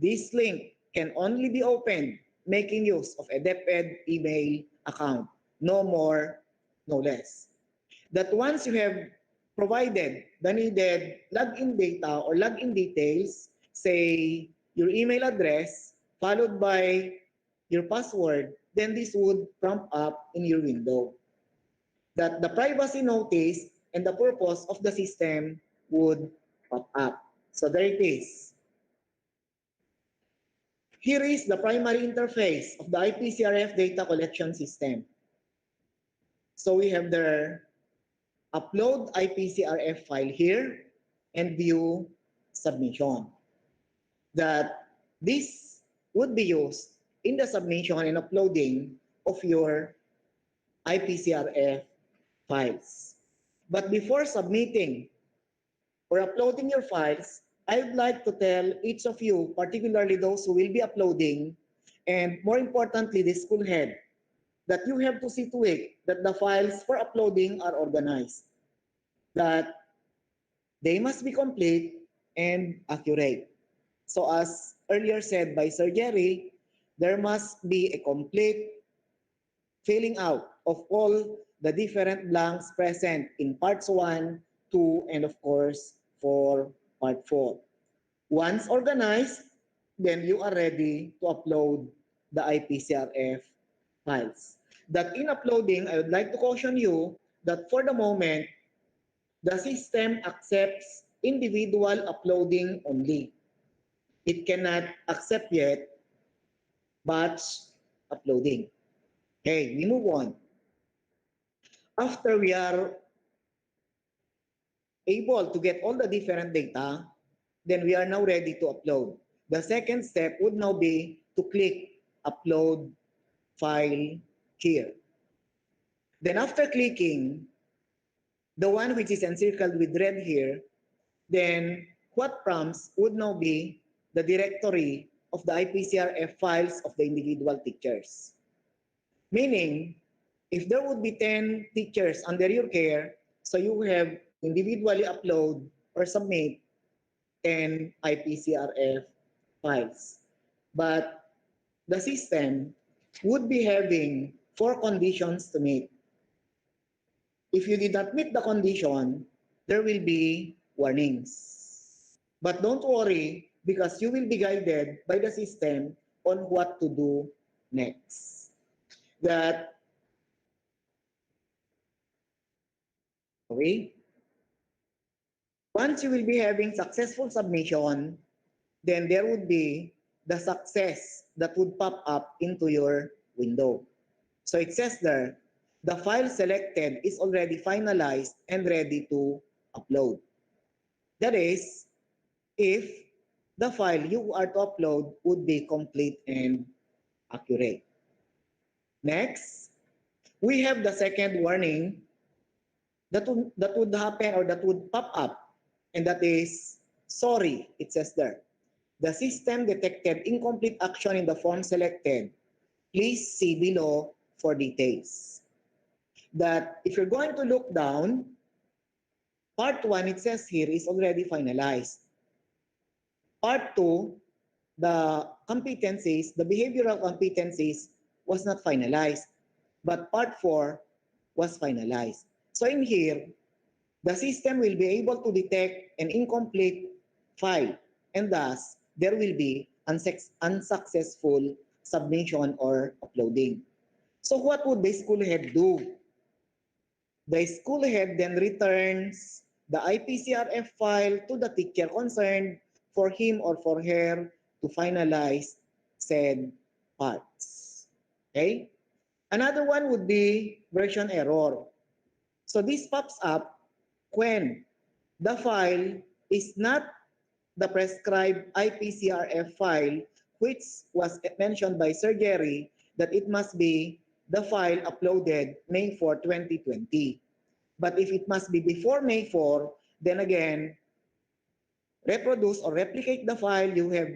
this link can only be opened making use of a DepEd email account. No more, no less. That once you have provided the needed login data or login details, say your email address, followed by your password, then this would prompt up in your window that the privacy notice and the purpose of the system would pop up. So there it is. Here is the primary interface of the IPCRF data collection system. So we have the upload IPCRF file here and view submission. That this would be used in the submission and uploading of your IPCRF files. But before submitting or uploading your files, I would like to tell each of you, particularly those who will be uploading, and more importantly, the school head, that you have to see to it that the files for uploading are organized, that they must be complete and accurate. So as earlier said by Sir Jerry, there must be a complete filling out of all the different blanks present in parts 1, 2, and of course, for part 4. Once organized, then you are ready to upload the IPCRF files. That in uploading, I would like to caution you that for the moment, the system accepts individual uploading only. It cannot accept yet batch uploading. Okay, we move on. After we are able to get all the different data, then we are now ready to upload. The second step would now be to click upload file here. Then after clicking, the one which is encircled with red here, then what prompts would now be the directory of the IPCRF files of the individual teachers. Meaning, if there would be 10 teachers under your care, so you have individually upload or submit 10 IPCRF files. But the system would be having 4 conditions to meet. If you did not meet the condition, there will be warnings. But don't worry, because you will be guided by the system on what to do next. That, okay, once you will be having successful submission, then there would be the success that would pop up into your window. So it says there, the file selected is already finalized and ready to upload. That is, if the file you are to upload would be complete and accurate. Next, we have the second warning that would happen or that would pop up, and that is, sorry, it says there. The system detected incomplete action in the form selected. Please see below for details. That if you're going to look down, part 1, it says here, is already finalized. Part 2, the competencies, the behavioral competencies was not finalized, but part 4 was finalized. So in here, the system will be able to detect an incomplete file, and thus there will be unsuccessful submission or uploading. So what would the school head do? The school head then returns the IPCRF file to the teacher concerned for him or for her to finalize said parts. Okay? Another one would be version error. So this pops up when the file is not the prescribed IPCRF file, which was mentioned by Sir Jerry that it must be the file uploaded May 4, 2020. But if it must be before May 4, then again, reproduce or replicate the file you have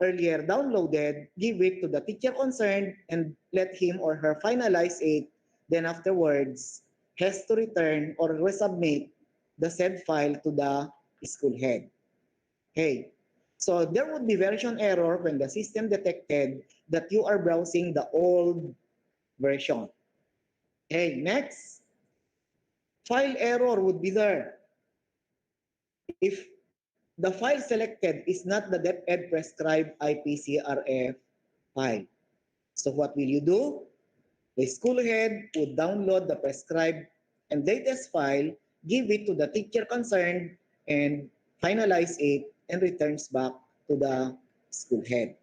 earlier downloaded, give it to the teacher concerned, and let him or her finalize it. Then afterwards, has to return or resubmit the said file to the school head. Okay. So there would be version error when the system detected that you are browsing the old version. Okay, next. File error would be there if the file selected is not the DepEd prescribed IPCRF file. So what will you do? The school head would download the prescribed and latest file, give it to the teacher concerned, and finalize it and returns back to the school head.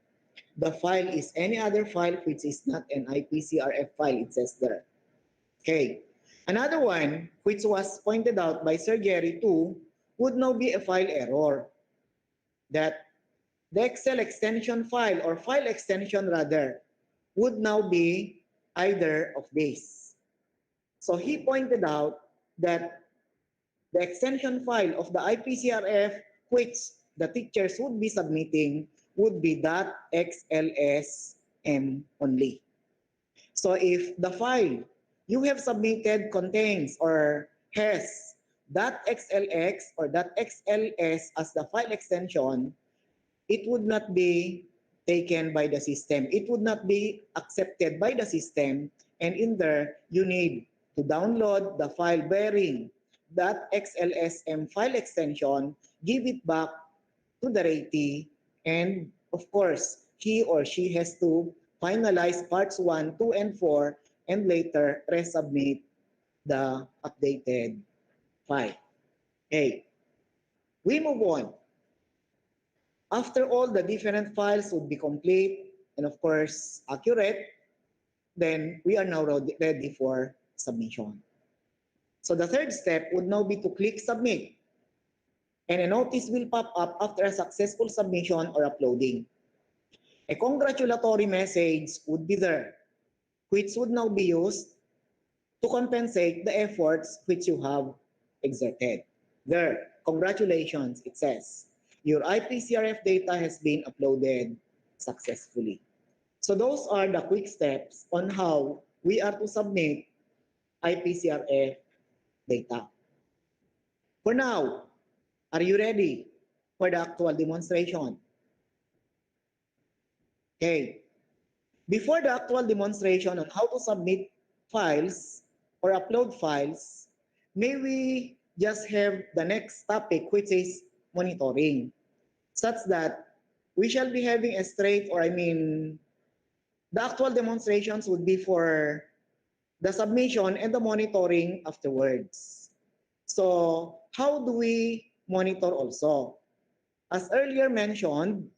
The file is any other file which is not an IPCRF file, it says there. Okay. Another one, which was pointed out by Sir Gary too, would now be a file error. That the Excel extension file or file extension rather would now be either of these. So he pointed out that the extension file of the IPCRF which the teachers would be submitting would be .xlsm only. So if the file you have submitted contains or has .xlx or .xls as the file extension, it would not be taken by the system. It would not be accepted by the system. And in there, you need to download the file bearing that XLSM file extension, give it back to the ratee, and of course, he or she has to finalize parts 1, 2, and 4, and later resubmit the updated file. Okay, we move on. After all the different files would be complete and of course accurate, then we are now ready for submission. So the third step would now be to click submit. And a notice will pop up after a successful submission or uploading. A congratulatory message would be there, which would now be used to compensate the efforts which you have exerted. There, congratulations, it says. Your IPCRF data has been uploaded successfully. So those are the quick steps on how we are to submit IPCRF data. For now, are you ready for the actual demonstration? Okay. Before the actual demonstration on how to submit files or upload files, may we just have the next topic, which is monitoring, such that we shall be having a straight, or the actual demonstrations would be for the submission and the monitoring afterwards. So how do we monitor also? As earlier mentioned,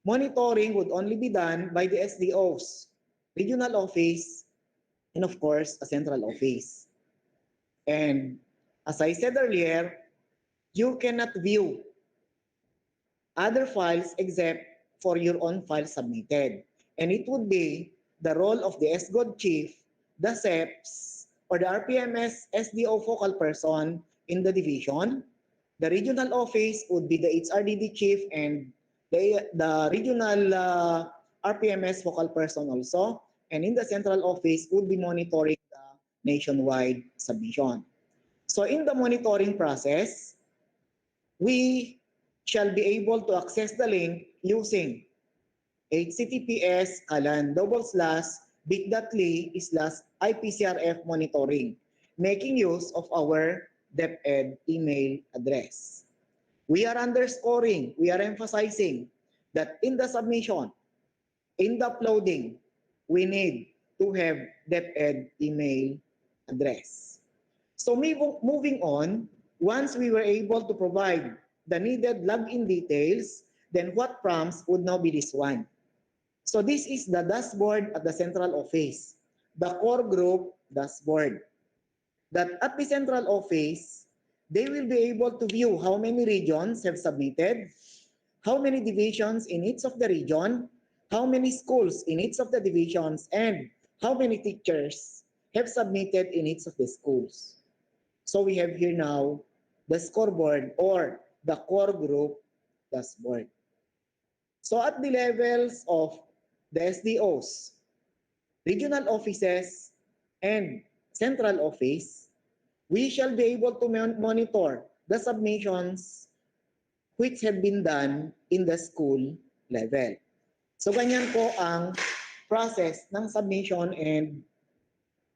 monitoring would only be done by the SDOs, regional office, and of course, a central office. And as I said earlier, you cannot view other files except for your own file submitted. And it would be the role of the SGOD chief, the SEPs, or the RPMS SDO focal person in the division. The regional office would be the HRDD chief and the regional RPMS focal person also. And in the central office would be monitoring the nationwide submission. So in the monitoring process, we shall be able to access the link using https://bit.ly/IPCRF monitoring, making use of our DepEd email address. We are underscoring, we are emphasizing that in the submission, in the uploading, we need to have DepEd email address. So moving on, once we were able to provide the needed login details, then what prompts would now be this one. So this is the dashboard at the central office, the core group dashboard. that at the central office, they will be able to view how many regions have submitted, how many divisions in each of the region, how many schools in each of the divisions, and how many teachers have submitted in each of the schools. So we have here now the scoreboard or the core group dashboard. So at the levels of the SDOs, regional offices, and central office, we shall be able to monitor the submissions which have been done in the school level. So ganyan po ang process ng submission and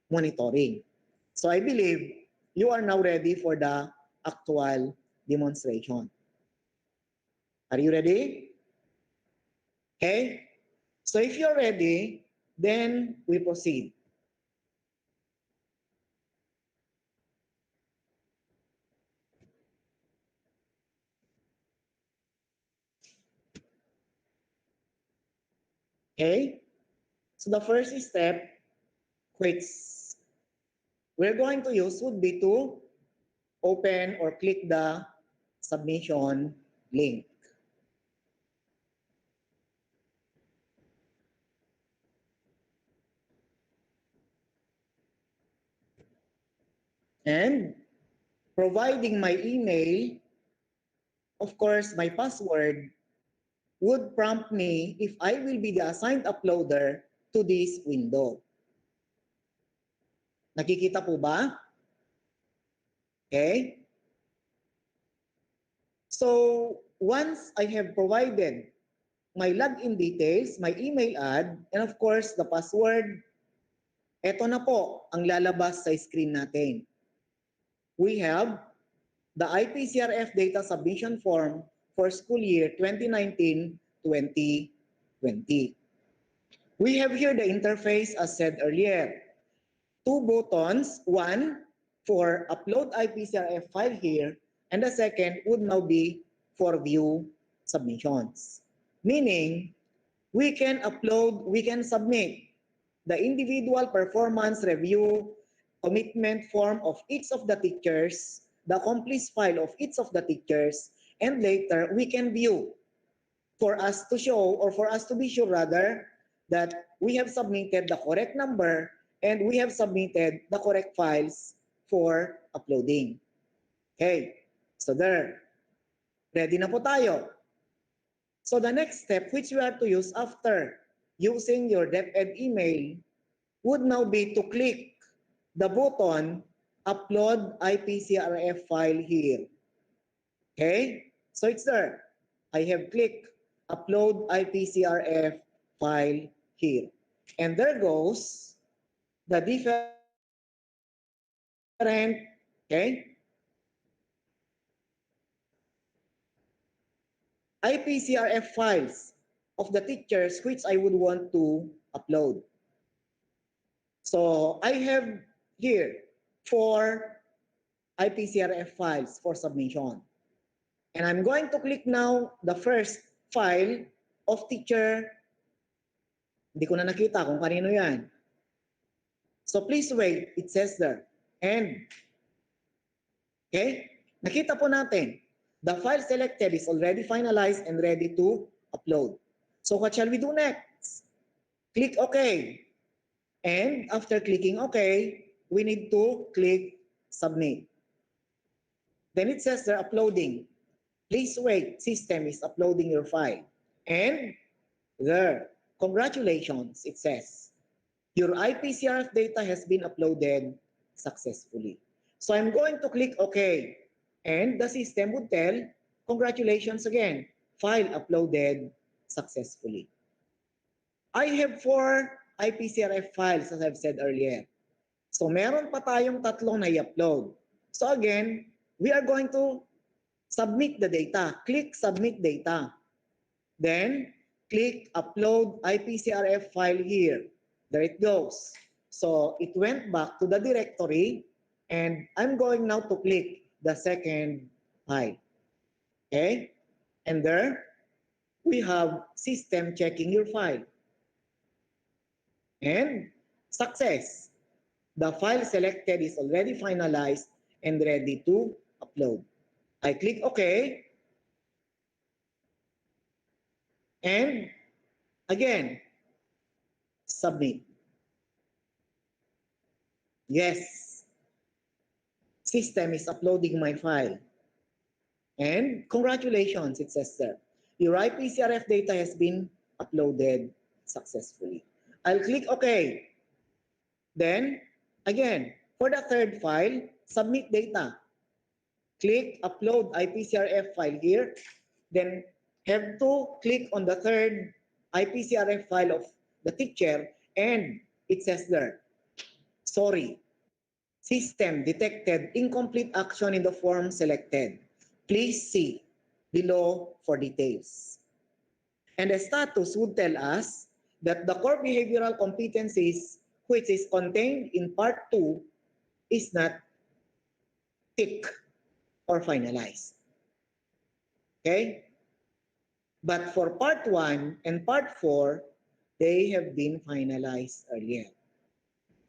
monitoring. So I believe you are now ready for the actual demonstration. Are you ready? Okay? So if you're ready, then we proceed. Okay? So the first step, which we're going to use would be to open or click the submission link. And providing my email, of course, my password would prompt me if I will be the assigned uploader to this window. Nakikita po ba? Okay. So once I have provided my login details, my email ad, and of course the password, eto na po ang lalabas sa screen natin. We have the IPCRF data submission form for school year 2019-2020. We have here the interface as said earlier. Two buttons, one for upload IPCRF file here, and the second would now be for view submissions. Meaning, we can upload, we can submit the individual performance review commitment form of each of the teachers, the complete file of each of the teachers, and later we can view for us to show or for us to be sure rather that we have submitted the correct number and we have submitted the correct files for uploading. Okay, so there. Ready na po tayo. So the next step which we are to use after using your DepEd email would now be to click the button Upload IPCRF file here. Okay, so it's there. I have clicked Upload IPCRF file here. And there goes the different, okay, IPCRF files of the teachers which I would want to upload. So I have here 4 IPCRF files for submission. And I'm going to click now the first file of teacher. Hindi ko na nakita kung kanino yan. So please wait, it says there. And, okay, nakita po natin, the file selected is already finalized and ready to upload. So what shall we do next? Click OK. And after clicking OK, we need to click Submit. Then it says they're uploading. Please wait, system is uploading your file. And there, congratulations, it says. Your IPCRF data has been uploaded successfully. So I'm going to click OK. And the system would tell, congratulations again, file uploaded successfully. I have 4 IPCRF files as I've said earlier. So meron pa tayong 3 na i-upload. So again, we are going to submit the data. Click Submit Data. Then, click Upload IPCRF file here. There it goes. So it went back to the directory and I'm going now to click the second file. Okay? And there, we have system checking your file. And success. The file selected is already finalized and ready to upload. I click OK. And again, submit. Yes, system is uploading my file. And congratulations, it says there. Your IPCRF data has been uploaded successfully. I'll click OK. Then, again, for the third file, submit data. Click upload IPCRF file here. Then have to click on the third IPCRF file of the teacher, and it says there, sorry, system detected incomplete action in the form selected. Please see below for details. And the status would tell us that the core behavioral competencies which is contained in part 2 is not ticked or finalized. Okay? But for part 1 and part 4, they have been finalized earlier.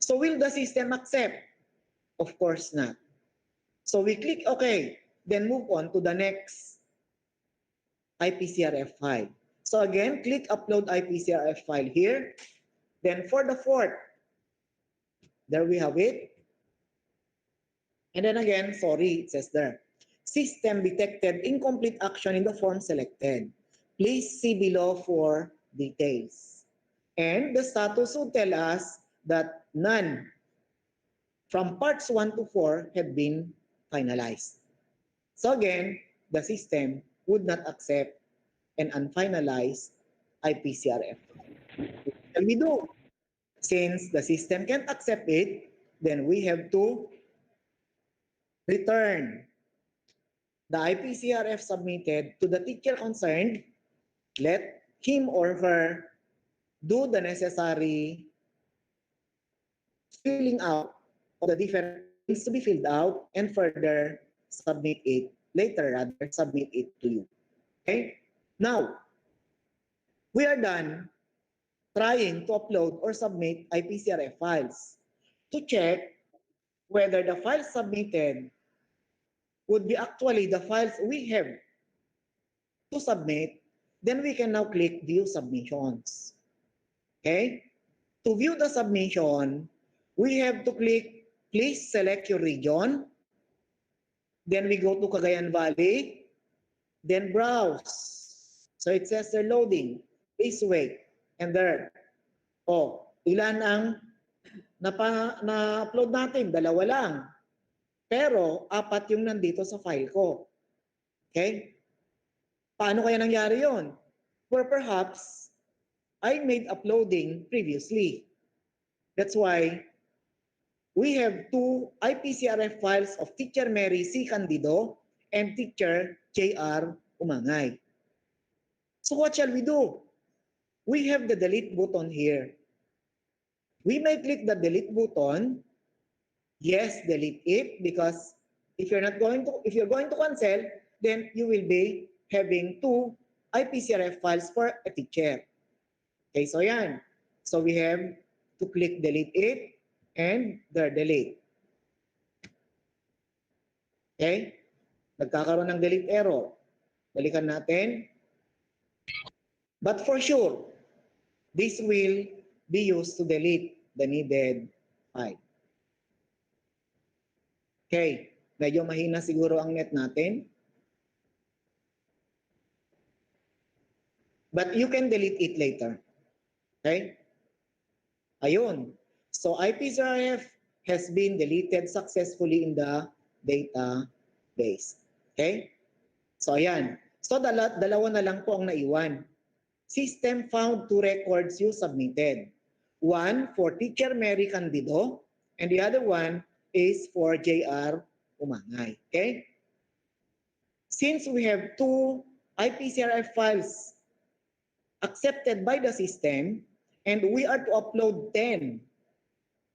So will the system accept? Of course not. So we click OK, then move on to the next IPCRF file. So again, click upload IPCRF file here. Then for the fourth, there we have it. And then again, sorry, it says there. System detected incomplete action in the form selected. Please see below for details. And the status will tell us that none from parts 1 to 4 have been finalized. So again, the system would not accept an unfinalized IPCRF. What shall we do? Since the system can't accept it, then we have to return the IPCRF submitted to the teacher concerned. Let him or her do the necessary filling out of the different things to be filled out and further submit it submit it to you. Okay? Now, we are done trying to upload or submit IPCRF files. To check whether the files submitted would be actually the files we have to submit, then we can now click View Submissions. Okay? To view the submission, we have to click, please select your region. Then we go to Cagayan Valley. Then browse. So it says they're loading. Please wait. And there. Oh, ilan ang na-upload natin? 2 lang. Pero 4 yung nandito sa file ko. Okay? Paano kaya nangyari yon? Where perhaps I made uploading previously. That's why we have 2 IPCRF files of Teacher Mary C. Candido and Teacher J.R. Umangay. So what shall we do? We have the delete button here. We may click the delete button. Yes, delete it, because if you're going to cancel, then you will be having 2 IPCRF files for a teacher. Okay, so yan. So we have to click delete it and there delete. Okay? Nagkakaroon ng delete error. Balikan natin. But for sure, this will be used to delete the needed file. Okay, medyo mahina siguro ang net natin. But you can delete it later. Okay? Ayun. So IPCRF has been deleted successfully in the database. Okay? So ayan. So dalawa na lang po ang naiwan. System found 2 records you submitted. One for Teacher Mary Candido and the other one is for J.R. Umangay. Okay? Since we have 2 IPCRF files accepted by the system and we are to upload 10.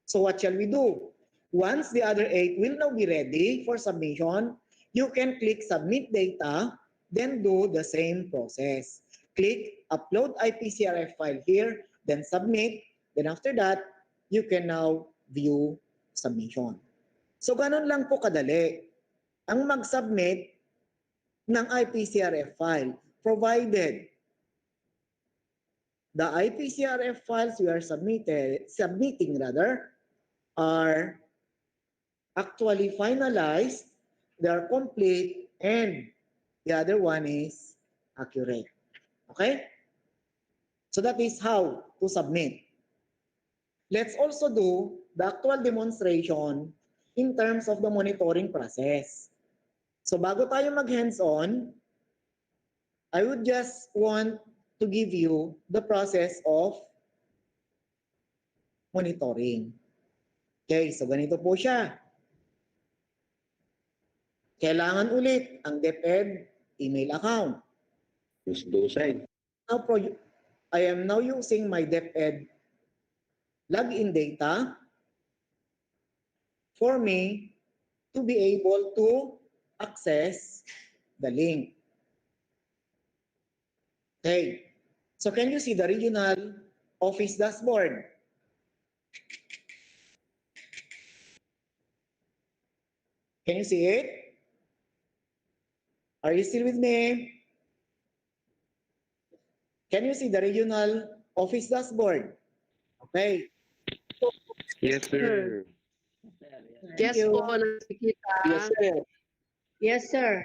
So what shall we do? Once the other 8 will now be ready for submission, you can click Submit Data, then do the same process. Click Upload IPCRF file here, then Submit. Then after that, you can now view submission. So ganun lang po kadali ang mag-submit ng IPCRF file, provided the IPCRF files we are submitting are actually finalized, they are complete, and the other one is accurate. Okay? So that is how to submit. Let's also do the actual demonstration in terms of the monitoring process. So bago tayo mag-hands-on, I would just want to give you the process of monitoring. Okay, so ganito po siya. Kailangan ulit ang DepEd email account. Now, I am now using my DepEd login data for me to be able to access the link. Okay, so can you see the regional office dashboard? Can you see it? Are you still with me? Can you see the regional office dashboard? Okay. Yes, sir. Thank you. Yes, sir. Yes, sir.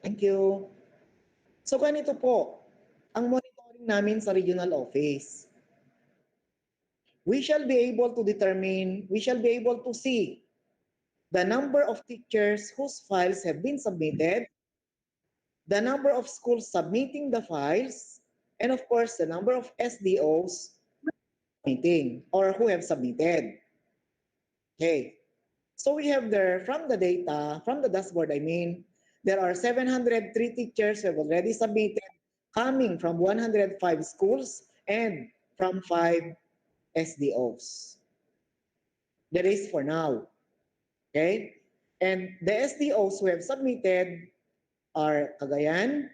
Thank you. So ganito po ang monitoring namin sa regional office. We shall be able to see the number of teachers whose files have been submitted, the number of schools submitting the files, and of course, the number of SDOs submitting or who have submitted. Okay. So we have there from the data, from the dashboard, there are 703 teachers who have already submitted, coming from 105 schools and from 5 SDOs. That is for now. Okay? And the SDOs who have submitted are Cagayan,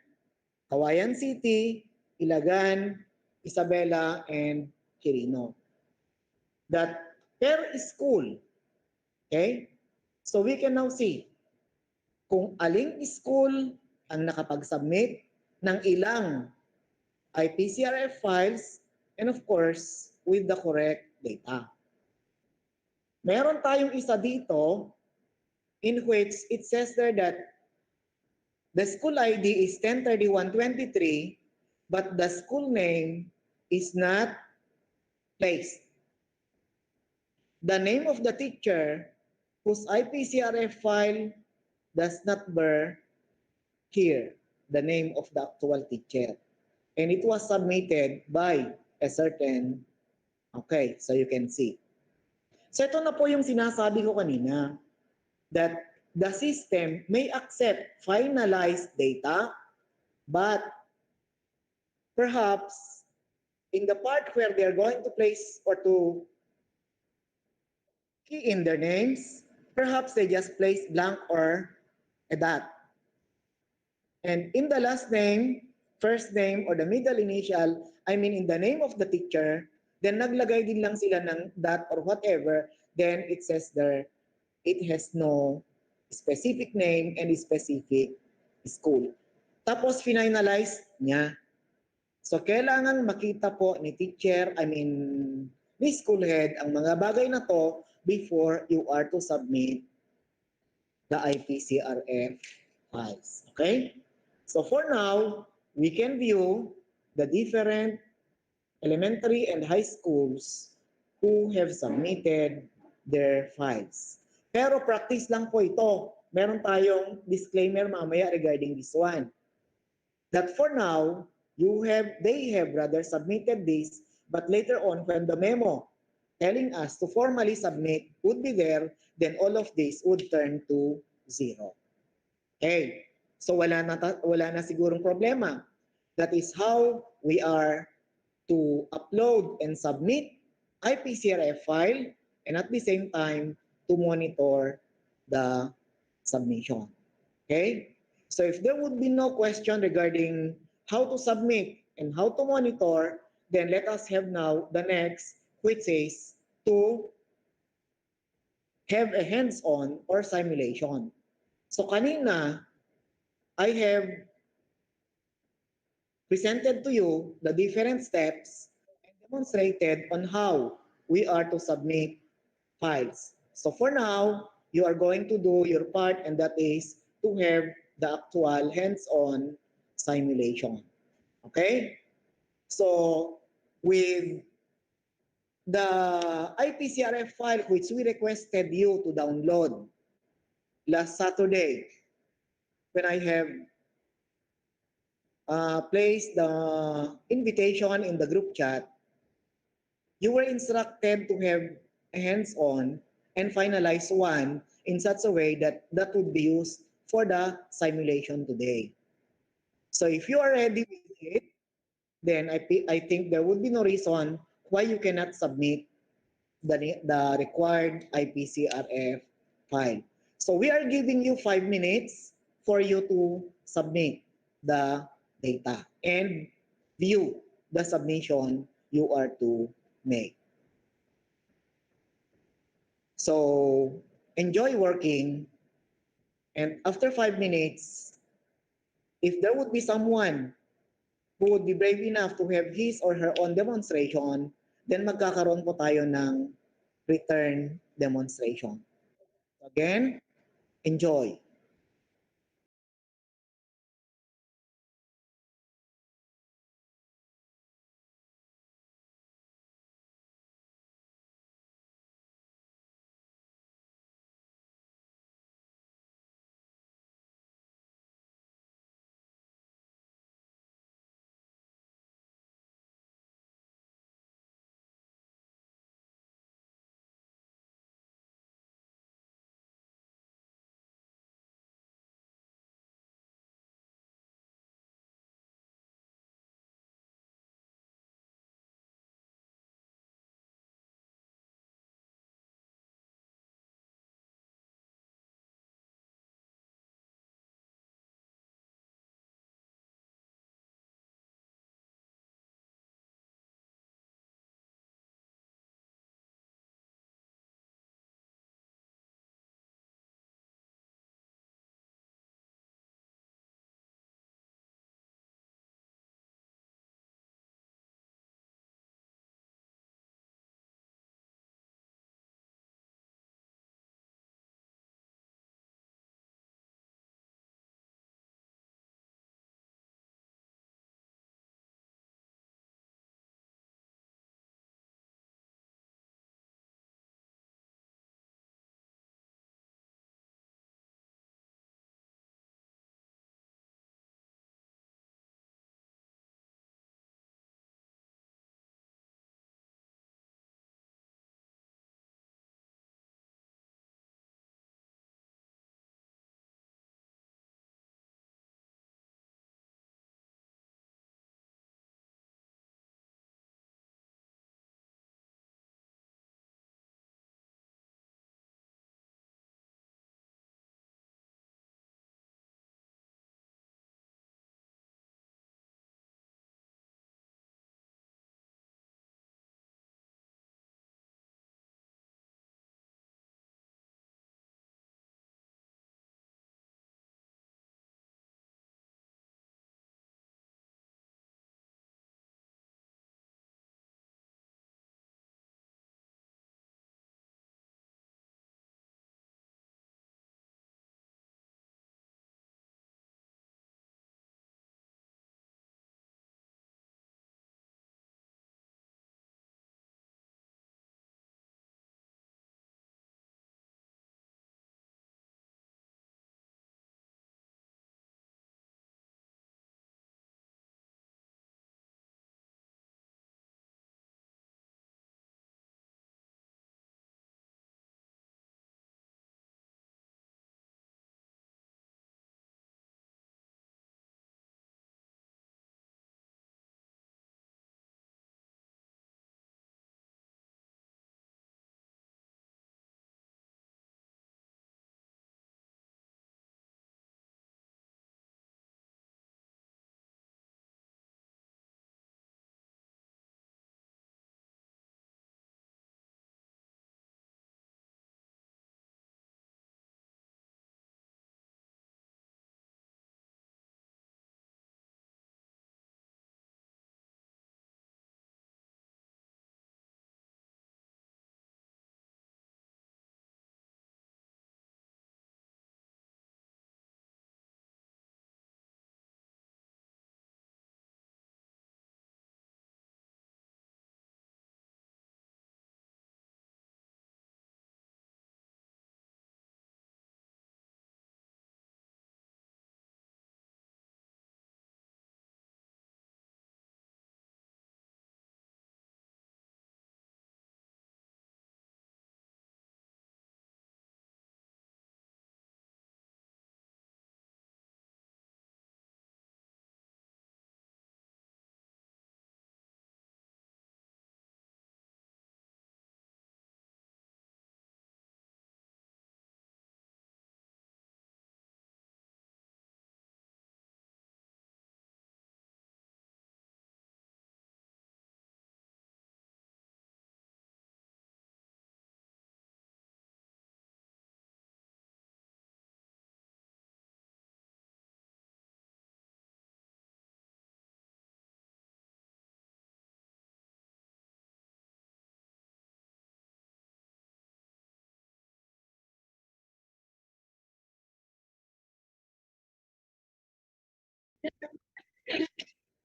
Kawayan City, Ilagan, Isabela, and Quirino. That per school, okay? So we can now see kung aling school ang nakapag-submit ng ilang IPCRF files and of course with the correct data. Meron tayong isa dito in which it says there that the school ID is 103123 but the school name is not placed. The name of the teacher whose IPCRF file does not bear here the name of the actual teacher. And it was submitted by a certain, okay, so you can see. So ito na po yung sinasabi ko kanina, that the system may accept finalized data, but perhaps in the part where they are going to place or to key in their names, perhaps they just place blank or a dot. And in the last name, first name, or the middle initial, in the name of the teacher, then naglagay din lang sila ng dot or whatever, then it says there, it has no specific name and specific school. Tapos finalize niya. So kailangan makita po ni teacher, ni school head, ang mga bagay na to before you are to submit the IPCRF files. Okay? So for now, we can view the different elementary and high schools who have submitted their files. Pero practice lang po ito. Meron tayong disclaimer mamaya regarding this one. That for now, they have rather submitted this, but later on when the memo telling us to formally submit would be there, then all of this would turn to 0. Okay. So wala na sigurong problema. That is how we are to upload and submit IPCRF file and at the same time to monitor the submission. Okay? So if there would be no question regarding how to submit and how to monitor, then let us have now the next, which is to have a hands-on or simulation. So kanina, I have presented to you the different steps and demonstrated on how we are to submit files. So for now, you are going to do your part, and that is to have the actual hands-on simulation. Okay? So with the IPCRF file which we requested you to download last Saturday, when I have placed the invitation in the group chat, you were instructed to have a hands-on and finalize one in such a way that that would be used for the simulation today. So if you are ready with it, then I think there would be no reason why you cannot submit the required IPCRF file. So we are giving you 5 minutes for you to submit the data and view the submission you are to make. So enjoy working, and after 5 minutes, if there would be someone who would be brave enough to have his or her own demonstration, then magkakaroon po tayo ng return demonstration. Again, enjoy.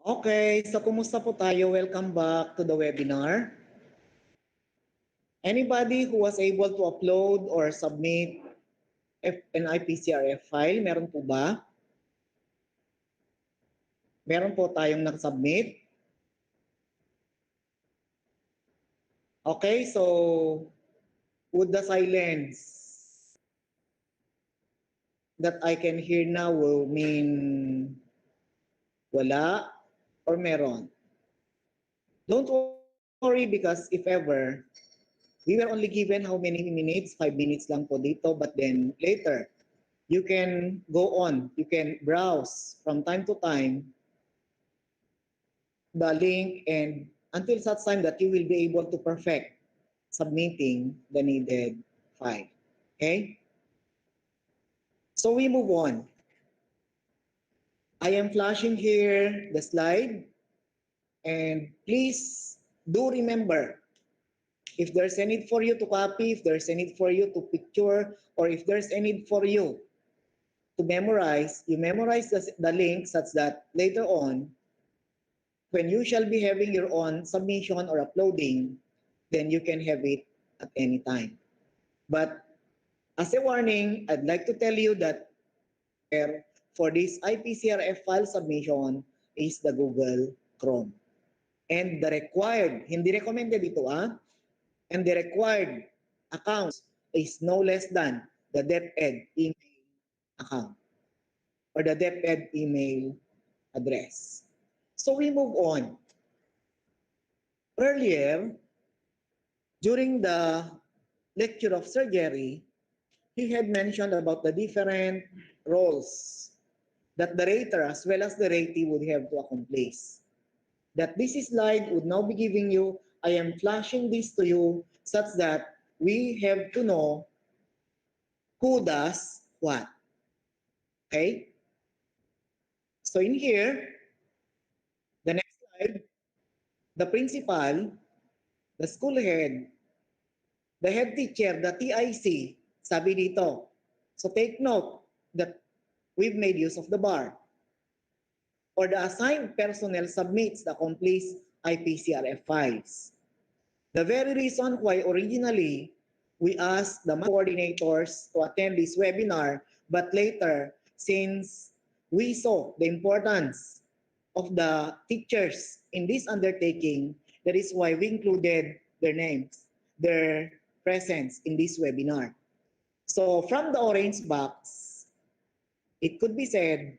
Okay, so kumusta po tayo? Welcome back to the webinar. Anybody who was able to upload or submit an IPCRF file, meron po ba? Meron po tayong nag-submit. Okay, so would the silence that I can hear now will mean wala or meron? Don't worry because if ever, we were only given how many minutes? 5 minutes lang po dito, but then later, you can go on. You can browse from time to time the link and until such time that you will be able to perfect submitting the needed file. Okay? So we move on. I am flashing here the slide and please do remember if there's a need for you to copy, if there's a need for you to picture, or if there's a need for you to memorize, you memorize the link such that later on, when you shall be having your own submission or uploading, then you can have it at any time. But as a warning, I'd like to tell you that for this IPCRF file submission is the Google Chrome. And the required, hindi recommended ito and the required accounts is no less than the DepEd email account or the DepEd email address. So we move on. Earlier, during the lecture of Sir Jerry, he had mentioned about the different roles that the rater as well as the ratee would have to accomplish. That this slide would now be giving you, I am flashing this to you such that we have to know who does what. Okay? So in here, the next slide, the principal, the school head, the head teacher, the TIC, sabi dito. So take note that we've made use of the bar. Or the assigned personnel submits the complete IPCRF files. The very reason why originally we asked the coordinators to attend this webinar, but later, since we saw the importance of the teachers in this undertaking, that is why we included their names, their presence in this webinar. So from the orange box, it could be said,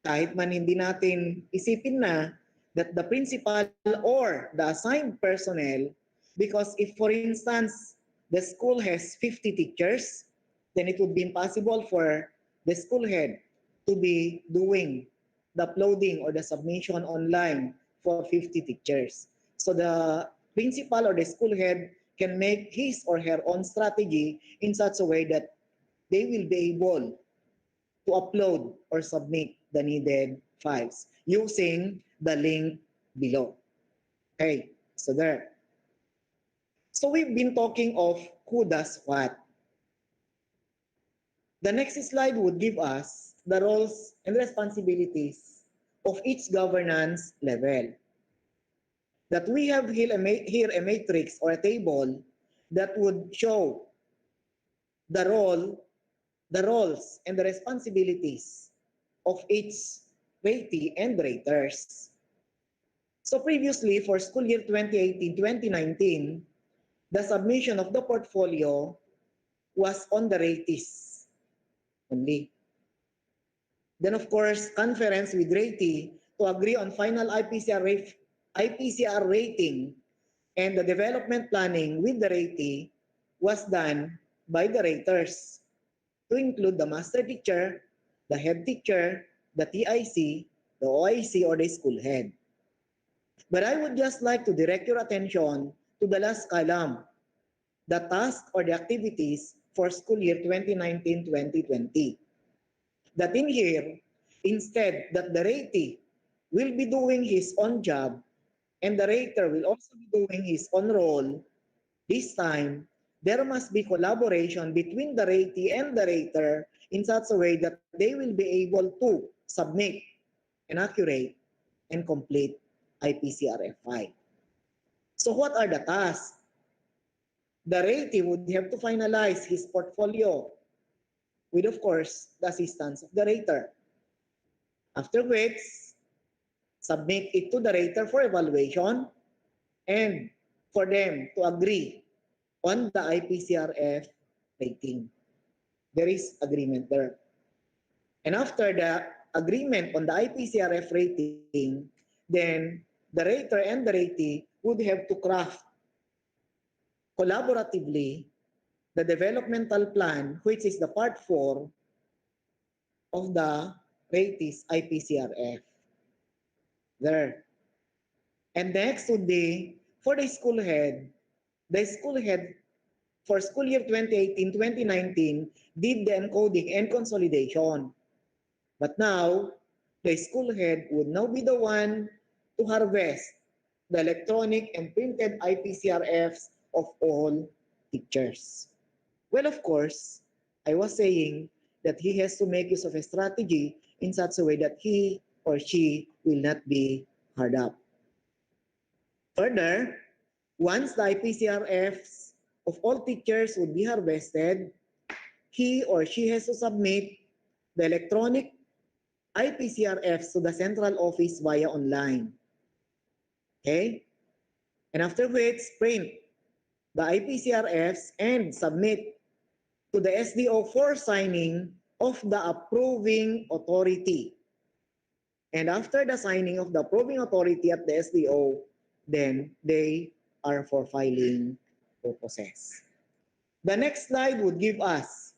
kahit man hindi natin isipin na that the principal or the assigned personnel, because if for instance, the school has 50 teachers, then it would be impossible for the school head to be doing the uploading or the submission online for 50 teachers. So the principal or the school head can make his or her own strategy in such a way that they will be able to upload or submit the needed files using the link below. Okay, so there. So we've been talking of who does what. The next slide would give us the roles and responsibilities of each governance level. That we have here a matrix or a table that would show the roles and the responsibilities of each ratee and raters. So previously, for school year 2018-2019, the submission of the portfolio was on the ratees only. Then of course, conference with ratee to agree on final IPCR rating and the development planning with the ratee was done by the raters to include the master teacher, the head teacher, the TIC, the OIC, or the school head. But I would just like to direct your attention to the last column, the task or the activities for school year 2019-2020. That in here, instead that the ratee will be doing his own job and the rater will also be doing his own role, this time, there must be collaboration between the ratee and the rater in such a way that they will be able to submit and accurate and complete IPCRF 5. So what are the tasks? The ratee would have to finalize his portfolio with, of course, the assistance of the rater. After which, submit it to the rater for evaluation and for them to agree on the IPCRF rating. There is agreement there. And after the agreement on the IPCRF rating, then the rater and the ratee would have to craft collaboratively the developmental plan, which is the part 4 of the ratee's IPCRF. There. And next would be for the school head for school year 2018-2019 did the encoding and consolidation. But now, the school head would now be the one to harvest the electronic and printed IPCRFs of all teachers. Well, of course, I was saying that he has to make use of a strategy in such a way that he or she will not be hard up. Further, once the IPCRFs of all teachers would be harvested, he or she has to submit the electronic IPCRFs to the central office via online. Okay? And after which, print the IPCRFs and submit to the SDO for signing of the approving authority. And after the signing of the approving authority at the SDO, then they are for filing purposes. The next slide would give us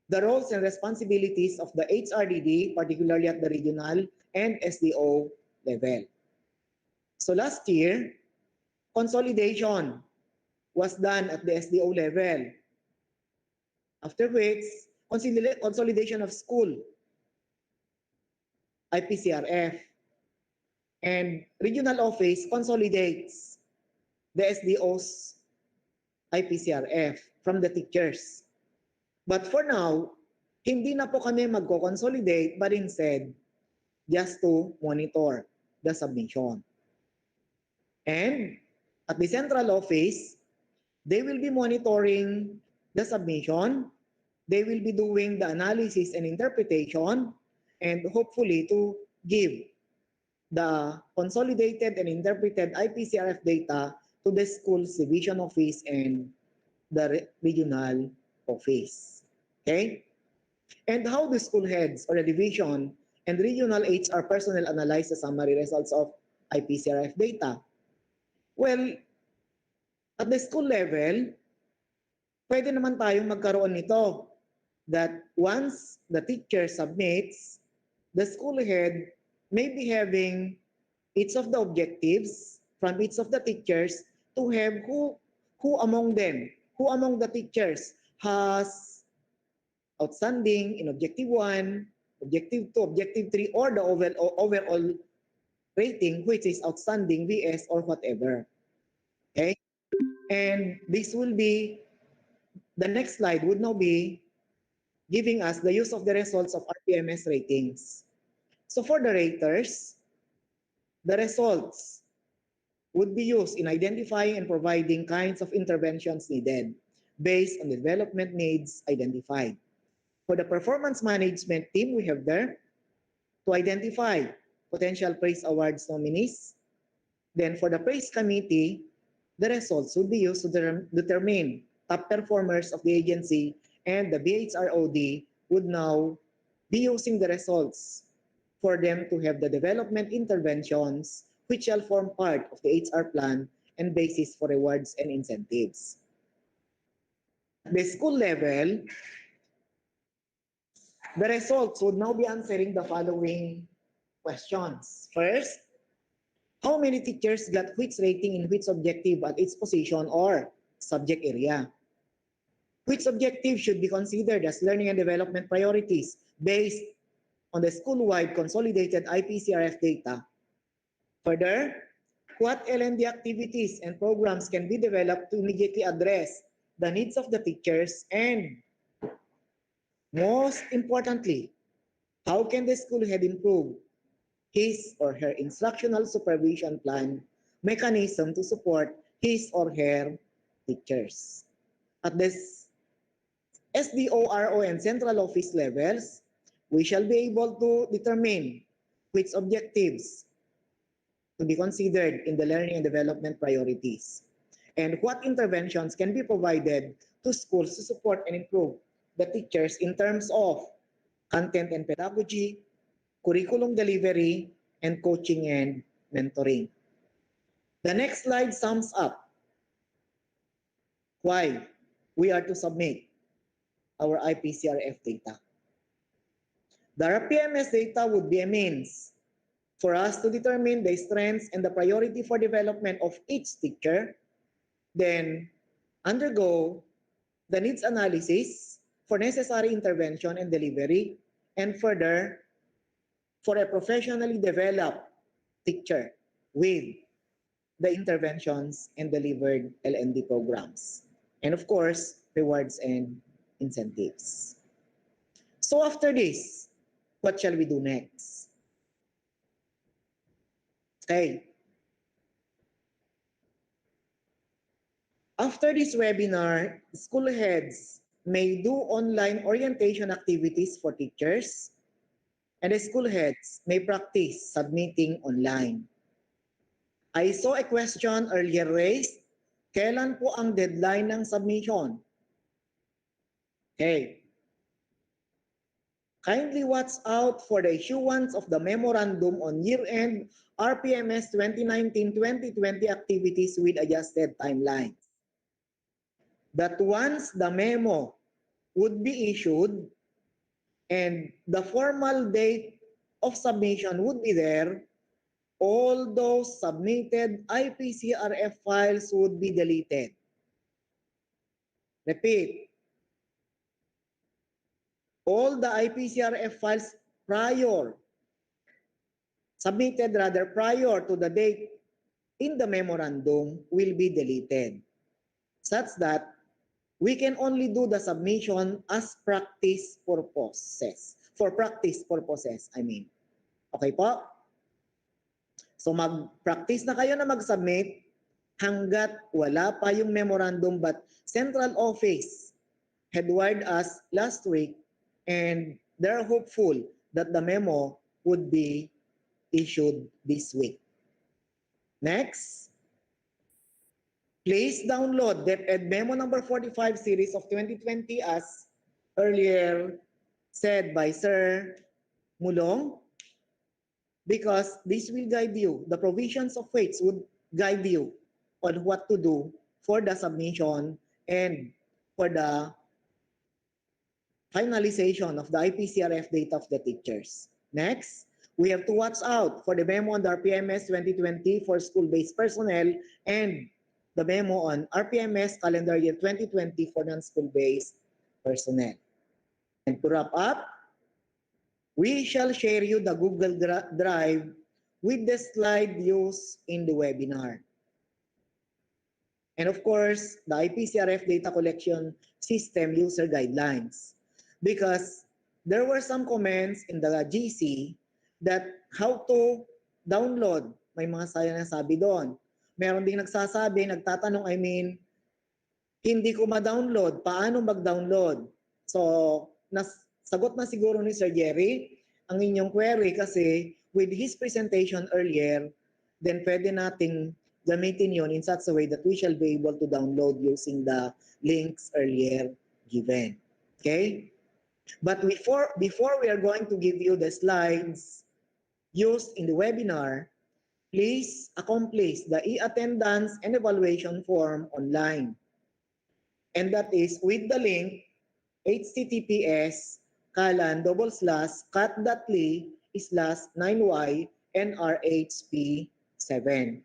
the roles and responsibilities of the HRDD, particularly at the regional and SDO level. So last year, consolidation was done at the SDO level. After which, consolidation of school, IPCRF, and regional office consolidates the SDO's IPCRF from the teachers. But for now, hindi na po kami magko-consolidate but instead just to monitor the submission. And at the central office, they will be monitoring the submission, they will be doing the analysis and interpretation, and hopefully to give the consolidated and interpreted IPCRF data to the school's division office and the regional office. Okay? And how the school heads or the division and regional HR personnel analyze the summary results of IPCRF data? Well, at the school level, pwede naman tayong magkaroon nito that once the teacher submits, the school head may be having each of the objectives from each of the teachers to have who among the teachers has outstanding in objective 1, objective 2, objective 3, or the overall rating, which is outstanding, VS, or whatever. Okay? And this will be, the next slide would now be giving us the use of the results of RPMS ratings. So for the raters, the results would be used in identifying and providing kinds of interventions needed based on the development needs identified. For the performance management team, we have there to identify potential praise awards nominees. Then for the praise committee, the results would be used to determine top performers of the agency, and the BHROD would now be using the results for them to have the development interventions which shall form part of the HR plan and basis for rewards and incentives. At the school level, the results would now be answering the following questions. First, how many teachers got which rating in which objective at its position or subject area? Which objective should be considered as learning and development priorities based on the school-wide consolidated IPCRF data? Further, what L&D activities and programs can be developed to immediately address the needs of the teachers? And most importantly, how can the school head improve his or her instructional supervision plan mechanism to support his or her teachers. At this SDO, RO, and central office levels, we shall be able to determine which objectives to be considered in the learning and development priorities, and what interventions can be provided to schools to support and improve the teachers in terms of content and pedagogy, curriculum delivery, and coaching and mentoring. The next slide sums up why we are to submit our IPCRF data. The RPMS data would be a means for us to determine the strengths and the priority for development of each teacher, then undergo the needs analysis for necessary intervention and delivery, and further, for a professionally developed teacher with the interventions and delivered L&D programs. And of course, rewards and incentives. So after this, what shall we do next? Okay. After this webinar, school heads may do online orientation activities for teachers, and the school heads may practice submitting online. I saw a question earlier raised, kailan po ang deadline ng submission? Okay. Kindly watch out for the issuance of the memorandum on year-end RPMS 2019-2020 activities with adjusted timelines. That once the memo would be issued and the formal date of submission would be there, all those submitted IPCRF files would be deleted. Repeat. All the IPCRF files submitted prior to the date in the memorandum will be deleted, such that we can only do the submission as practice purposes. For practice purposes, I mean. Okay po? So mag-practice na kayo na mag-submit hanggat wala pa yung memorandum, but central office had wired us last week and they're hopeful that the memo would be issued this week. Next. Please download DepEd Memo number 45 series of 2020 as earlier said by Sir Mulong, because this will guide you. The provisions of weights would guide you on what to do for the submission and for the finalization of the IPCRF data of the teachers. Next, we have to watch out for the memo on the RPMS 2020 for school-based personnel and the memo on RPMS calendar year 2020 for non-school-based personnel. And to wrap up, we shall share you the Google Drive with the slide used in the webinar. And of course, the IPCRF data collection system user guidelines. Because there were some comments in the GC that how to download. May mga sabi doon. Meron ding nagtatanong, hindi ko ma-download. Paano mag-download? So, sagot na siguro ni Sir Jerry ang inyong query kasi with his presentation earlier, then pwede nating gamitin yon in such a way that we shall be able to download using the links earlier given. Okay? But before we are going to give you the slides used in the webinar, please accomplish the e-attendance and evaluation form online. And that is with the link https://cat.ly/9y-nrhp7.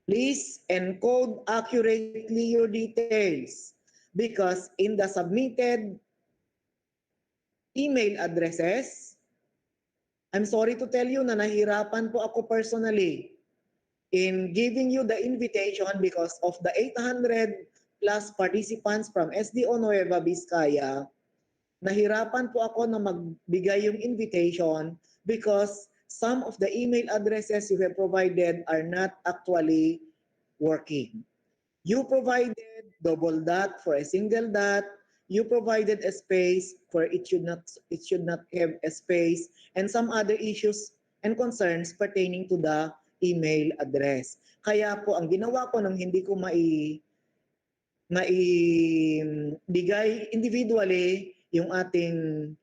Please encode accurately your details because in the submitted email addresses, I'm sorry to tell you na nahirapan po ako personally in giving you the invitation because of the 800 plus participants from SDO Nueva, Vizcaya. Nahirapan po ako na magbigay yung invitation because some of the email addresses you have provided are not actually working. You provided double dot for a single dot. You provided a space for it should not have a space, and some other issues and concerns pertaining to the email address. Kaya po ang ginawa ko nang hindi ko maibigay individually yung ating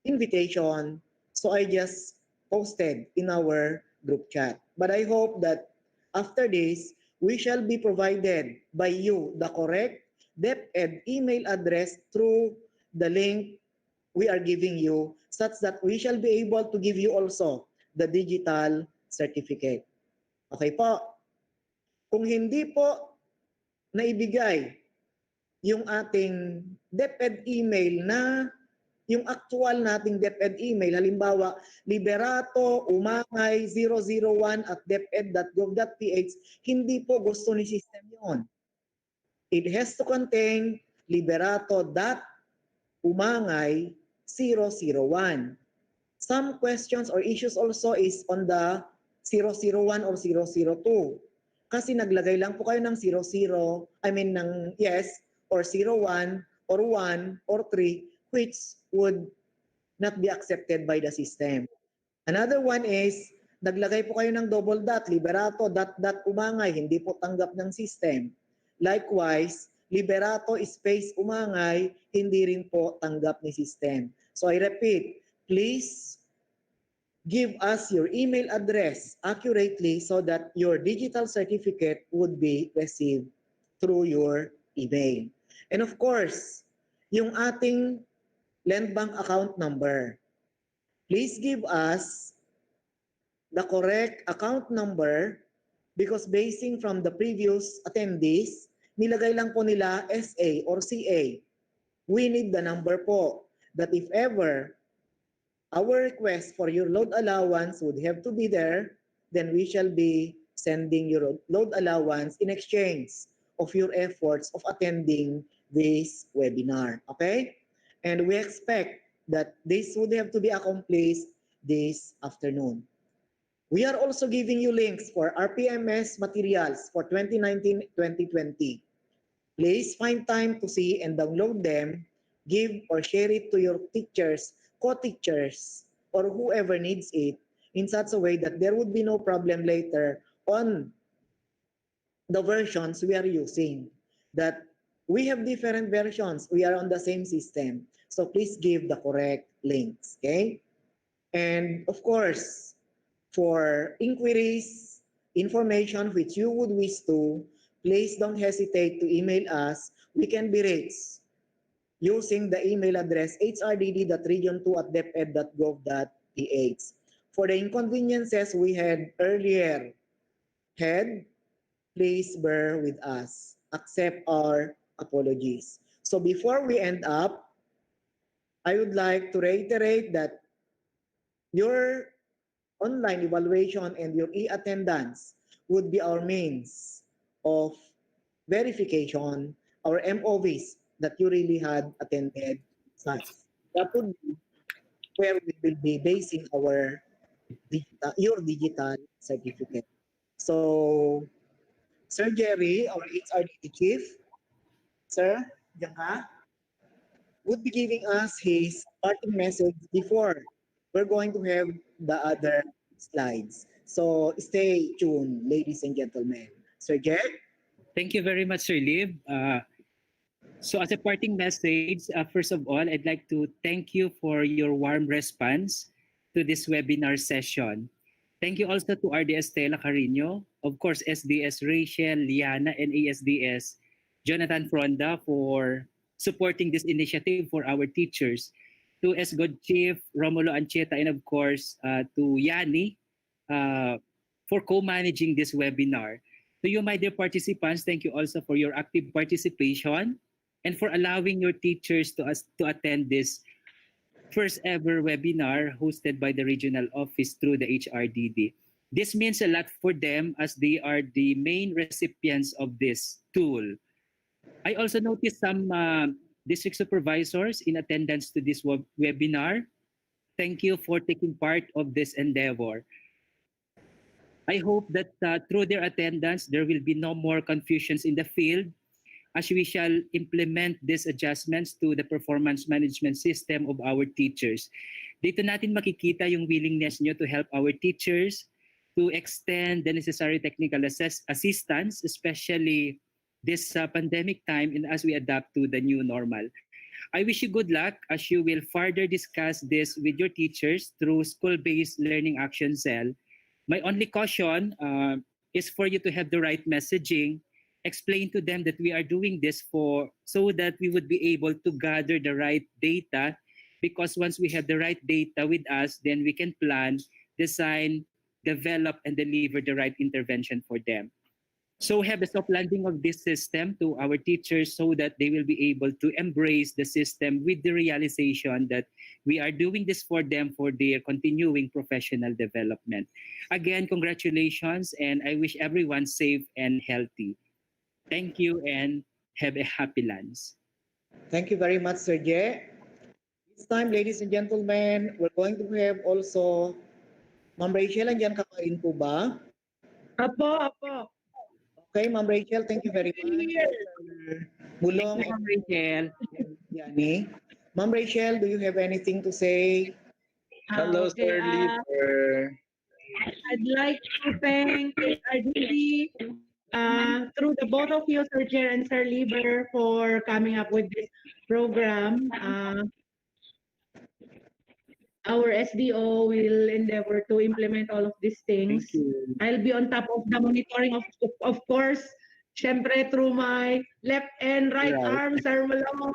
invitation, so I just posted in our group chat. But I hope that after this, we shall be provided by you the correct DepEd email address through the link we are giving you, such that we shall be able to give you also the digital certificate. Okay po? Kung hindi po naibigay yung ating DepEd email na yung actual nating DepEd email, halimbawa, liberato@deped.gov.ph, hindi po gusto ni system yon. It has to contain liberato.umangay001. Some questions or issues also is on the 001 or 002. Kasi naglagay lang po kayo ng ng yes, or 01, or 1, or 3, which would not be accepted by the system. Another one is, naglagay po kayo ng double dot, liberato, umangay, hindi po tanggap ng system. Likewise, liberato space umangay, hindi rin po tanggap ni system. So I repeat, please give us your email address accurately so that your digital certificate would be received through your email. And of course, yung ating land bank account number. Please give us the correct account number because basing from the previous attendees, nilagay lang po nila SA or CA. We need the number po that if ever our request for your load allowance would have to be there, then we shall be sending your load allowance in exchange of your efforts of attending this webinar. Okay? And we expect that this would have to be accomplished this afternoon. We are also giving you links for RPMS materials for 2019-2020. Please find time to see and download them, give or share it to your teachers, co-teachers, or whoever needs it in such a way that there would be no problem later on the versions we are using. That we have different versions. We are on the same system. So please give the correct links, okay? And of course, for inquiries, information which you would wish to, please don't hesitate to email us. We can be reached using the email address hrdd.region2@deped.gov.ph. For the inconveniences we had earlier please bear with us. Accept our apologies. So before we end up, I would like to reiterate that your online evaluation and your e-attendance would be our means of verification, our MOVs that you really had attended such. That would be where we will be basing your digital certificate. So, Sir Jerry, our HRDT chief, sir, diyan ka, would be giving us his parting message before we're going to have the other slides. So stay tuned, ladies and gentlemen. Sir Jer? Thank you very much, Sir Liv. So as a parting message, first of all, I'd like to thank you for your warm response to this webinar session. Thank you also to RD Estela Carino, of course, SDS Rachel, Liana, and ASDS Jonathan Fronda for supporting this initiative for our teachers. To SGOD Chief Romulo Ancheta, and of course to Yanni for co-managing this webinar. To you, my dear participants, thank you also for your active participation and for allowing your teachers to attend this first ever webinar hosted by the regional office through the HRDD. This means a lot for them as they are the main recipients of this tool. I also noticed some district supervisors in attendance to this webinar. Thank you for taking part of this endeavor. I hope that through their attendance, there will be no more confusions in the field as we shall implement these adjustments to the performance management system of our teachers. Dito natin makikita yung willingness nyo to help our teachers to extend the necessary technical assistance, especially this pandemic time and as we adapt to the new normal. I wish you good luck as you will further discuss this with your teachers through school-based learning action cell. My only caution is for you to have the right messaging, explain to them that we are doing this so that we would be able to gather the right data, because once we have the right data with us, then we can plan, design, develop, and deliver the right intervention for them. So have a soft landing of this system to our teachers so that they will be able to embrace the system with the realization that we are doing this for them for their continuing professional development. Again, congratulations, and I wish everyone safe and healthy. Thank you and have a happy lunch. Thank you very much, Sir Je. This time, ladies and gentlemen, we're going to have also Ma'am Rachel, andyan ka pa rin po ba? Apo. Okay, Ma'am Rachel, thank you very much. Bulong Thank you, Ma'am Rachel. and Yani. Ma'am Rachel, do you have anything to say? Hello, Okay, Sir Leader. I'd like to thank HRDD through the both of you, Sir Jer and Sir Lieber, for coming up with this program. Our SDO will endeavor to implement all of these things. Thank you. I'll be on top of the monitoring of course, syempre through my left and right arm, Sir Malong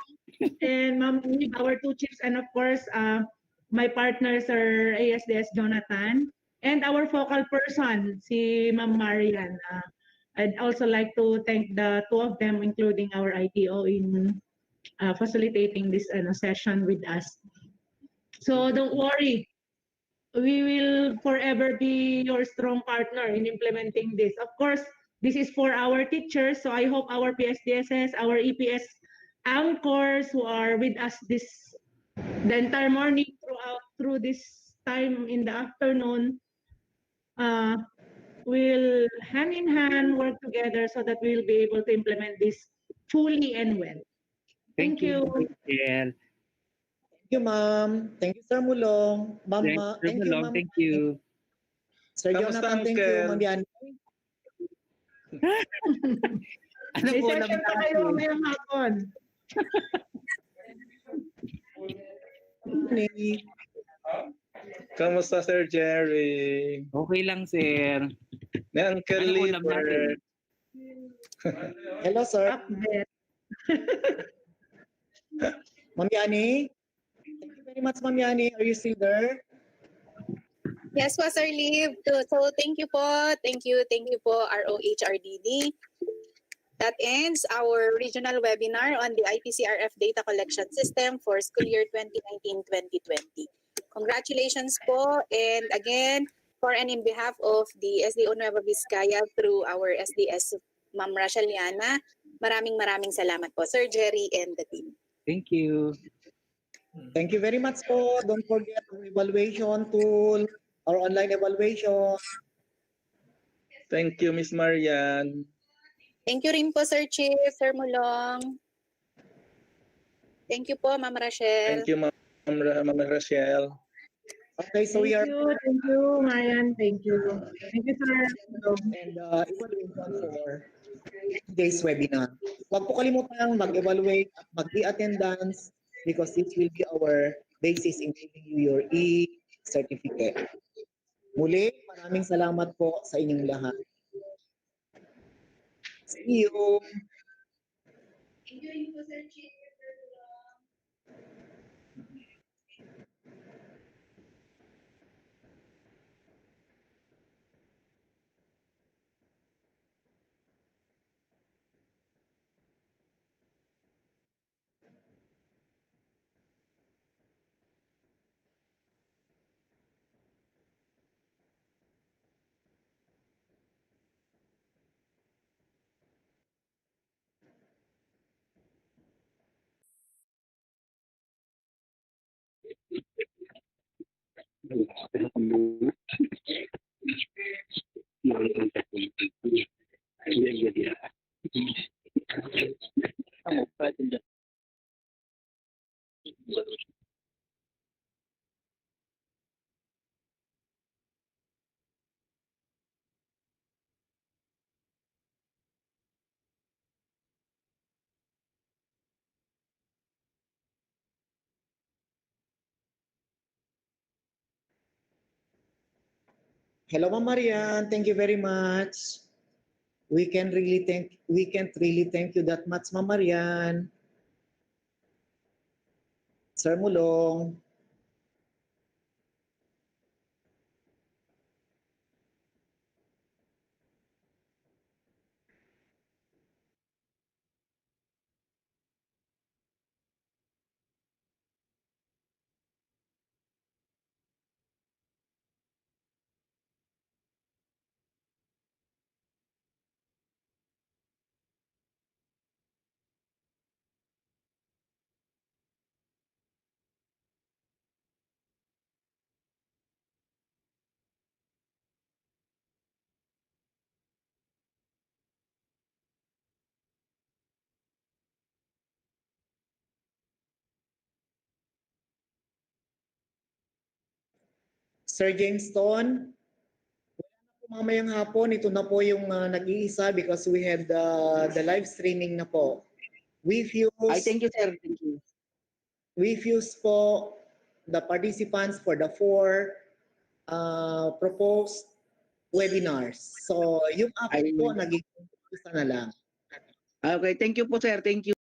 and Ma'am Eve, our two chiefs, and of course, my partner, Sir ASDS Jonathan, and our focal person, si Ma'am Marian. I'd also like to thank the two of them, including our ITO, in facilitating this session with us. So don't worry, we will forever be your strong partner in implementing this. Of course, this is for our teachers, so I hope our PSDSS, our EPS anchors who are with us the entire morning through this time in the afternoon will hand in hand work together so that we will be able to implement this fully and well. Thank you. Rachel. Thank you, Ma'am. Thank you, Sir Mulong. Ma'am, thank you, Ma'am. Thank you. Sir Kamusta, Jonathan, thank you, Uncle? Ma'am Yani. Ano May po lang session pa kayo ngayong hapon. Yani. Kamusta, Sir Jerry? Okay lang, sir. Ni Uncle Ano ulam Leader. natin? Hello, sir. Update. Ma'am Yani. Thank you very much, Ma'am Yani. Are you still there? Yes po, Sir Liv. So thank you po. Thank you po, ROHRDD. That ends our regional webinar on the IPCRF data collection system for school year 2019-2020. Congratulations po. And again, for and in behalf of the SDO Nueva Vizcaya through our SDS Ma'am Racheliana, maraming salamat po, Sir Jerry and the team. Thank you. Thank you very much po. Don't forget our evaluation tool, our online evaluation. Thank you, Miss Marian. Thank you rin po, Sir Chief, Sir Mulong. Thank you po, Ma'am Rachel. Thank you, Ma'am Rachel. Okay, so we are Thank you, Marian. Thank you. Thank you, sir. and evaluation for today's webinar. Huwag po kalimutang mag-evaluate at mag-attendance because this will be our basis in giving you your e-certificate. Muli, maraming salamat po sa inyong lahat. See you. Thank you rin po, Sir Chief. Hello, Ma'am Marian. Thank you very much. We can't really thank you that much, Ma'am Marian. Sir Mulong. Sir James Stone. Mamayang hapon, ito na po yung nag-iisa because we had the live streaming na po. We fuse Thank you, sir. Thank you. po the participants for the 4 proposed webinars. So yung ako po naging isa na lang. Okay, thank you po, sir. Thank you.